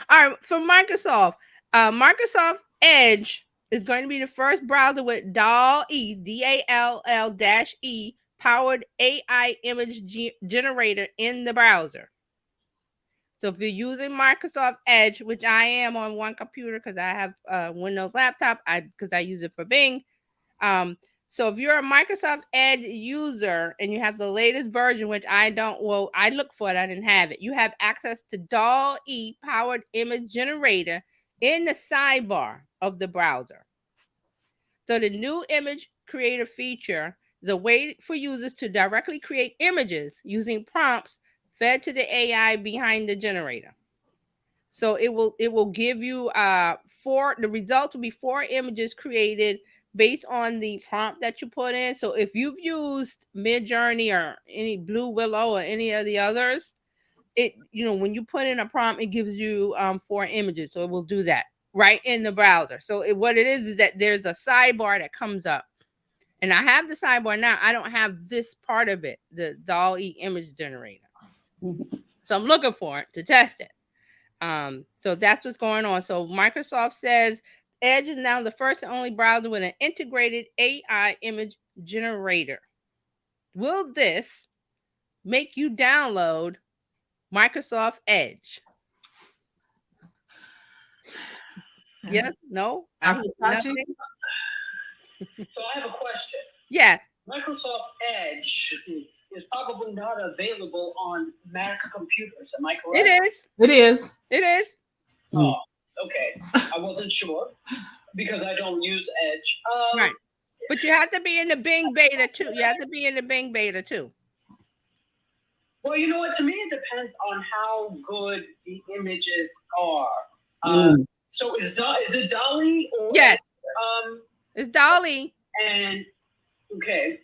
all right. For Microsoft, Microsoft Edge is going to be the first browser with DALL-E, DALL-E powered AI image generator in the browser. So if you're using Microsoft Edge, which I am on one computer because I have a Windows laptop, because I use it for Bing. So if you're a Microsoft Edge user and you have the latest version, which I don't, well, I look for it, I didn't have it. You have access to DALL-E powered image generator in the sidebar of the browser. So the new image creator feature is a way for users to directly create images using prompts fed to the AI behind the generator. So it will give you the results will be 4 images created based on the prompt that you put in. So if you've used Midjourney or any Blue Willow or any of the others, it, you know, when you put in a prompt, it gives you 4 images. So it will do that right in the browser. So what it is that there's a sidebar that comes up. And I have the sidebar now. I don't have this part of it, the DALL-E image generator. So I'm looking for it to test it. So that's what's going on. So Microsoft says Edge is now the first and only browser with an integrated AI image generator. Will this make you download Microsoft Edge? Yes? No? Nothing? So I have a question. Yeah. Microsoft Edge is probably not available on Mac computers. Am I correct? It is. It is. It is. Oh, okay. I wasn't sure because I don't use Edge. Right. But you have to be in the Bing beta too. You have to be in the Bing beta too. Well, you know what? To me, it depends on how good the images are. So is it DALL-E or yes? It's DALL-E. And okay.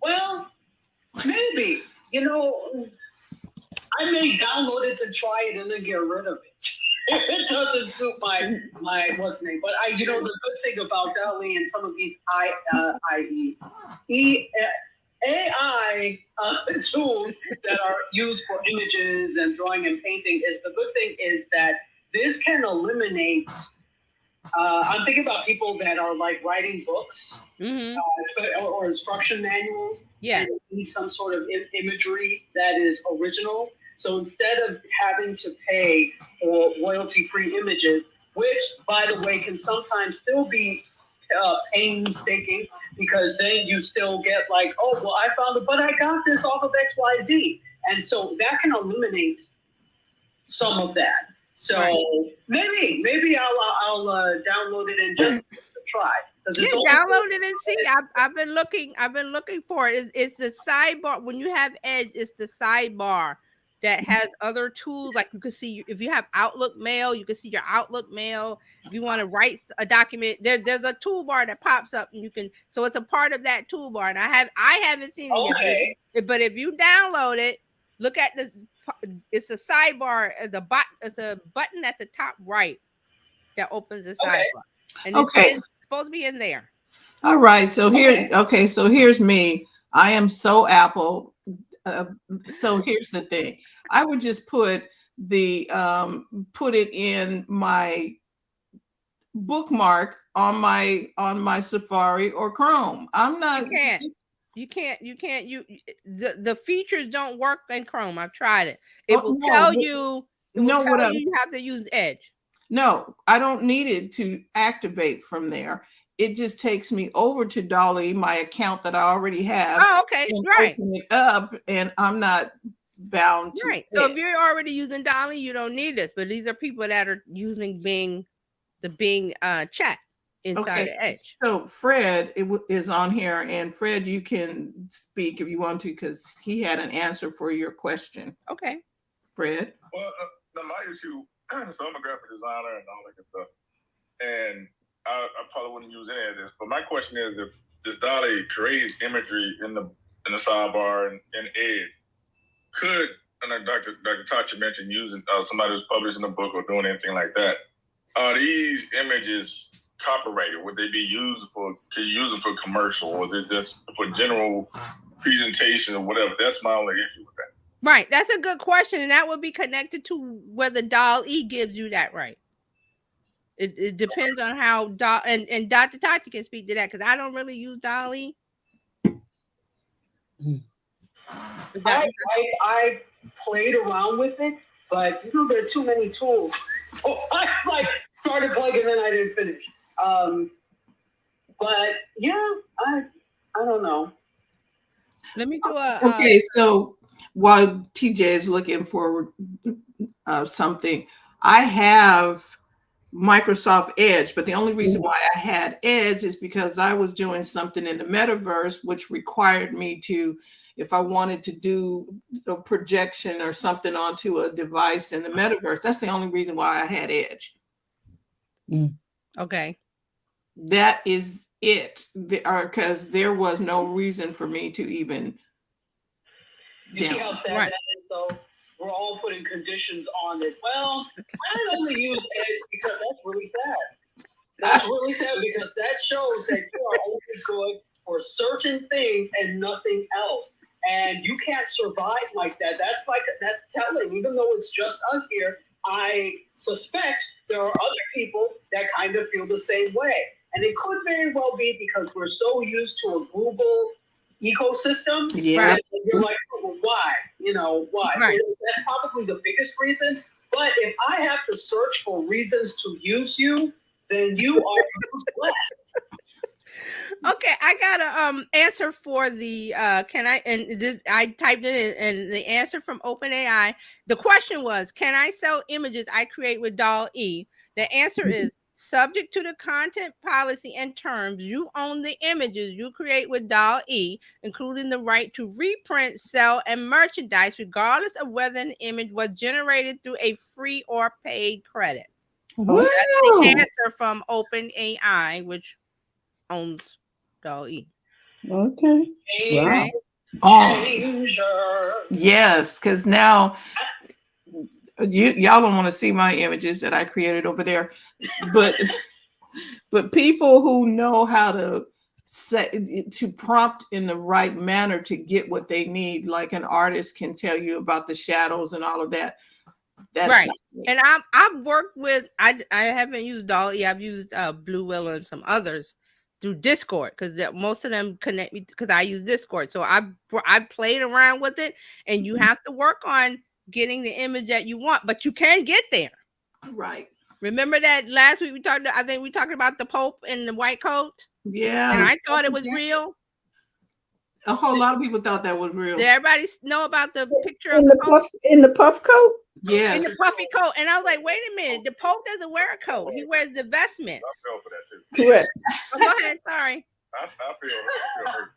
Well, maybe, you know, I may download it to try it and then get rid of it. It doesn't suit my what's the name. But the good thing about DALL-E and some of these AI tools that are used for images and drawing and painting is the good thing is that this can eliminate. I'm thinking about people that are like writing books or instruction manuals. Yeah, need some sort of imagery that is original. So instead of having to pay for royalty-free images, which, by the way, can sometimes still be painstaking because then you still get like, oh, well, I found it, but I got this off of XYZ. And so that can eliminate some of that. So maybe I'll download it and just try. Yeah, download it and see. I've been looking for it. It's the sidebar. When you have Edge, it's the sidebar that has other tools. Like you can see if you have Outlook Mail, you can see your Outlook Mail. If you want to write a document, there's a toolbar that pops up, and you can. So it's a part of that toolbar. And I haven't seen it yet. But if you download it, look at it's a sidebar. It's a button at the top right that opens the sidebar, and it's supposed to be in there. All right. So so here's me. I am so Apple. So here's the thing. I would just put it in my bookmark on my Safari or Chrome. I'm not. You can't. The features don't work in Chrome. I've tried it. It will tell you. You have to use Edge. No, I don't need it to activate from there. It just takes me over to DALL-E, my account that I already have. Oh, okay, right. Open it up, and I'm not bound to. Right. So if you're already using DALL-E, you don't need this. But these are people that are using the Bing chat inside the Edge. So Fred is on here, and Fred, you can speak if you want to, because he had an answer for your question. Okay. Fred. Well, my issue. So I'm a graphic designer and all that good stuff, and I probably wouldn't use any of this. But my question is, if this DALL-E creates imagery in the sidebar and Edge, could, and Dr. Tachi mentioned using somebody who's publishing a book or doing anything like that, are these images copyrighted? Would they be used for? Can you use them for commercial, or is it just for general presentation or whatever? That's my only issue with that. Right. That's a good question. And that would be connected to whether DALL-E gives you that right. It depends on how and Dr. Tati can speak to that because I don't really use DALL-E. I played around with it, but there are too many tools. So I started playing and then I didn't finish. But yeah, I don't know. Let me do a Okay, so while TJ is looking for something, I have Microsoft Edge, but the only reason why I had Edge is because I was doing something in the metaverse, which required me to, if I wanted to do a projection or something onto a device in the metaverse, that's the only reason why I had Edge. okay. That is it, because there was no reason for me to even. You see how sad Right. that is, though? We're all putting conditions on it. Well, I only use Edge because that's really sad. That's really sad because that shows that you are only good for certain things and nothing else. And you can't survive like that. That's telling. Even though it's just us here, I suspect there are other people that kind of feel the same way. And it could very well be because we're so used to a global ecosystem. Yeah. Right? You're like, well, why? Why? Right. So that's probably the biggest reason. But if I have to search for reasons to use you, then you are useless. Okay, I got a answer for the I typed it in, and the answer from OpenAI. The question was, can I sell images I create with DALL-E? The answer is subject to the content policy and terms. You own the images you create with DALL-E, including the right to reprint, sell, and merchandise, regardless of whether an image was generated through a free or paid credit. Wow. That's the answer from OpenAI, which owns DALL-E. Okay. Wow. Oh, yes, because now y'all don't want to see my images that I created over there, but people who know how to prompt in the right manner to get what they need, like an artist can tell you about the shadows and all of that. That's right. And I've worked with, I haven't used DALL-E. I've used Blue Willow and some others through Discord, because most of them connect me because I use Discord. So I played around with it, and you have to work on getting the image that you want, but you can get there. Right. Remember that last week I think we talked about the Pope in the white coat? Yeah. And I thought it was real. A whole lot of people thought that was real. Did everybody know about the picture in of the puff coat? Yes. In the puffy coat. And I was like, wait a minute, the Pope doesn't wear a coat. He wears the vestments. I fell for that too. Correct. Oh, go ahead, sorry. I feel hurt.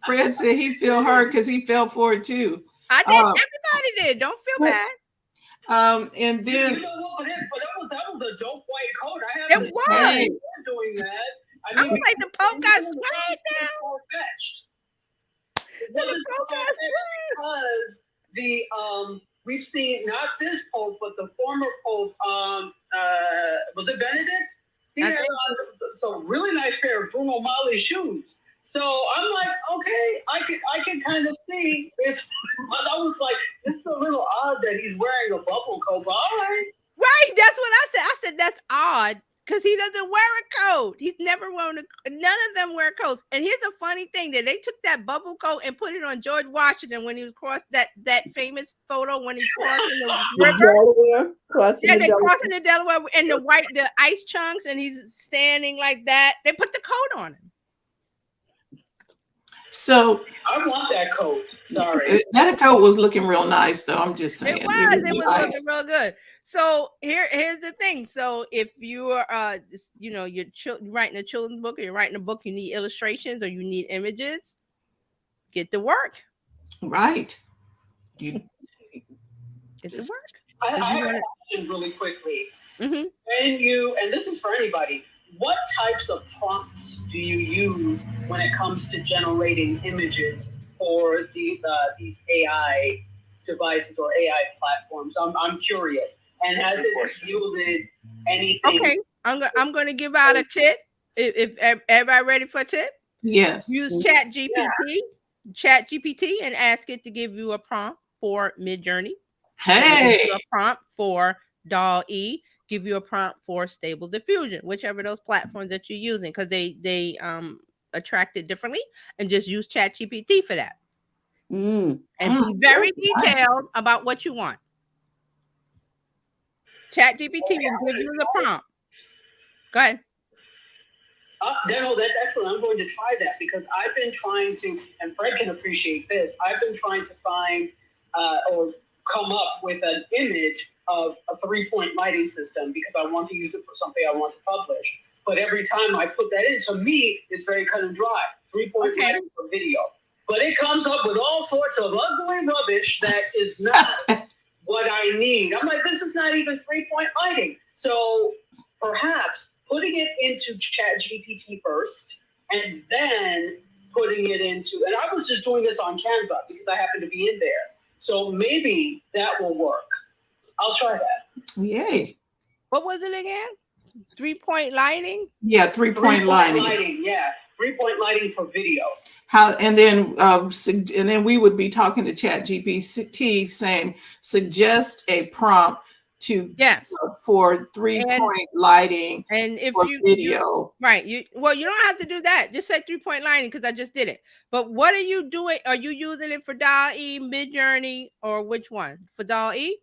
Fred said he feel hurt because he fell for it too. I did. Everybody did. Don't feel bad. And then You know what? But that was a dope white coat. I have It was. doing that. I was like, the Pope got swag now. The Pope got because we've seen not this Pope, but the former Pope. Was it Benedict? He had on some really nice pair of Bruno Mali shoes. So I'm like, okay, I can kind of see it. But I was like, this is a little odd that he's wearing a bubble coat. But all right. Right, that's what I said. I said that's odd because he doesn't wear a coat. He's never worn none of them wear coats. And here's a funny thing, that they took that bubble coat and put it on George Washington when he was crossed that famous photo when he crossed in the river. Delaware, crossing Crossing the Delaware and the ice chunks, and he's standing like that. They put the coat on him. So I want that coat. Sorry. That coat was looking real nice, though. I'm just saying. It was nice. Looking real good. So here's the thing. So if you are, you're writing a children's book, or you're writing a book, you need illustrations or you need images. Get to work. Right. Get to work. I have a question really quickly. Mm-hmm. And this is for anybody, what types of prompts do you use when it comes to generating images for these AI devices or AI platforms? I'm curious. And has it yielded anything? Okay, I'm going to give out a tip. If everybody ready for a tip? Yes. Use ChatGPT, and ask it to give you a prompt for Midjourney. Hey. Give you a prompt for DALL-E. Give you a prompt for Stable Diffusion, whichever of those platforms that you're using, because they attract it differently, and just use ChatGPT for that. And be very detailed about what you want. ChatGPT will give you the prompt. Go ahead. No, that's excellent. I'm going to try that because I've been trying to, and Fred can appreciate this. I've been trying to find or come up with an image of a 3-point lighting system because I want to use it for something I want to publish. But every time I put that in, to me, it's very cut and dry. 3-point lighting for video. But it comes up with all sorts of ugly rubbish that is not what I need. I'm like, this is not even 3-point lighting. So perhaps putting it into ChatGPT first and then putting it into, and I was just doing this on Canva because I happen to be in there. So maybe that will work. I'll try that. Yay. What was it again? 3-point lighting? Yeah, 3-point lighting. Yeah, 3-point lighting for video. How and then we would be talking to ChatGPT saying, suggest a prompt to for 3-point lighting and if for you video. You don't have to do that. Just say 3-point lighting because I just did it. But what are you doing? Are you using it for DALL-E, Midjourney, or which one? For DALL-E?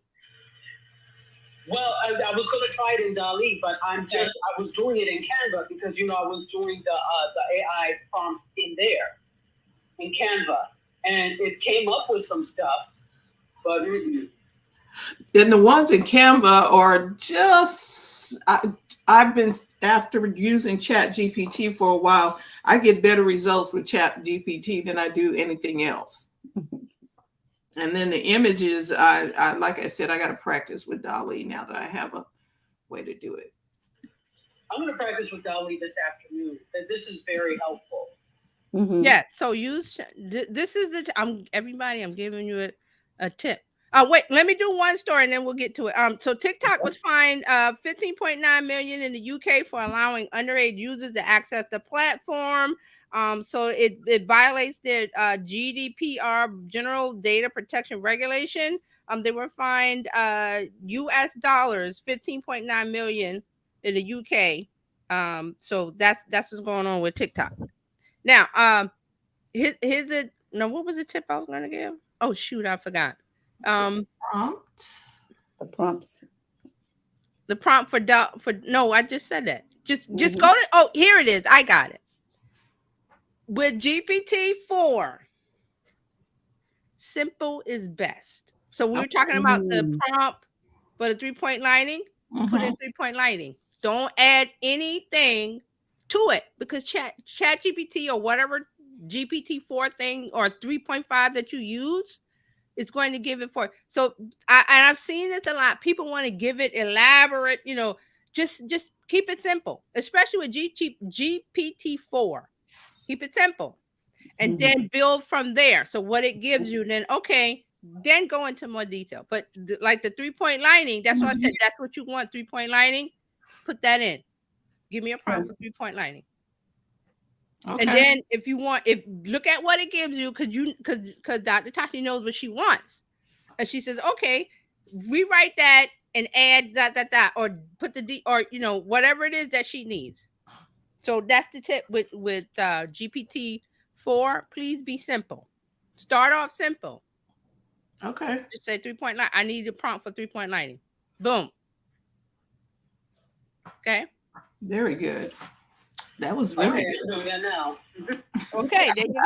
Well, I was going to try it in DALL-E, but I was doing it in Canva because I was doing the AI prompts in there in Canva, and it came up with some stuff, but and the ones in Canva are just I've been after using ChatGPT for a while. I get better results with ChatGPT than I do anything else. And then the images, I like I said, I got to practice with DALL-E now that I have a way to do it. I'm going to practice with DALL-E this afternoon. This is very helpful. Mm-hmm. Yeah. So use this is everybody. I'm giving you a tip. Wait, let me do one story and then we'll get to it. So TikTok was fined 15.9 million in the UK for allowing underage users to access the platform. So it violates their GDPR, General Data Protection Regulation. They were fined US dollars 15.9 million in the UK. So that's what's going on with TikTok. Now, here's it. No, what was the tip I was going to give? Oh shoot, I forgot. The prompt for no, I just said that. Just go to. Oh, here it is. I got it. With GPT-4, simple is best. So we were talking about the prompt for the 3-point lighting. Put in 3-point lighting. Don't add anything to it because ChatGPT or whatever GPT-4 thing or 3.5 that you use is going to give it for. So I've seen this a lot. People want to give it elaborate, just keep it simple, especially with GPT-4. Keep it simple and then build from there. So what it gives you, then go into more detail. But like the 3-point lighting, that's what I said. That's what you want, 3-point lighting. Put that in. Give me a prompt for 3-point lighting. Okay. And then if look at what it gives you, because Dr. Tati knows what she wants. And she says, okay, rewrite that and add that, or put the D, or whatever it is that she needs. So that's the tip with GPT-4. Please be simple. Start off simple. Okay. Just say 3-point lighting. I need a prompt for 3-point lighting. Boom. Okay. Very good. That was really good. Doing that now. Okay, there you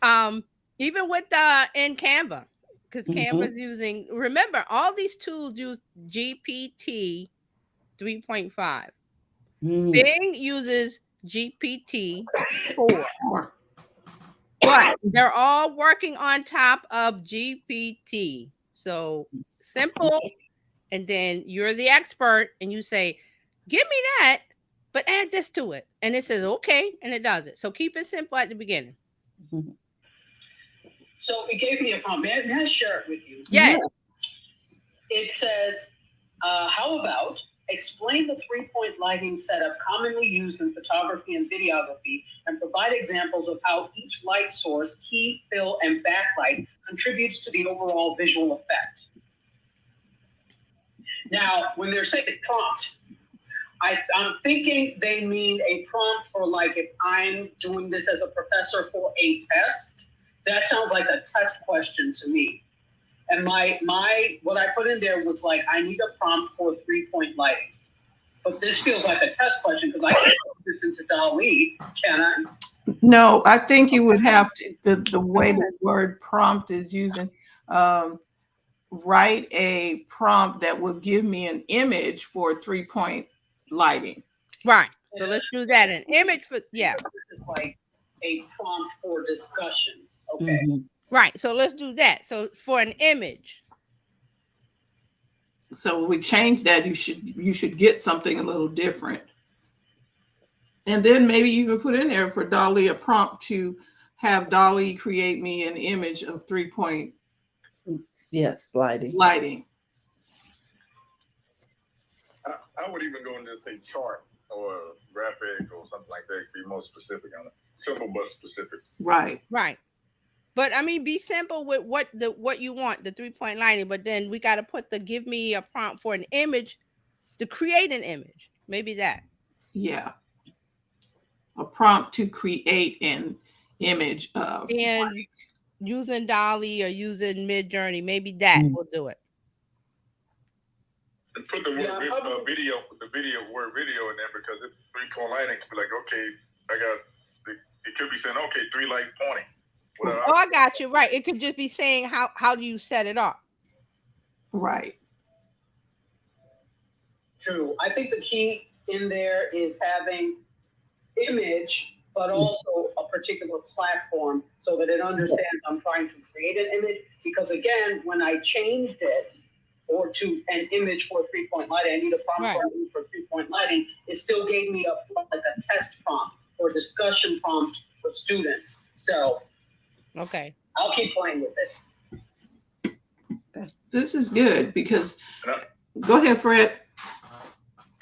go. Even with in Canva, because Canva's using. Remember, all these tools use GPT 3.5. Bing uses GPT 4. But they're all working on top of GPT. So simple, and then you're the expert, and you say, "Give me that, but add this to it," and it says, "Okay," and it does it. So keep it simple at the beginning. So it gave me a prompt. May I share it with you? Yes. It says, "How about explain the 3-point lighting setup commonly used in photography and videography and provide examples of how each light source, heat, fill, and backlight contributes to the overall visual effect." Now, when they're saying prompt, I'm thinking they mean a prompt for like if I'm doing this as a professor for a test. That sounds like a test question to me. And my what I put in there was like, I need a prompt for 3-point lighting. But this feels like a test question because I can't put this into DALL-E, can I? No, I think you would have to, the way the word prompt is using, write a prompt that will give me an image for 3-point lighting. Right. So let's do that. An image for, yeah. This is like a prompt for discussion. Okay. Mhm. Right. So let's do that. So for an image. So we change that, you should get something a little different. And then maybe you can put in there for DALL-E a prompt to have DALL-E create me an image of 3-point Yes, lighting. lighting. I would even go and just say chart or graphic or something like that. Be more specific on it. Simple but specific. Right. Right. But I mean, be simple with what you want, the 3-point lighting, but then we got to put the give me a prompt for an image to create an image. Maybe that. Yeah. A prompt to create an image of. And using DALL-E or using Midjourney, maybe that will do it. And put the word word video in there because it's 3-point lighting can be like, okay, it could be saying, okay, 3 lights pointing. Oh, I got you. Right. It could just be saying how do you set it up? Right. True. I think the key in there is having image, but also a particular platform so that it understands I'm trying to create an image. Because again, when I changed it or to an image for 3-point lighting, I need a prompt for 3-point lighting. It still gave me a test prompt or discussion prompt for students. So okay, I'll keep playing with it. This is good because go ahead, Fred.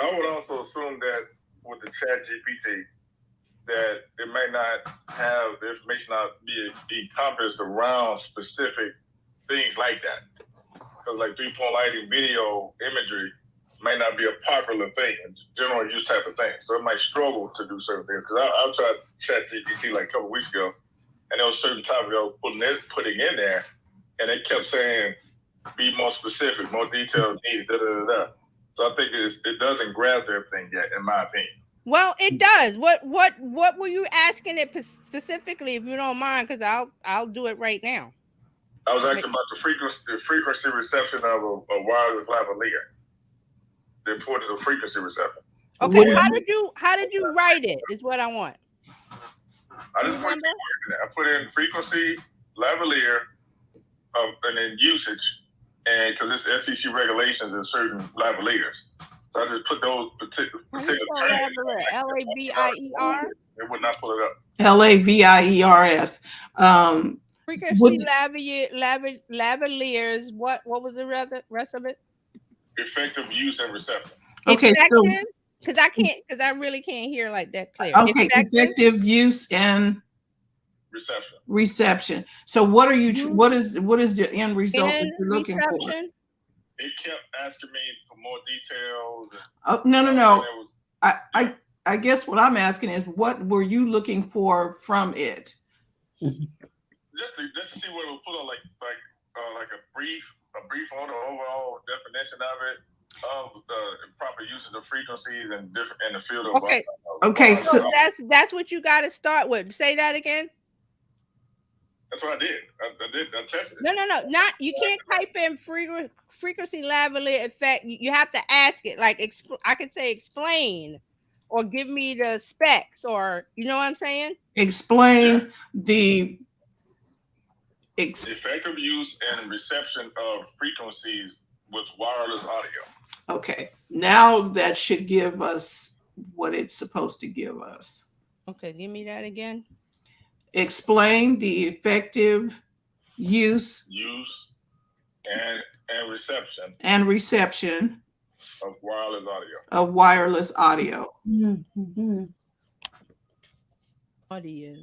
I would also assume that with the Chat GPT, that it may not have the information not be encompassed around specific things like that. Because like 3-point lighting, video, imagery may not be a popular thing, general use type of thing. So it might struggle to do certain things. Because I tried Chat GPT like a couple weeks ago, and there was certain topics I was putting in there, and it kept saying, be more specific, more details needed, da-da-da-da. So I think it doesn't grasp everything yet, in my opinion. Well, it does. What were you asking it specifically, if you don't mind? Because I'll do it right now. I was asking about the frequency reception of a wireless lavalier. The importance of frequency reception. Okay, how did you write it? Is what I want. I just put in there. I put in frequency lavalier and then usage, and because it's SEC regulations in certain lavaliers. So I just put those particular terms. LAVIER. It would not pull it up. LAVIERS. Frequency lavaliers. What was the rest of it? Effective use and reception. Okay, effective? Because I really can't hear like that clear. Okay, effective use and reception. So what are you? What is the end result that you're looking for? It kept asking me for more details. Oh, no. I guess what I'm asking is, what were you looking for from it? Just to see what it would put on, like a brief on the overall definition of it, of the proper usage of frequencies and different in the field of. Okay. So that's what you got to start with. Say that again. That's what I did. I tested it. No. Not you can't type in frequency lavalier effect. You have to ask it. Like I could say explain, or give me the specs, or you know what I'm saying. Explain the effective use and reception of frequencies with wireless audio. Okay, now that should give us what it's supposed to give us. Okay, give me that again. Explain the effective use and reception of wireless audio. Mm-hmm. Audio.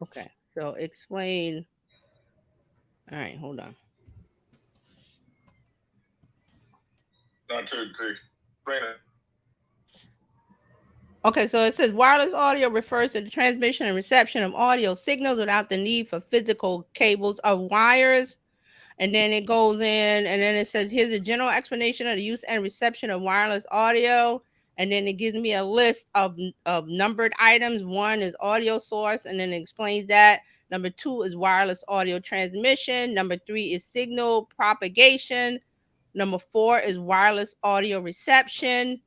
Okay, so explain. All right, hold on. Not to explain it. Okay, so it says wireless audio refers to the transmission and reception of audio signals without the need for physical cables or wires. And then it goes in, and then it says, here's a general explanation of the use and reception of wireless audio. And then it gives me a list of numbered items. 1 is audio source, and then it explains that. Number 2 is wireless audio transmission. Number 3 is signal propagation. Number 4 is wireless audio reception.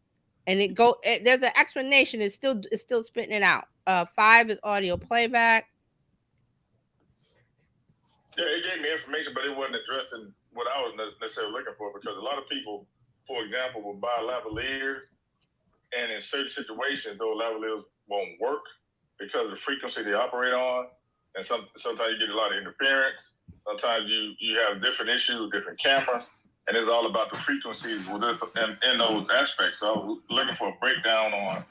And there's an explanation. It's still spitting it out. 5 is audio playback. Yeah, it gave me information, but it wasn't addressing what I was necessarily looking for, because a lot of people, for example, will buy lavaliers, and in certain situations, those lavaliers won't work because of the frequency they operate on, and sometimes you get a lot of interference. Sometimes you have different issues with different cameras, and it's all about the frequencies in those aspects. So I was looking for a breakdown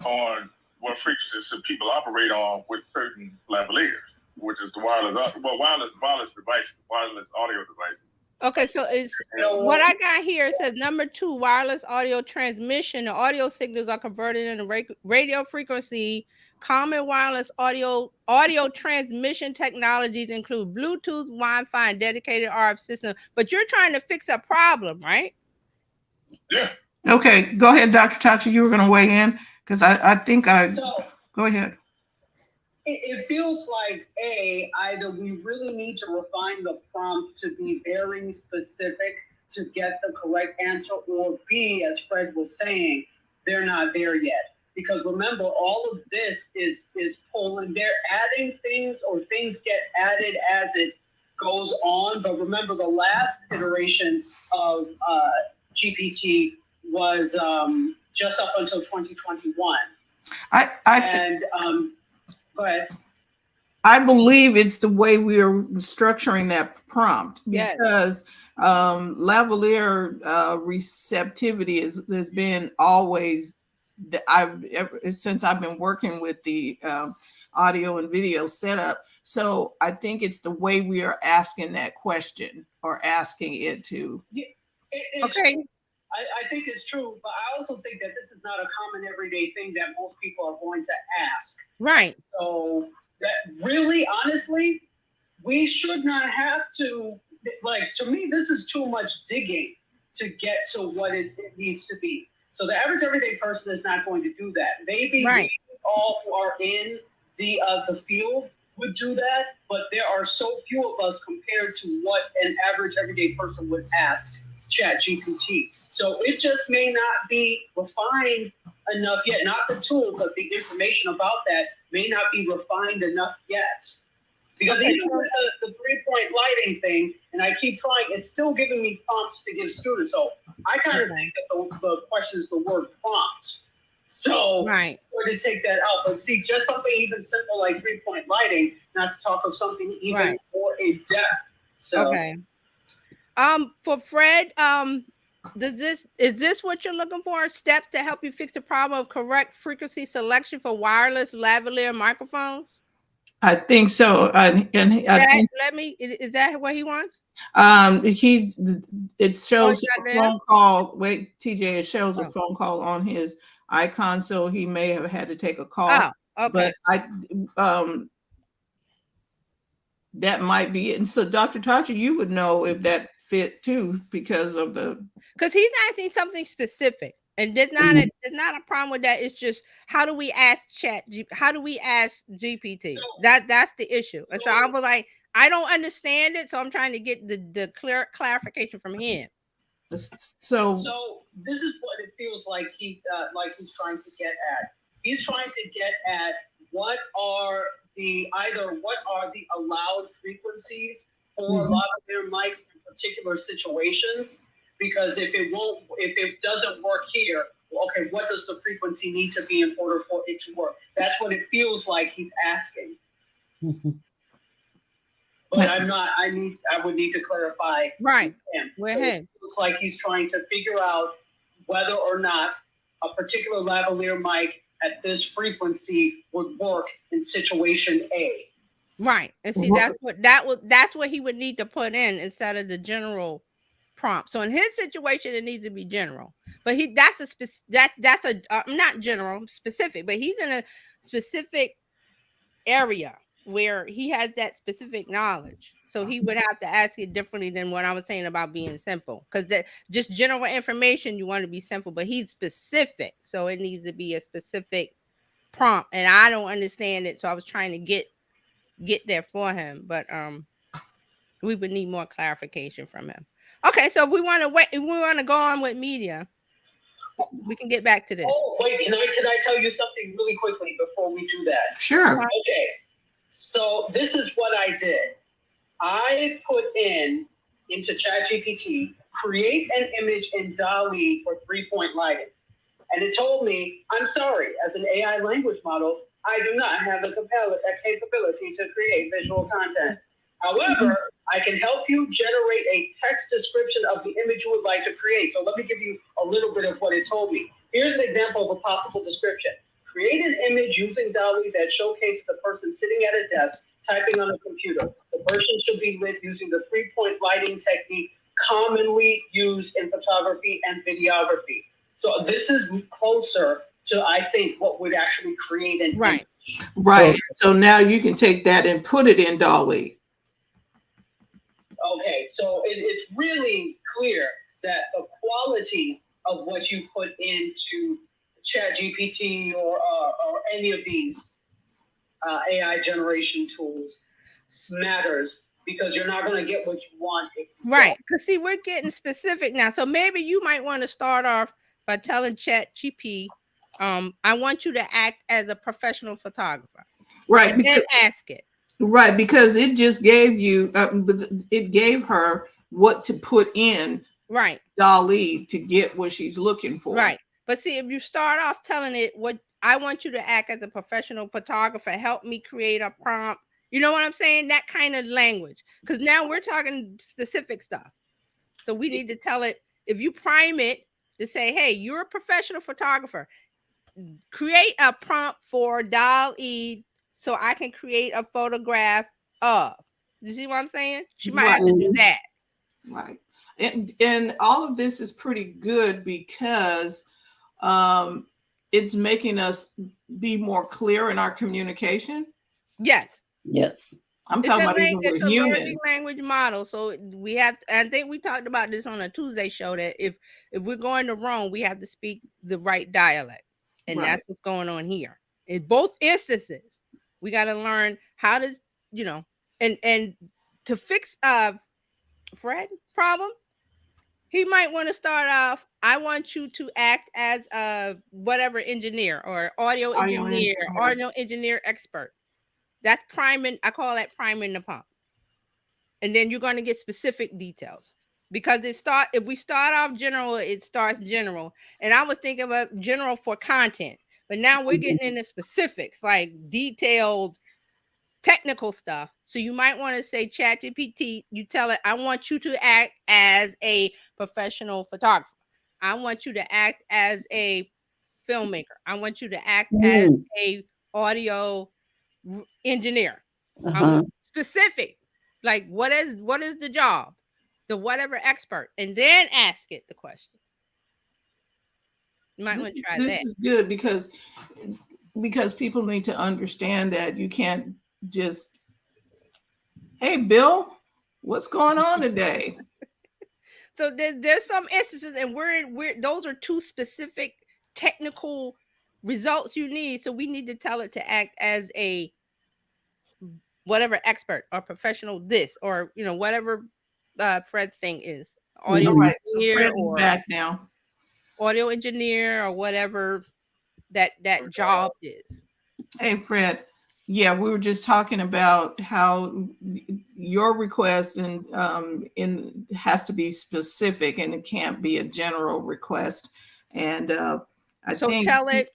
on what frequencies people operate on with certain lavaliers, which is the wireless devices, wireless audio devices. Okay, so it's what I got here. It says number 2, wireless audio transmission. The audio signals are converted into radio frequency. Common wireless audio transmission technologies include Bluetooth, Wi-Fi, and dedicated RF system. But you're trying to fix a problem, right? Yeah. Okay, go ahead, Dr. Tachi. You were going to weigh in because I think go ahead. It feels like either we really need to refine the prompt to be very specific to get the correct answer, or B, as Fred was saying, they're not there yet. Because remember, all of this is pulling. They're adding things, or things get added as it goes on. But remember, the last iteration of GPT was just up until 2021. Go ahead. I believe it's the way we are structuring that prompt, because lavalier receptivity has been always. Since I've been working with the audio and video setup, so I think it's the way we are asking that question, or asking it to. Yeah, okay. I think it's true, but I also think that this is not a common everyday thing that most people are going to ask. Right. So that really, honestly, we should not have to, to me, this is too much digging to get to what it needs to be. So the average everyday person is not going to do that. Maybe we all who are in the field would do that, but there are so few of us compared to what an average everyday person would ask ChatGPT. So it just may not be refined enough yet. Not the tool, but the information about that may not be refined enough yet. Because even with the 3-point lighting thing, and I keep trying, it's still giving me prompts to give students. So I kind of think that the question is the word prompt. So we're going to take that out. But see, just something even simple like 3-point lighting, not to talk of something even more in-depth. So. Okay. For Fred, is this what you're looking for? Steps to help you fix the problem of correct frequency selection for wireless lavalier microphones? I think so. Is that what he wants? It shows a phone call. Wait, TJ, it shows a phone call on his icon, so he may have had to take a call. Oh, okay. But that might be it. And so, Dr. Tachi, you would know if that fit too, because he's asking something specific, and there's not a problem with that. It's just, how do we ask GPT? That's the issue. And so I was like, I don't understand it, so I'm trying to get the clear clarification from him. So this is what it feels like he's trying to get at. He's trying to get at what are the allowed frequencies for lavalier mics in particular situations. Because if it doesn't work here, okay, what does the frequency need to be in order for it to work? That's what it feels like he's asking. But I would need to clarify. Right. With him. It feels like he's trying to figure out whether or not a particular lavalier mic at this frequency would work in situation A. Right. And see, that's what he would need to put in instead of the general prompt. So in his situation, it needs to be general. But that's not general, specific, but he's in a specific area where he has that specific knowledge. So he would have to ask it differently than what I was saying about being simple. Because that just general information, you want to be simple, but he's specific. So it needs to be a specific prompt. And I don't understand it. So I was trying to get there for him. But we would need more clarification from him. Okay, so if we want to go on with media, we can get back to this. Oh, wait, can I tell you something really quickly before we do that? Sure. Okay. So this is what I did. I put into ChatGPT, create an image in DALL-E for 3-point lighting. And it told me, I'm sorry, as an AI language model, I do not have a capability to create visual content. However, I can help you generate a text description of the image you would like to create. So let me give you a little bit of what it told me. Here's an example of a possible description. Create an image using DALL-E that showcases a person sitting at a desk typing on a computer. The person should be lit using the 3-point lighting technique commonly used in photography and videography. So this is closer to, I think, what would actually create an Right. image. Right. So now you can take that and put it in DALL-E. Okay, so it's really clear that the quality of what you put into ChatGPT or any of these AI generation tools matters, because you're not going to get what you want. Right. Because see, we're getting specific now. So maybe you might want to start off by telling ChatGPT, I want you to act as a professional photographer. Right. And then ask it. Right, because it just gave you, it gave her what to put in right DALL-E to get what she's looking for. Right. But see, if you start off telling it what I want you to act as a professional photographer, help me create a prompt. You know what I'm saying? That kind of language. Because now we're talking specific stuff. So we need to tell it, if you prime it to say, hey, you're a professional photographer, create a prompt for DALL-E so I can create a photograph of. You see what I'm saying? She might have to do that. Right. And all of this is pretty good because it's making us be more clear in our communication. Yes. Yes. I'm talking about even with humans. Learning language model. So we have, I think we talked about this on a Tuesday show, that if we're going to Rome, we have to speak the right dialect. And that's what's going on here. In both instances, we got to learn how to, and to fix Fred problem, he might want to start off, I want you to act as a whatever engineer or audio engineer expert. That's priming. I call that priming the pump. And then you're going to get specific details, because if we start off general, it starts general. And I was thinking about general for content, but now we're getting into specifics, like detailed technical stuff. So you might want to say, ChatGPT, you tell it, I want you to act as a professional photographer. I want you to act as a filmmaker. I want you to act as a audio engineer. Specific, like what is the job, the whatever expert, and then ask it the question. You might want to try that. This is good because people need to understand that you can't just, hey Bill, what's going on today? So there's some instances, and we're those are two specific technical results you need. So we need to tell it to act as a whatever expert or professional, this or whatever Fred's thing is, audio engineer, so Fred is back now. Audio engineer or whatever that job is. Hey Fred, yeah, we were just talking about how your request and has to be specific, and it can't be a general request. And tell it.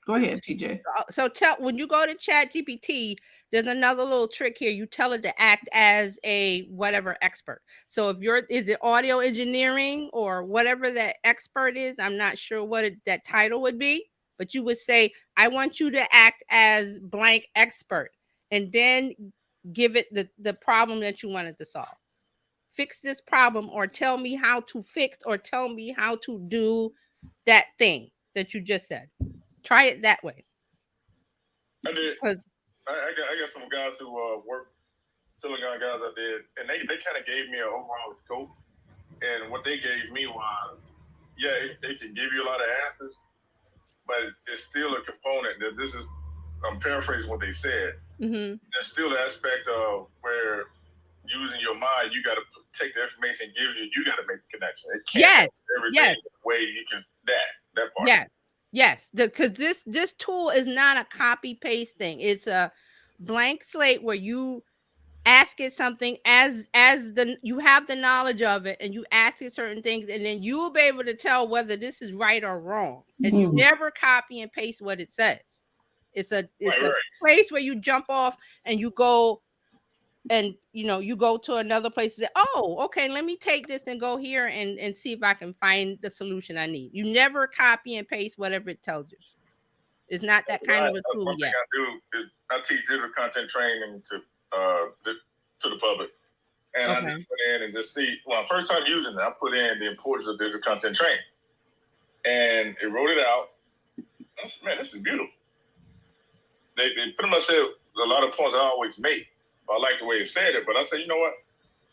Go ahead, TJ. So when you go to ChatGPT, there's another little trick here. You tell it to act as a whatever expert. So is it audio engineering or whatever that expert is? I'm not sure what that title would be, but you would say, I want you to act as blank expert, and then give it the problem that you wanted to solve. Fix this problem, or tell me how to fix, or tell me how to do that thing that you just said. Try it that way. I did. I got some guys who work Silicon guys out there, and they kind of gave me an overall scope. And what they gave me was, yeah, they can give you a lot of answers, but it's still a component that this is, I'm paraphrasing what they said. Mm-hmm. There's still the aspect of where using your mind, you got to take the information it gives you, you got to make the connection. It can't Yes. everything Yes. the way you can, that part. Yes. Yes. Because this tool is not a copy paste thing. It's a blank slate where you ask it something as you have the knowledge of it, and you ask it certain things, and then you will be able to tell whether this is right or wrong. And you never copy and paste what it says. It's a place where you jump off and you go, and you go to another place and say, oh, okay, let me take this and go here and see if I can find the solution I need. You never copy and paste whatever it tells you. It's not that kind of a tool one yet. thing I do is I teach digital content training to the public. And I just put in and just see, well, first time using it, I put in the importance of digital content training. And it wrote it out. I said, man, this is beautiful. They pretty much said a lot of points I always make. I like the way it said it, but I said, you know what?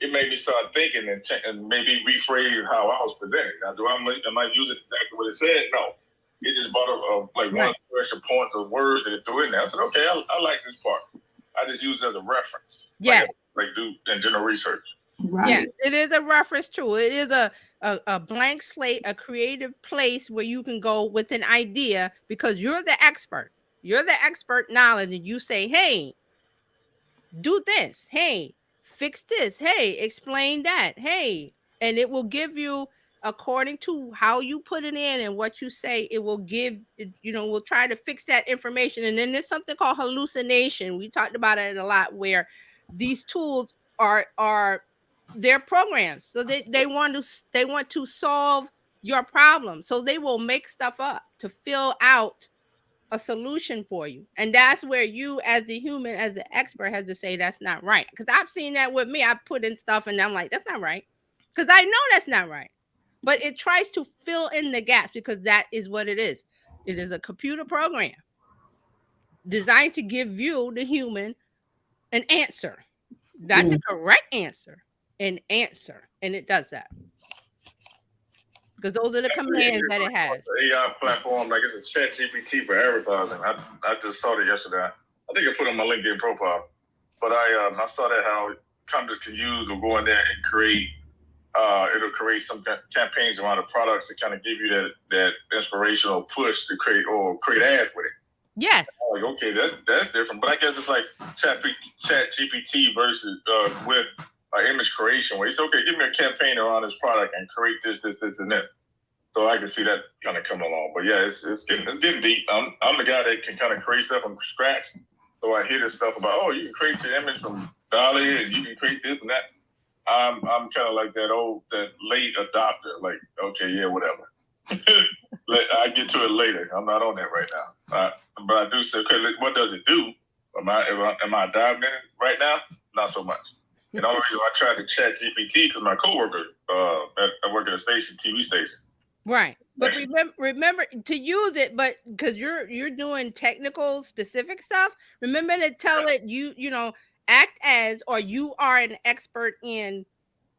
It made me start thinking and maybe rephrase how I was presenting. Now, am I using exactly what it said? No. It just brought up one or two extra points of words that it threw in there. I said, okay, I like this part. I just use it as a reference. Yeah. Like do in general research. Right. Yeah, it is a reference tool. It is a blank slate, a creative place where you can go with an idea, because you're the expert. You're the expert knowledge, and you say, hey, do this. Hey, fix this. Hey, explain that. Hey, and it will give you, according to how you put it in and what you say, it will give, we'll try to fix that information. And then there's something called hallucination. We talked about it a lot, where these tools are they're programs. So they want to solve your problem. So they will make stuff up to fill out a solution for you. And that's where you, as the human, as the expert, has to say that's not right. Because I've seen that with me. I put in stuff and I'm like, that's not right. Because I know that's not right. But it tries to fill in the gaps, because that is what it is. It is a computer program designed to give you, the human, an answer. Not the correct answer, an answer. And it does that. Because those are the commands that it has. The AI platform, like it's a chat GPT for advertising. I just saw that yesterday. I think I put it on my LinkedIn profile. But I saw that how companies can use or go in there and create, it'll create some campaigns around the products to kind of give you that inspirational push to create ads with it. Yes. Like, okay, that's different. But I guess it's like chat GPT versus with image creation, where it's okay, give me a campaign around this product and create this, and this. So I can see that kind of coming along. But yeah, it's getting deep. I'm the guy that can kind of create stuff from scratch. So I hear this stuff about, oh, you can create your image from Dolly and you can create this and that. I'm kind of like that late adopter. Like, okay, yeah, whatever. I get to it later. I'm not on that right now. But I do say, okay, what does it do? Am I adopting it right now? Not so much. And the only reason I tried to chat GPT because my coworker, I work at a TV station. Right. But remember to use it, but because you're doing technical specific stuff, remember to tell it act as, or you are an expert in,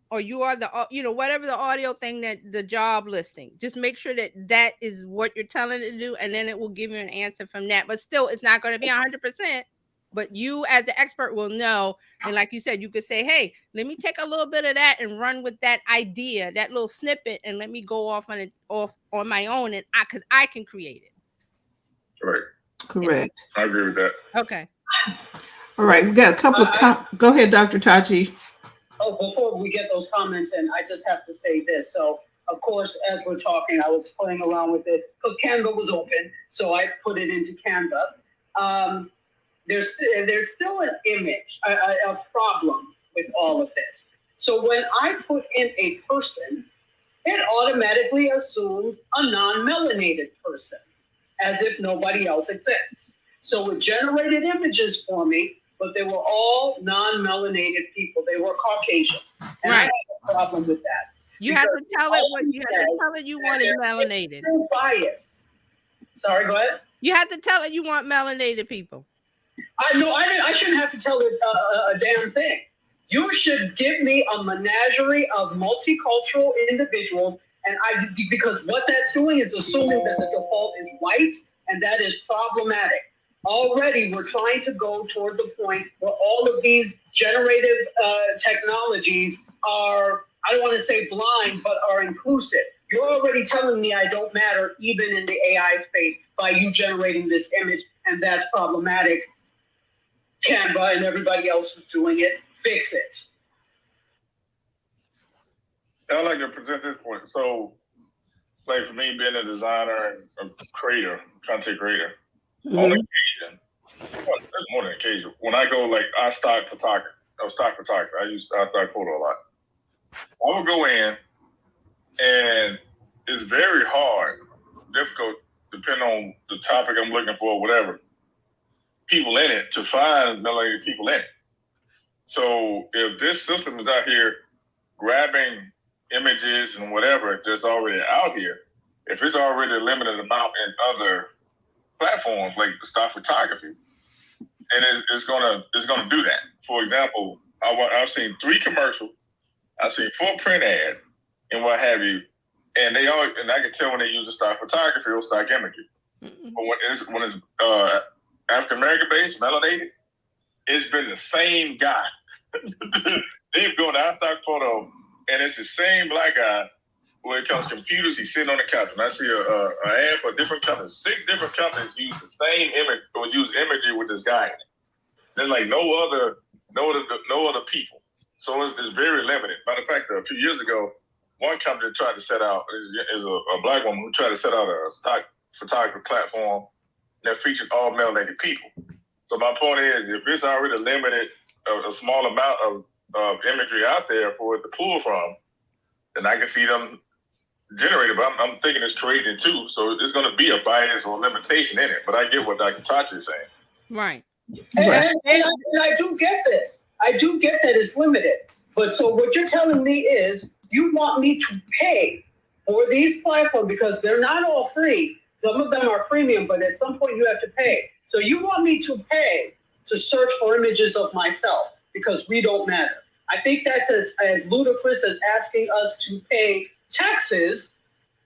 or you are the whatever the audio thing, that the job listing. Just make sure that is what you're telling it to do, and then it will give you an answer from that. But still, it's not going to be 100%. But you, as the expert, will know. And like you said, you could say, hey, let me take a little bit of that and run with that idea, that little snippet, and let me go off on my own, and because I can create it. Right. Correct. I agree with that. Okay. All right. We got a couple of go ahead, Dr. Tachi. Oh, before we get those comments in, I just have to say this. So, of course, as we're talking, I was playing around with it because Canva was open. So I put it into Canva. There's still an image, a problem with all of this. So when I put in a person, it automatically assumes a non-melanated person, as if nobody else exists. So it generated images for me, but they were all non-melanated people. They were Caucasian. And I have a problem with that. You have to tell it what you want is melanated. Bias. Sorry, go ahead. You have to tell it you want melanated people. I shouldn't have to tell it a damn thing. You should give me a menagerie of multicultural individuals, and because what that's doing is assuming that the default is white, and that is problematic. Already, we're trying to go toward the point where all of these generative technologies are, I don't want to say blind, but are inclusive. You're already telling me I don't matter even in the AI space by you generating this image, and that's problematic. Canva and everybody else who's doing it, fix it. I like to present this point. So, like for me being a designer and a creator, content creator, on occasion, well, there's more than occasion. When I go, like, I stock photography. I was stock photographer. I stock photo a lot. I will go in, and it's very hard, difficult, depending on the topic I'm looking for, whatever, people in it, to find melanated people in it. So if this system is out here grabbing images and whatever that's already out here, if it's already a limited amount in other platforms like stock photography, then it's gonna do that. For example, I've seen 3 commercials, I've seen 4 print ads, and what have you, and I can tell when they use a stock photography or stock imagery. But when it's African American based, melanated, it's been the same guy. They've gone to stock photo, and it's the same black guy. When it comes to computers, he's sitting on the couch. And I see an ad for different companies. 6 different companies use the same image or use imagery with this guy in it. There's like no other people. So it's very limited. Matter of fact, a few years ago, one company tried to set out is a black woman who tried to set out a stock photography platform that featured all melanated people. So my point is, if it's already limited, a small amount of imagery out there for it to pull from, then I can see them generated. But I'm thinking it's created too, so there's going to be a bias or limitation in it. But I get what Dr. Tachi is saying. Right. And I do get this. I do get that it's limited. But so what you're telling me is you want me to pay for these platforms because they're not all free. Some of them are freemium, but at some point you have to pay. So you want me to pay to search for images of myself because we don't matter. I think that's as ludicrous as asking us to pay taxes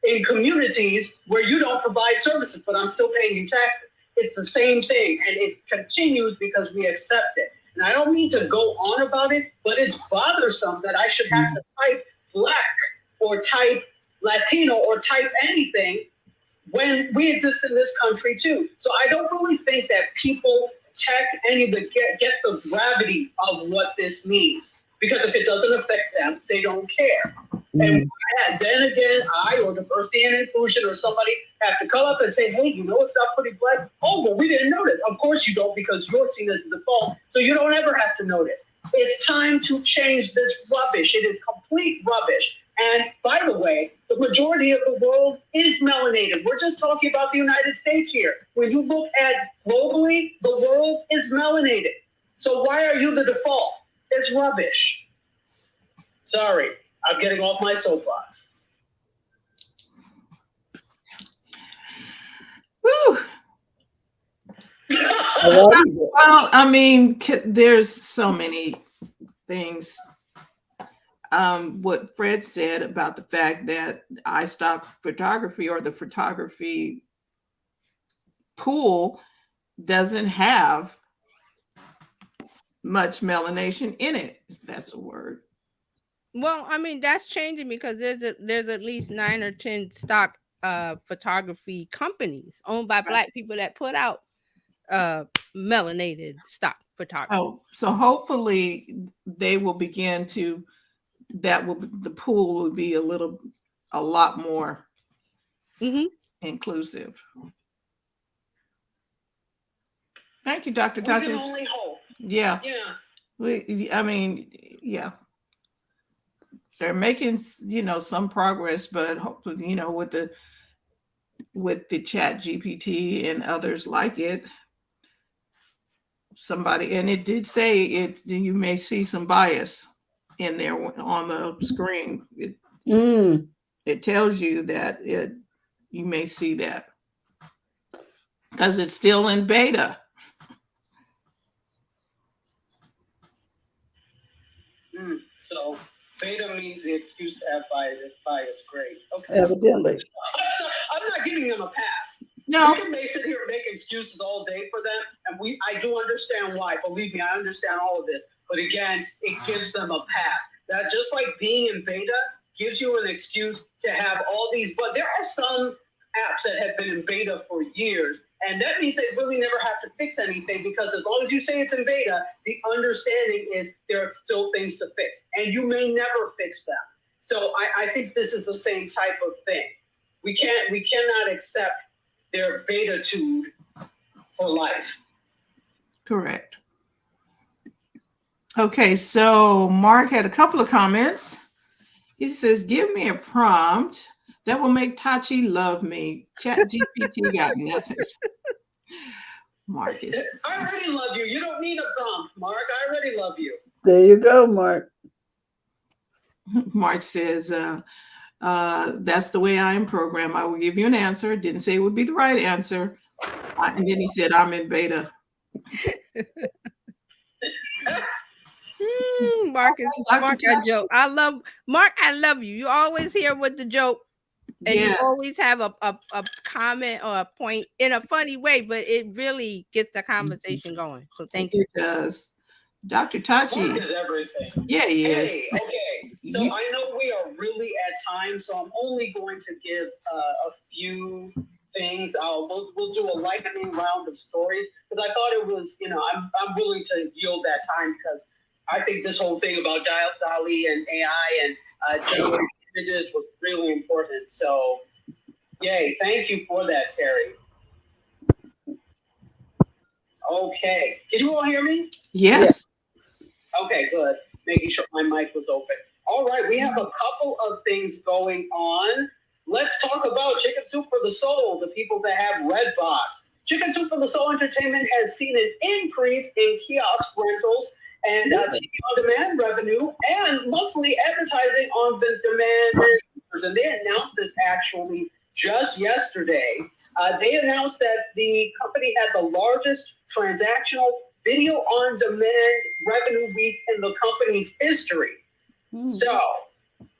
in communities where you don't provide services, but I'm still paying you taxes. It's the same thing, and it continues because we accept it. And I don't mean to go on about it, but it's bothersome that I should have to type black or type Latino or type anything when we exist in this country too. So I don't really think that people get the gravity of what this means. Because if it doesn't affect them, they don't care. And then again, I or diversity and inclusion or somebody have to come up and say, hey, you know it's not pretty black? Oh, well, we didn't notice. Of course you don't, because you're seen as the default, so you don't ever have to notice. It's time to change this rubbish. It is complete rubbish. And by the way, the majority of the world is melanated. We're just talking about the United States here. When you look at globally, the world is melanated. So why are you the default? It's rubbish. Sorry, I'm getting off my soapbox. Woo. Well, I mean, there's so many things. What Fred said about the fact that iStock photography or the photography pool doesn't have much melanation in it. If that's a word. Well, I mean, that's changing because there's at least 9 or 10 stock photography companies owned by Black people that put out melanated stock photography. Oh, so hopefully they will begin to, the pool will be a lot more inclusive. Thank you, Dr. Tachi. We can only hope. Yeah. I mean, yeah. They're making, some progress, but hopefully, with the Chat GPT and others like it, and it did say you may see some bias in there on the screen. It tells you that you may see that because it's still in beta. So beta means the excuse to have bias. Great. Okay. Evidently. I'm not giving them a pass. No. We can sit here and make excuses all day for them, and I do understand why. Believe me, I understand all of this. But again, it gives them a pass. That's just like being in beta gives you an excuse to have all these. But there are some apps that have been in beta for years, and that means they really never have to fix anything, because as long as you say it's in beta, the understanding is there are still things to fix, and you may never fix them. So I think this is the same type of thing. We cannot accept their betatude for life. Correct. Okay, so Mark had a couple of comments. He says, give me a prompt that will make Tachi love me. ChatGPT got nothing. Marcus. I already love you. You don't need a prompt, Mark. I already love you. There you go, Mark. Mark says, that's the way I am programmed. I will give you an answer. Didn't say it would be the right answer. And then he said, I'm in beta. Marcus, Mark, I joke. Mark, I love you. You always here with the joke. And yes. You always have a comment or a point in a funny way, but it really gets the conversation going. So thank you. It does. Dr. Tachi. Mark is everything. Yeah, he is. Hey, okay. So I know we are really at time, so I'm only going to give a few things. We'll do a lightning round of stories, because I thought it was, I'm willing to yield that time, because I think this whole thing about DALL-E and AI and generating images was really important. So, yay. Thank you for that, Terry. Okay. Can you all hear me? Yes. Okay, good. Making sure my mic was open. All right, we have a couple of things going on. Let's talk about Chicken Soup for the Soul, the people that have Redbox. Chicken Soup for the Soul Entertainment has seen an increase in kiosk rentals and TV on-demand revenue and monthly advertising on the demand. And they announced this actually just yesterday. They announced that the company had the largest transactional video on demand revenue week in the company's history. So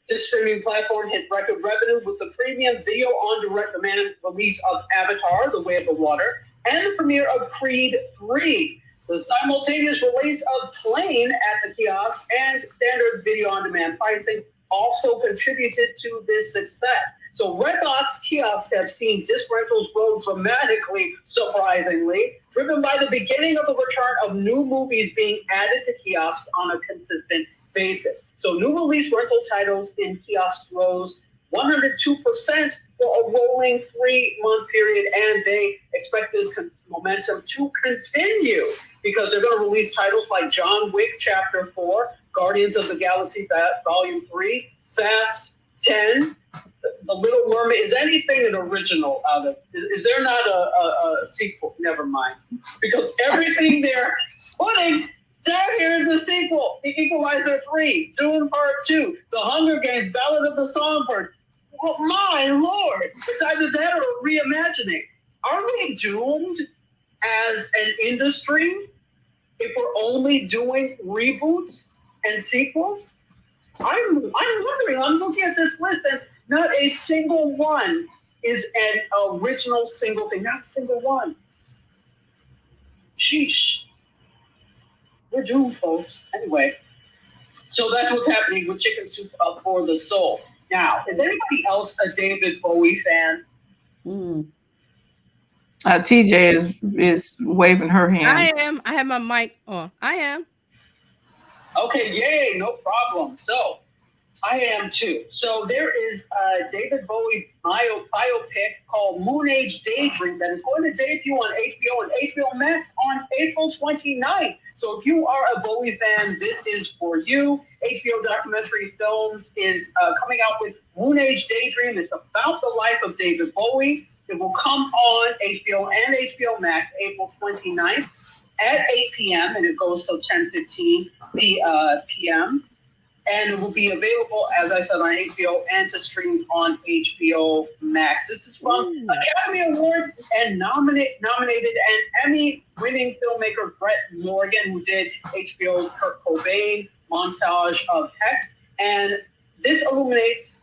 this streaming platform hit record revenue with the premium video on demand release of Avatar: The Way of the Water and the premiere of Creed 3. The simultaneous release of Plane at the kiosk and standard video on demand pricing also contributed to this success. So Redbox kiosks have seen disc rentals grow dramatically, surprisingly, driven by the beginning of the return of new movies being added to kiosks on a consistent basis. So new release rental titles in kiosks rose 102% for a rolling 3-month period, and they expect this momentum to continue because they're going to release titles like John Wick Chapter 4, Guardians of the Galaxy Volume 3, Fast 10, The Little Mermaid. Is anything an original out of? Is there not a sequel? Never mind, because everything they're putting down here is a sequel. The Equalizer 3, Dune Part 2, The Hunger Games, Ballad of the Songbird. Well, my Lord! It's either that or a reimagining. Are we doomed as an industry if we're only doing reboots and sequels? I'm wondering. I'm looking at this list and not a single one is an original single thing. Not a single one. Sheesh. We're doomed, folks. Anyway, so that's what's happening with Chicken Soup for the Soul. Now, is anybody else a David Bowie fan? TJ is waving her hand. I am. I have my mic on. I am. Okay, yay, no problem. So, I am too. So there is a David Bowie biopic called Moon Age Daydream that is going to debut on HBO and HBO Max on April 29th. So if you are a Bowie fan, this is for you. HBO Documentary Films is coming out with Moon Age Daydream. It's about the life of David Bowie. It will come on HBO and HBO Max April 29th at 8 p.m. and it goes till 10:15 p.m. And it will be available, as I said, on HBO and to stream on HBO Max. This is from Academy Award and nominated and Emmy-winning filmmaker Brett Morgan, who did HBO's Kurt Cobain, montage of Heck. And this illuminates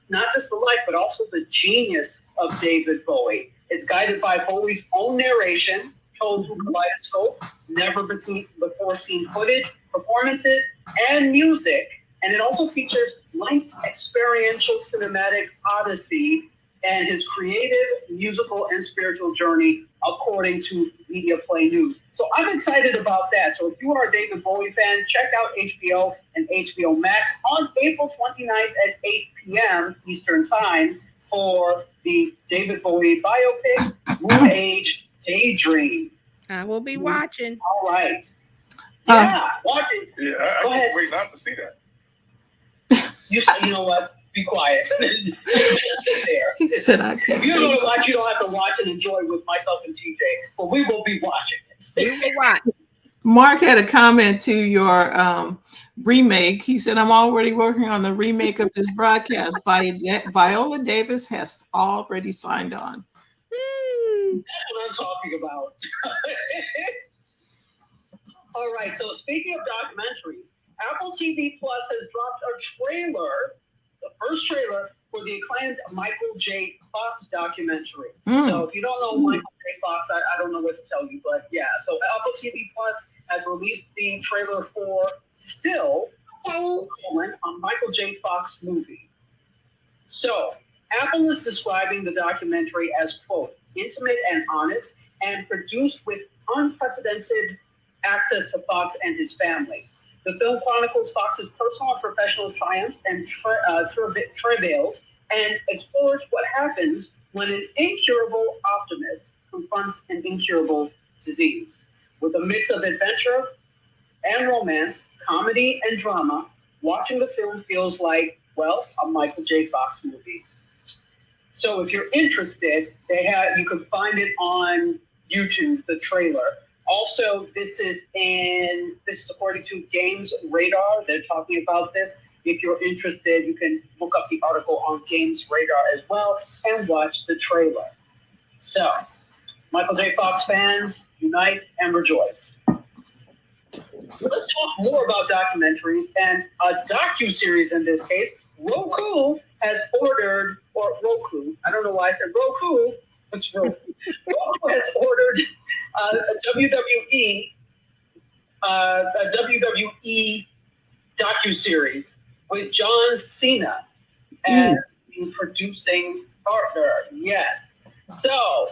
not just the life, but also the genius of David Bowie. It's guided by Bowie's own narration, told through kaleidoscope, never before seen footage, performances, and music. And it also features life experiential cinematic odyssey and his creative, musical, and spiritual journey, according to Media Play News. So I'm excited about that. So if you are a David Bowie fan, check out HBO and HBO Max on April 29th at 8 p.m. Eastern Time for the David Bowie biopic, New Age Daydream. I will be watching. All right. Yeah, watching. Yeah, I can't wait not to see that. You know what? Be quiet. Just sit there. He said, I can't. If you're going to watch, you don't have to watch and enjoy with myself and TJ, but we will be watching it. We will watch. Mark had a comment to your remake. He said, I'm already working on the remake of this broadcast. Viola Davis has already signed on. That's what I'm talking about. All right, so speaking of documentaries, Apple TV Plus has dropped a trailer, the first trailer for the acclaimed Michael J. Fox documentary. So if you don't know Michael J. Fox, I don't know what to tell you, but yeah. So Apple TV Plus has released the trailer for Still, a Michael J. Fox movie. So Apple is describing the documentary as, quote, intimate and honest and produced with unprecedented access to Fox and his family. The film chronicles Fox's personal and professional triumphs and travails and explores what happens when an incurable optimist confronts an incurable disease. With a mix of adventure and romance, comedy and drama, watching the film feels like, well, a Michael J. Fox movie. So if you're interested, you can find it on YouTube, the trailer. Also, this is according to Games Radar. They're talking about this. If you're interested, you can look up the article on Games Radar as well and watch the trailer. So, Michael J. Fox fans, unite and rejoice. Let's talk more about documentaries and a docu-series in this case. Roku has ordered, or Roku, I don't know why I said Roku, it's Roku. Roku has ordered a WWE docu-series with John Cena as the producing partner. Yes. So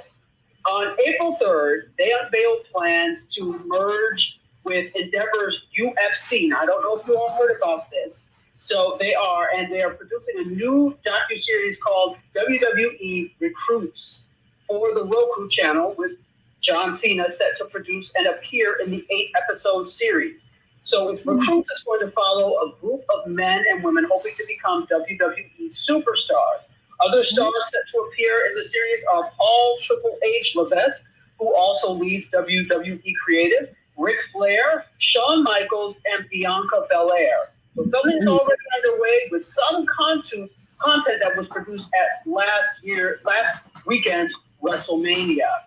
on April 3rd, they unveiled plans to merge with Endeavor's UFC. Now, I don't know if you all heard about this. So they are producing a new docu-series called WWE Recruits for the Roku channel with John Cena set to produce and appear in the 8-episode series. So with Recruits, it's going to follow a group of men and women hoping to become WWE superstars. Other stars set to appear in the series are Paul Triple H Levesque, who also leads WWE Creative, Ric Flair, Shawn Michaels, and Bianca Belair. So filming is already underway with some content that was produced at last weekend's WrestleMania.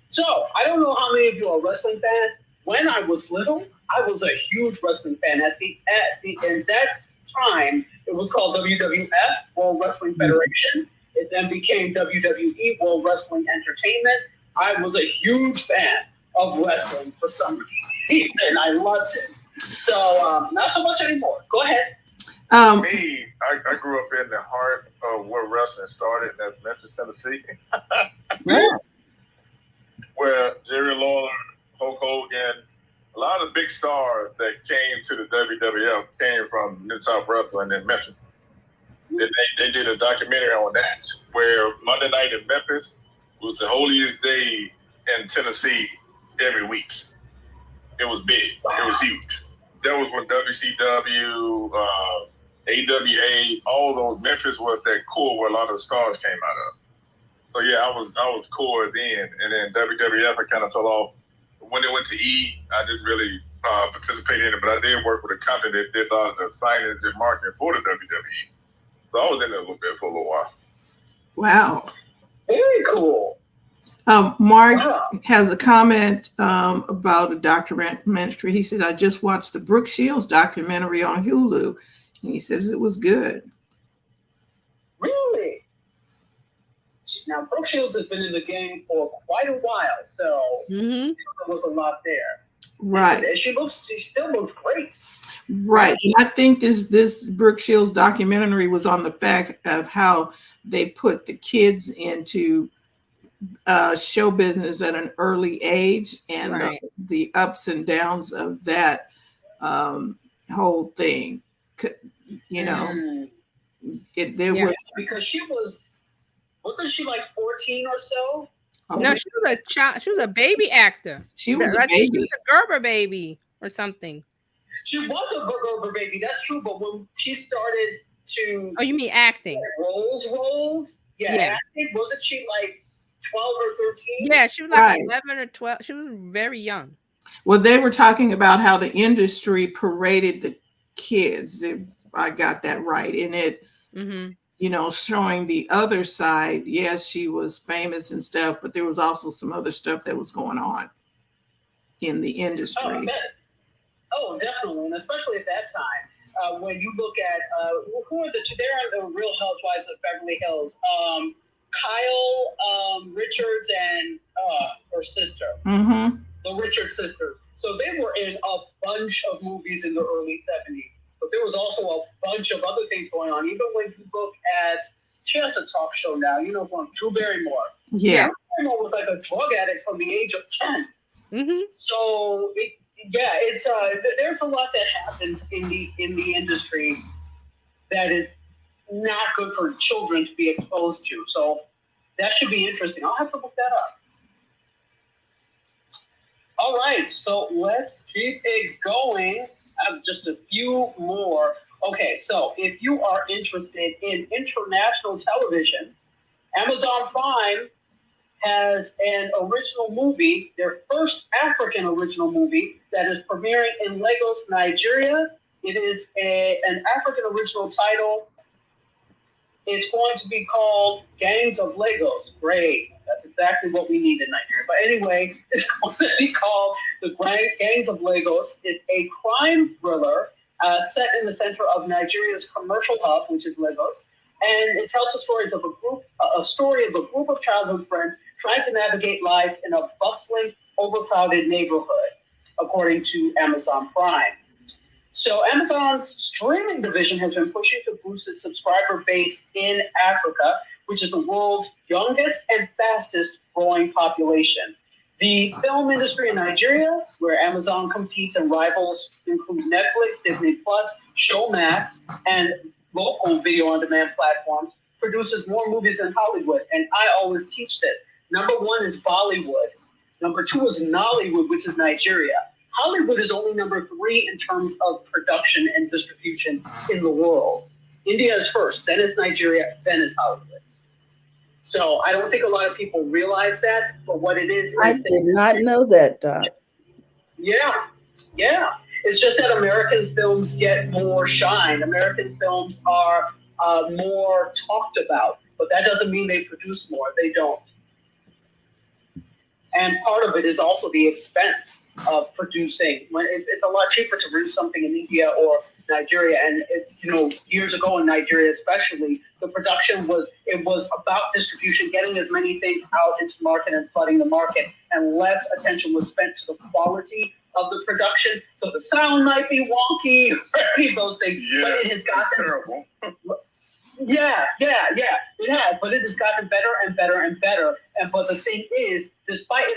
So I don't know how many of you are wrestling fans. When I was little, I was a huge wrestling fan. At that time, it was called WWF, World Wrestling Federation. It then became WWE, World Wrestling Entertainment. I was a huge fan of wrestling for some reason. I loved it. So not so much anymore. Go ahead. Me, I grew up in the heart of where wrestling started, that's Memphis, Tennessee. Where Jerry Lawler, Hulk Hogan, a lot of big stars that came to the WWF came from Mid-South Wrestling in Memphis. They did a documentary on that, where Monday night in Memphis was the holiest day in Tennessee every week. It was big. It was huge. That was when WCW, AWA, all those, Memphis was that core where a lot of the stars came out of. So yeah, I was core then, and then WWF I kind of fell off. When it went to E, I didn't really participate in it, but I did work with a company that did a lot of the signage and marketing for the WWE. So I was in there a little bit for a little while. Wow. Very cool. Mark Wow. has a comment about a documentary. He said, I just watched the Brooke Shields documentary on Hulu. And he says it was good. Really? Now, Brooke Shields has been in the game for quite a while, so Mm-hmm. there was a lot there. Right. And she still looks great. Right. And I think this Brooke Shields documentary was on the fact of how they put the kids into show business at an early age, and Right. the ups and downs of that whole thing. You know, there Yeah. was Because wasn't she like 14 or so? No, she was a child. She was a baby actor. She was a I think she baby. was a Gerber baby or something. She was a Gerber baby, that's true. But when she started to Oh, you mean acting? roles, Yeah. acting, wasn't she like 12 or 13? Yeah, she was like Right. 11 or 12. She was very young. Well, they were talking about how the industry paraded the kids, if I got that right. And it, Mm-hmm. you know, showing the other side. Yes, she was famous and stuff, but there was also some other stuff that was going on in the industry. Oh, definitely, and especially at that time, when you look at who are the two? They're on the Real Housewives of Beverly Hills. Kyle Richards and her sister, the Richards sisters. So they were in a bunch of movies in the early 70s. But there was also a bunch of other things going on. Even when you look at, she has a talk show now, you know, from Drew Barrymore. Yeah. Drew Barrymore was like a drug addict from the age of 10. Mm-hmm. So it's there's a lot that happens in the industry that is not good for children to be exposed to. So that should be interesting. I'll have to look that up. All right, so let's keep it going. I have just a few more. Okay, so if you are interested in international television, Amazon Prime has an original movie, their first African original movie, that is premiering in Lagos, Nigeria. It is an African original title. It's going to be called Gangs of Lagos. Great. That's exactly what we need in Nigeria. But anyway, it's going to be called The Gangs of Lagos. It's a crime thriller set in the center of Nigeria's commercial hub, which is Lagos. And it tells the stories of a story of a group of childhood friends trying to navigate life in a bustling, overcrowded neighborhood, according to Amazon Prime. So Amazon's streaming division has been pushing to boost its subscriber base in Africa, which is the world's youngest and fastest growing population. The film industry in Nigeria, where Amazon competes and rivals include Netflix, Disney Plus, Showmax, and local video-on-demand platforms, produces more movies than Hollywood. And I always teach this. Number one is Bollywood. Number two is Nollywood, which is Nigeria. Hollywood is only number three in terms of production and distribution in the world. India is first, then is Nigeria, then is Hollywood. So I don't think a lot of people realize that, but what it is... I did not know that, Doc. Yeah. It's just that American films get more shine. American films are more talked about, but that doesn't mean they produce more. They don't. And part of it is also the expense of producing. When it's a lot cheaper to produce something in India or Nigeria, and years ago in Nigeria especially, the production was about distribution, getting as many things out into the market and flooding the market, and less attention was spent to the quality of the production. So the sound might be wonky, those things, but it has gotten terrible. Yeah, it has, but it has gotten better and better and better. But the thing is, despite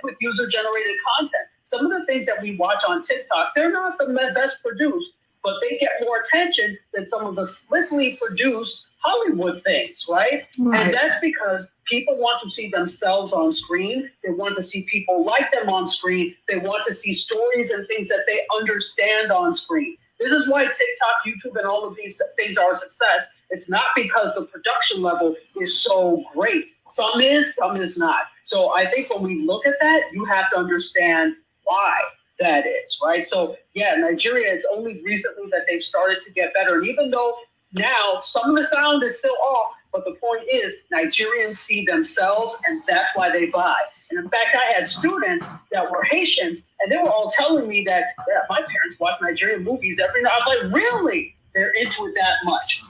with user-generated content, some of the things that we watch on TikTok, they're not the best produced, but they get more attention than some of the slickly produced Hollywood things, right? And that's because people want to see themselves on screen. They want to see people like them on screen. They want to see stories and things that they understand on screen. This is why TikTok, YouTube, and all of these things are a success. It's not because the production level is so great. Some is, some is not. So I think when we look at that, you have to understand why that is, right? So yeah, Nigeria, it's only recently that they've started to get better. And even though now some of the sound is still off, But the point is, Nigerians see themselves, and that's why they buy. And in fact, I had students that were Haitians, and they were all telling me that my parents watch Nigerian movies every night. I'm like, really? They're into it that much.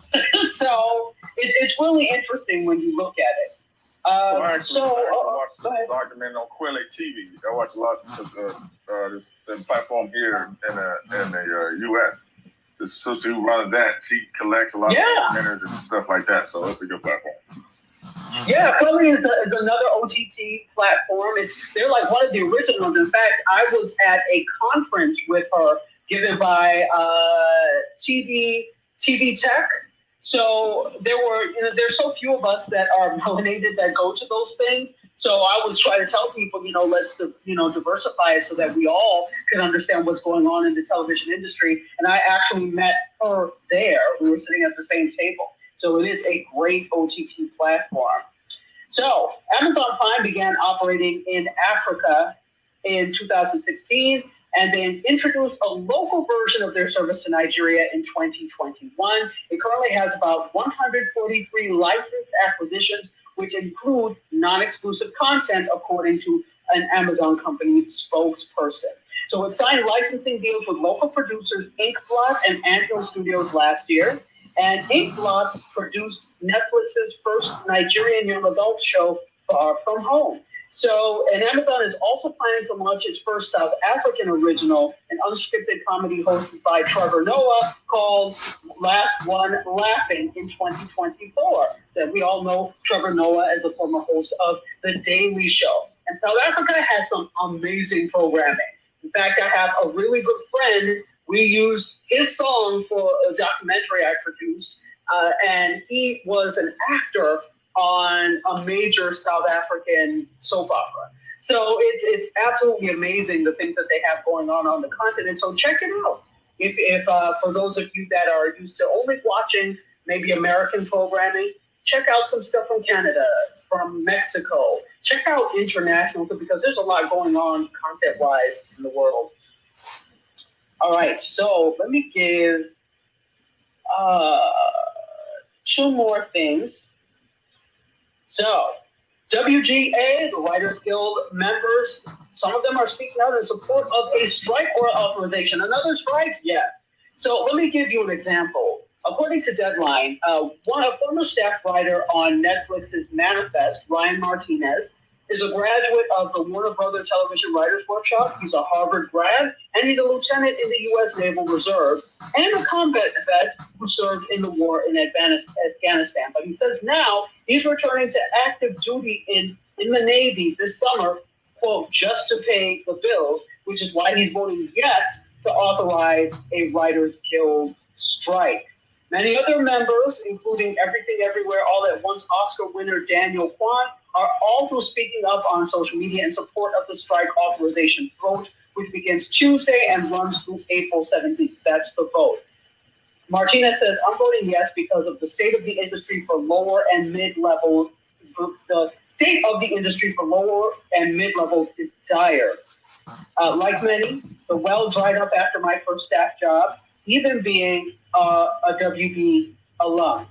So it's really interesting when you look at it. I watched a documentary on Quelle TV. I watch a lot of this platform here in the U.S. The sister who runs that, she collects a lot of documentaries and stuff like that. So it's a good platform. Yeah, Quelle is another OTT platform. They're like one of the originals. In fact, I was at a conference with her given by TV Tech. So there's so few of us that are melanated that go to those things. So I was trying to tell people, let's diversify it so that we all can understand what's going on in the television industry. And I actually met her there. We were sitting at the same table. So it is a great OTT platform. So Amazon Prime began operating in Africa in 2016. And then introduced a local version of their service to Nigeria in 2021. It currently has about 143 licensed acquisitions, which include non-exclusive content, according to an Amazon company spokesperson. So it signed licensing deals with local producers Inkblot and Anthill Studios last year. And Inkblot produced Netflix's first Nigerian young adult show, Far From Home. So, and Amazon is also planning to launch its first South African original, an unscripted comedy hosted by Trevor Noah called Last One Laughing in 2024. That we all know Trevor Noah as a former host of The Daily Show. And South Africa has some amazing programming. In fact, I have a really good friend. We used his song for a documentary I produced, and he was an actor on a major South African soap opera. So it's absolutely amazing the things that they have going on the continent. So check it out. If for those of you that are used to only watching maybe American programming, check out some stuff from Canada, from Mexico. Check out international, because there's a lot going on content-wise in the world. All right, so let me give two more things. So, WGA, the Writers Guild members, some of them are speaking out in support of a strike or authorization. Another strike? Yes. So let me give you an example. According to Deadline, a former staff writer on Netflix's Manifest, Ryan Martinez, is a graduate of the Warner Brothers Television Writers Workshop. He's a Harvard grad, and he's a lieutenant in the U.S. Naval Reserve and a combat vet who served in the war in Afghanistan. But he says now he's returning to active duty in the Navy this summer, quote, just to pay the bills, which is why he's voting yes to authorize a Writers Guild strike. Many other members, including Everything Everywhere All at Once Oscar winner Daniel Kwan, are also speaking up on social media in support of the strike authorization vote, which begins Tuesday and runs through April 17th. That's the vote. Martinez says, I'm voting yes because of the state of the industry for lower and mid-levels. The state of the industry for lower and mid-levels is dire. Like many, the well dried up after my first staff job, even being a WB alum.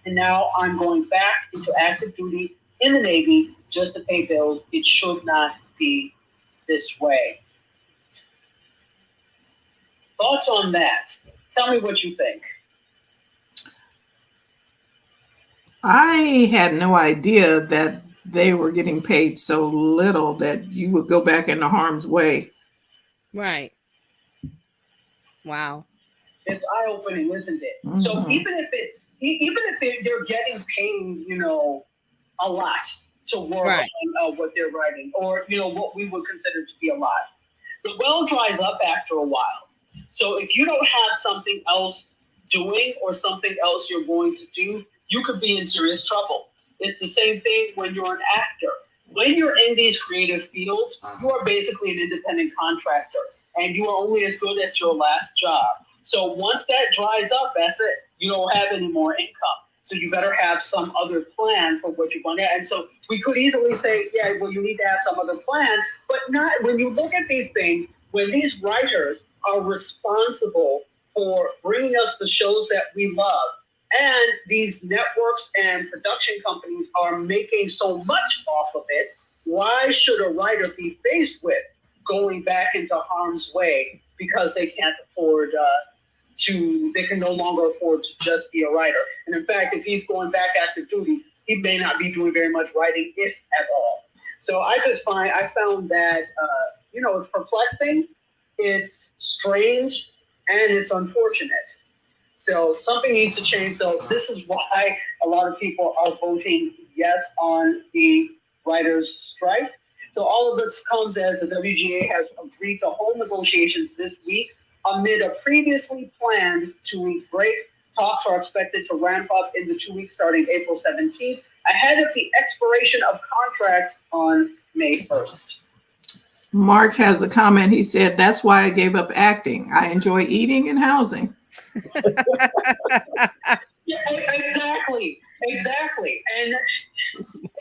And now I'm going back into active duty in the Navy just to pay bills. It should not be this way. Thoughts on that? Tell me what you think. I had no idea that they were getting paid so little that you would go back into harm's way. Right. Wow. It's eye-opening, isn't it? Mm-hmm. So even if they're getting paid, a lot to work on what they're writing, or what we would consider to be a lot, the well dries up after a while. So if you don't have something else doing or something else you're going to do, you could be in serious trouble. It's the same thing when you're an actor. When you're in these creative fields, you are basically an independent contractor, and you are only as good as your last job. So once that dries up, that's it. You don't have any more income. So you better have some other plan for what you're going to. And so we could easily say, yeah, well, you need to have some other plan, but not when you look at these things, when these writers are responsible for bringing us the shows that we love And these networks and production companies are making so much off of it. Why should a writer be faced with going back into harm's way because they can't afford they can no longer afford to just be a writer? And in fact, if he's going back active duty, he may not be doing very much writing, if at all. So I found that, it's perplexing, it's strange, and it's unfortunate. So something needs to change. So this is why a lot of people are voting yes on the writers' strike. So all of this comes as the WGA has agreed to hold negotiations this week amid a previously planned 2-week break. Talks are expected to ramp up in the 2 weeks starting April 17th, ahead of the expiration of contracts on May 1st. Mark has a comment. He said, "That's why I gave up acting. I enjoy eating and housing." Yeah, exactly. And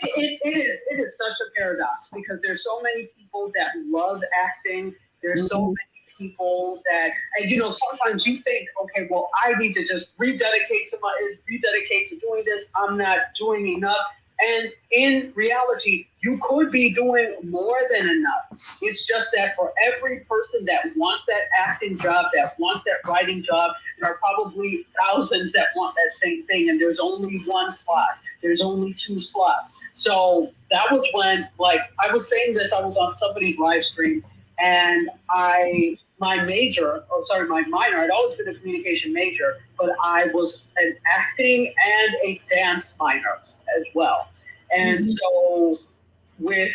it is such a paradox because there's so many people that love acting. There's so many people that, and sometimes you think, okay, well, I need to just rededicate to doing this. I'm not doing enough. And in reality, you could be doing more than enough. It's just that for every person that wants that acting job, that wants that writing job, there are probably thousands that want that same thing. And there's only one slot. There's only 2 slots. So that was when, I was saying this, I was on somebody's live stream, and my minor, I'd always been a communication major, but I was an acting and a dance minor as well. And so with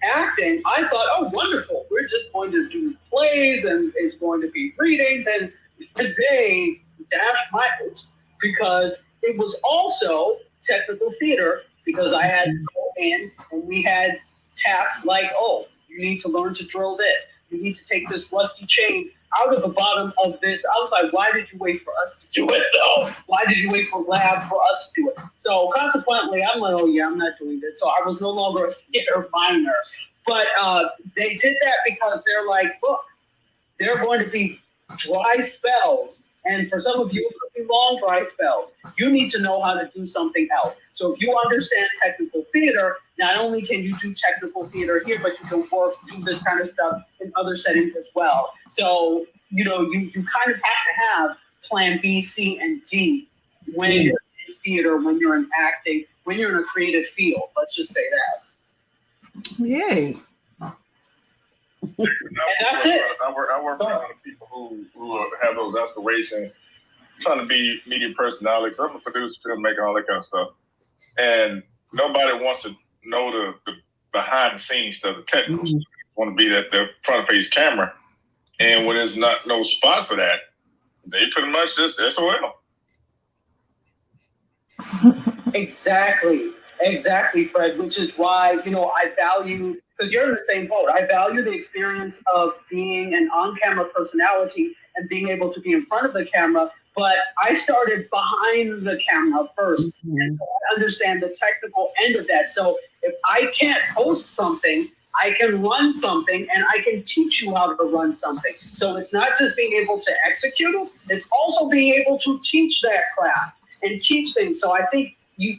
acting, I thought, oh, wonderful. We're just going to do plays and it's going to be readings. And today, dashed my hopes because it was also technical theater, because I had to go in and we had tasks like, oh, you need to learn to drill this. You need to take this rusty chain out of the bottom of this. I was like, why did you wait for us to do it though? Why did you wait for lab for us to do it? So consequently, I'm like, oh yeah, I'm not doing this. So I was no longer a theater minor. But they did that because they're like, look, there are going to be dry spells. And for some of you, it could be long dry spells. You need to know how to do something else. So if you understand technical theater, not only can you do technical theater here, but you can do this kind of stuff in other settings as well. So, you kind of have to have plan B, C, and D when you're in theater, when you're in acting, when you're in a creative field. Let's just say that. Yay. And that's it. I work with a lot of people who have those aspirations, trying to be media personalities. I'm a producer, filmmaker, all that kind of stuff. And nobody wants to know the behind the scenes stuff, the technical stuff. They want to be that the front page camera. And when there's no spot for that, they pretty much just SOL. Exactly, Fred, which is why, I value, because you're in the same boat, I value the experience of being an on-camera personality and being able to be in front of the camera, but I started behind the camera first, and so I understand the technical end of that. So if I can't host something, I can run something, and I can teach you how to run something. So it's not just being able to execute it, it's also being able to teach that craft and teach things. So I think you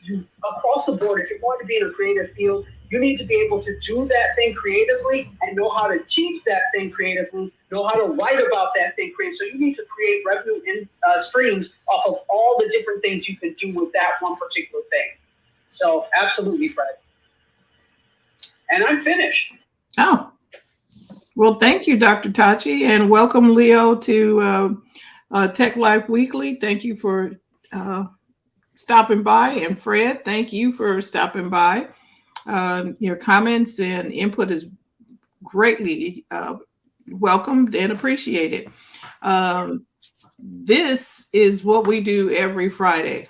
across the board, if you're going to be in a creative field, you need to be able to do that thing creatively and know how to teach that thing creatively, know how to write about that thing creatively. So you need to create revenue streams off of all the different things you can do with that one particular thing. So absolutely, Fred. And I'm finished. Oh, well, thank you, Dr. Tachi, and welcome, Leo, to Tech Life Weekly. Thank you for stopping by, and Fred, thank you for stopping by. Your comments and input is greatly welcomed and appreciated. This is what we do every Friday.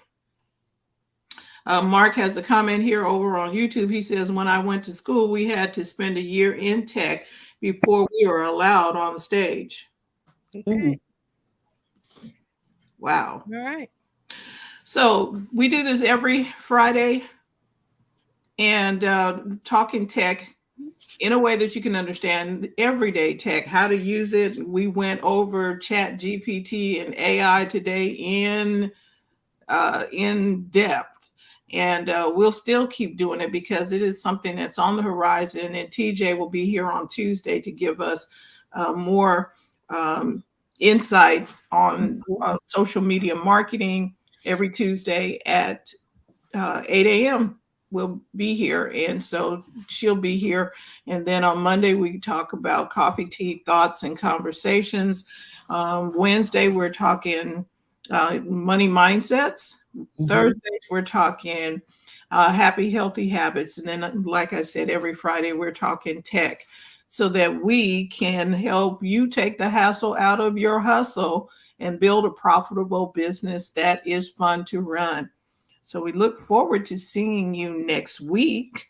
Mark has a comment here over on YouTube. He says, when I went to school, we had to spend a year in tech before we were allowed on the stage. Okay. Wow. All right. So we do this every Friday, and talking tech in a way that you can understand everyday tech, how to use it. We went over Chat GPT and AI today in in depth. And we'll still keep doing it because it is something that's on the horizon. And TJ will be here on Tuesday to give us more insights on social media marketing every Tuesday at 8 a.m. We'll be here. And so she'll be here. And then on Monday, we talk about coffee, tea, thoughts, and conversations. Wednesday, we're talking money mindsets. Thursdays, we're talking happy, healthy habits. And then, like I said, every Friday, we're talking tech so that we can help you take the hassle out of your hustle and build a profitable business that is fun to run. So we look forward to seeing you next week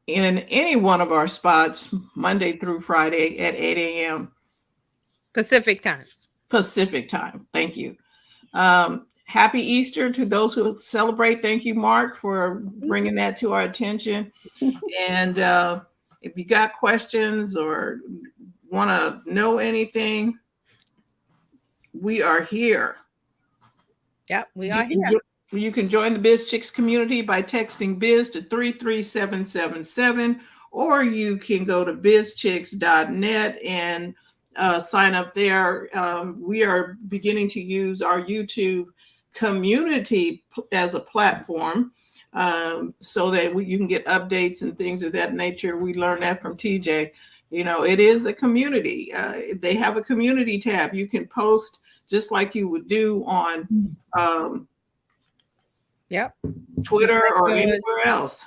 in any one of our spots, Monday through Friday at 8 a.m. Pacific time. Pacific time. Thank you. Happy Easter to those who celebrate. Thank you, Mark, for bringing that to our attention. And if you got questions or want to know anything, we are here. Yep, we are here. You can join the BizChicks community by texting biz to 33777, or you can go to bizchicks.net and sign up there. We are beginning to use our YouTube community as a platform so that you can get updates and things of that nature. We learned that from TJ. You know, it is a community. They have a community tab. You can post just like you would do on Twitter or anywhere else.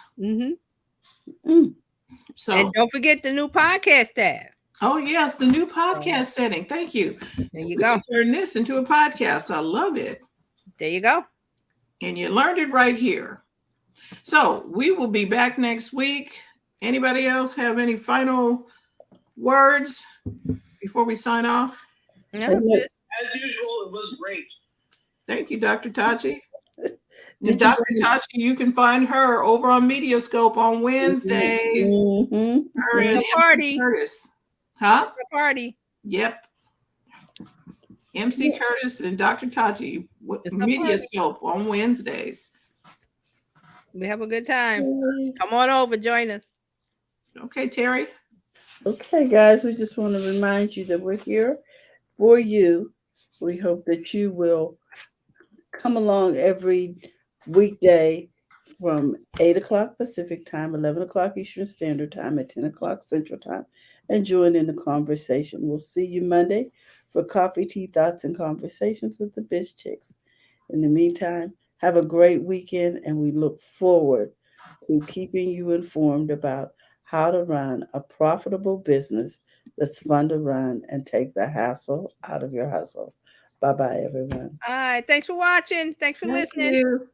So, and don't forget the new podcast tab. Oh yes, the new podcast setting. Thank you. There you go. Turn this into a podcast. I love it. There you go. And you learned it right here. So we will be back next week. Anybody else have any final words before we sign off? No, as usual, it was great. Thank you, Dr. Tachi. Dr. Tachi, you can find her over on Mediascope on Wednesdays. Her and the party. Curtis. Huh? The party. Yep. MC Curtis and Dr. Tachi, Mediascope on Wednesdays. We have a good time. Come on over, join us. Okay, Terry. Okay, guys, we just want to remind you that we're here for you. We hope that you will come along every weekday from 8 o'clock Pacific time, 11 o'clock Eastern Standard Time, at 10 o'clock Central Time, and join in the conversation. We'll see you Monday for Coffee, Tea, Thoughts, and Conversations with the BizChicks. In the meantime, have a great weekend, and we look forward to keeping you informed about how to run a profitable business that's fun to run and take the hassle out of your hustle. Bye-bye, everyone. All right. Thanks for watching. Thanks for listening. You.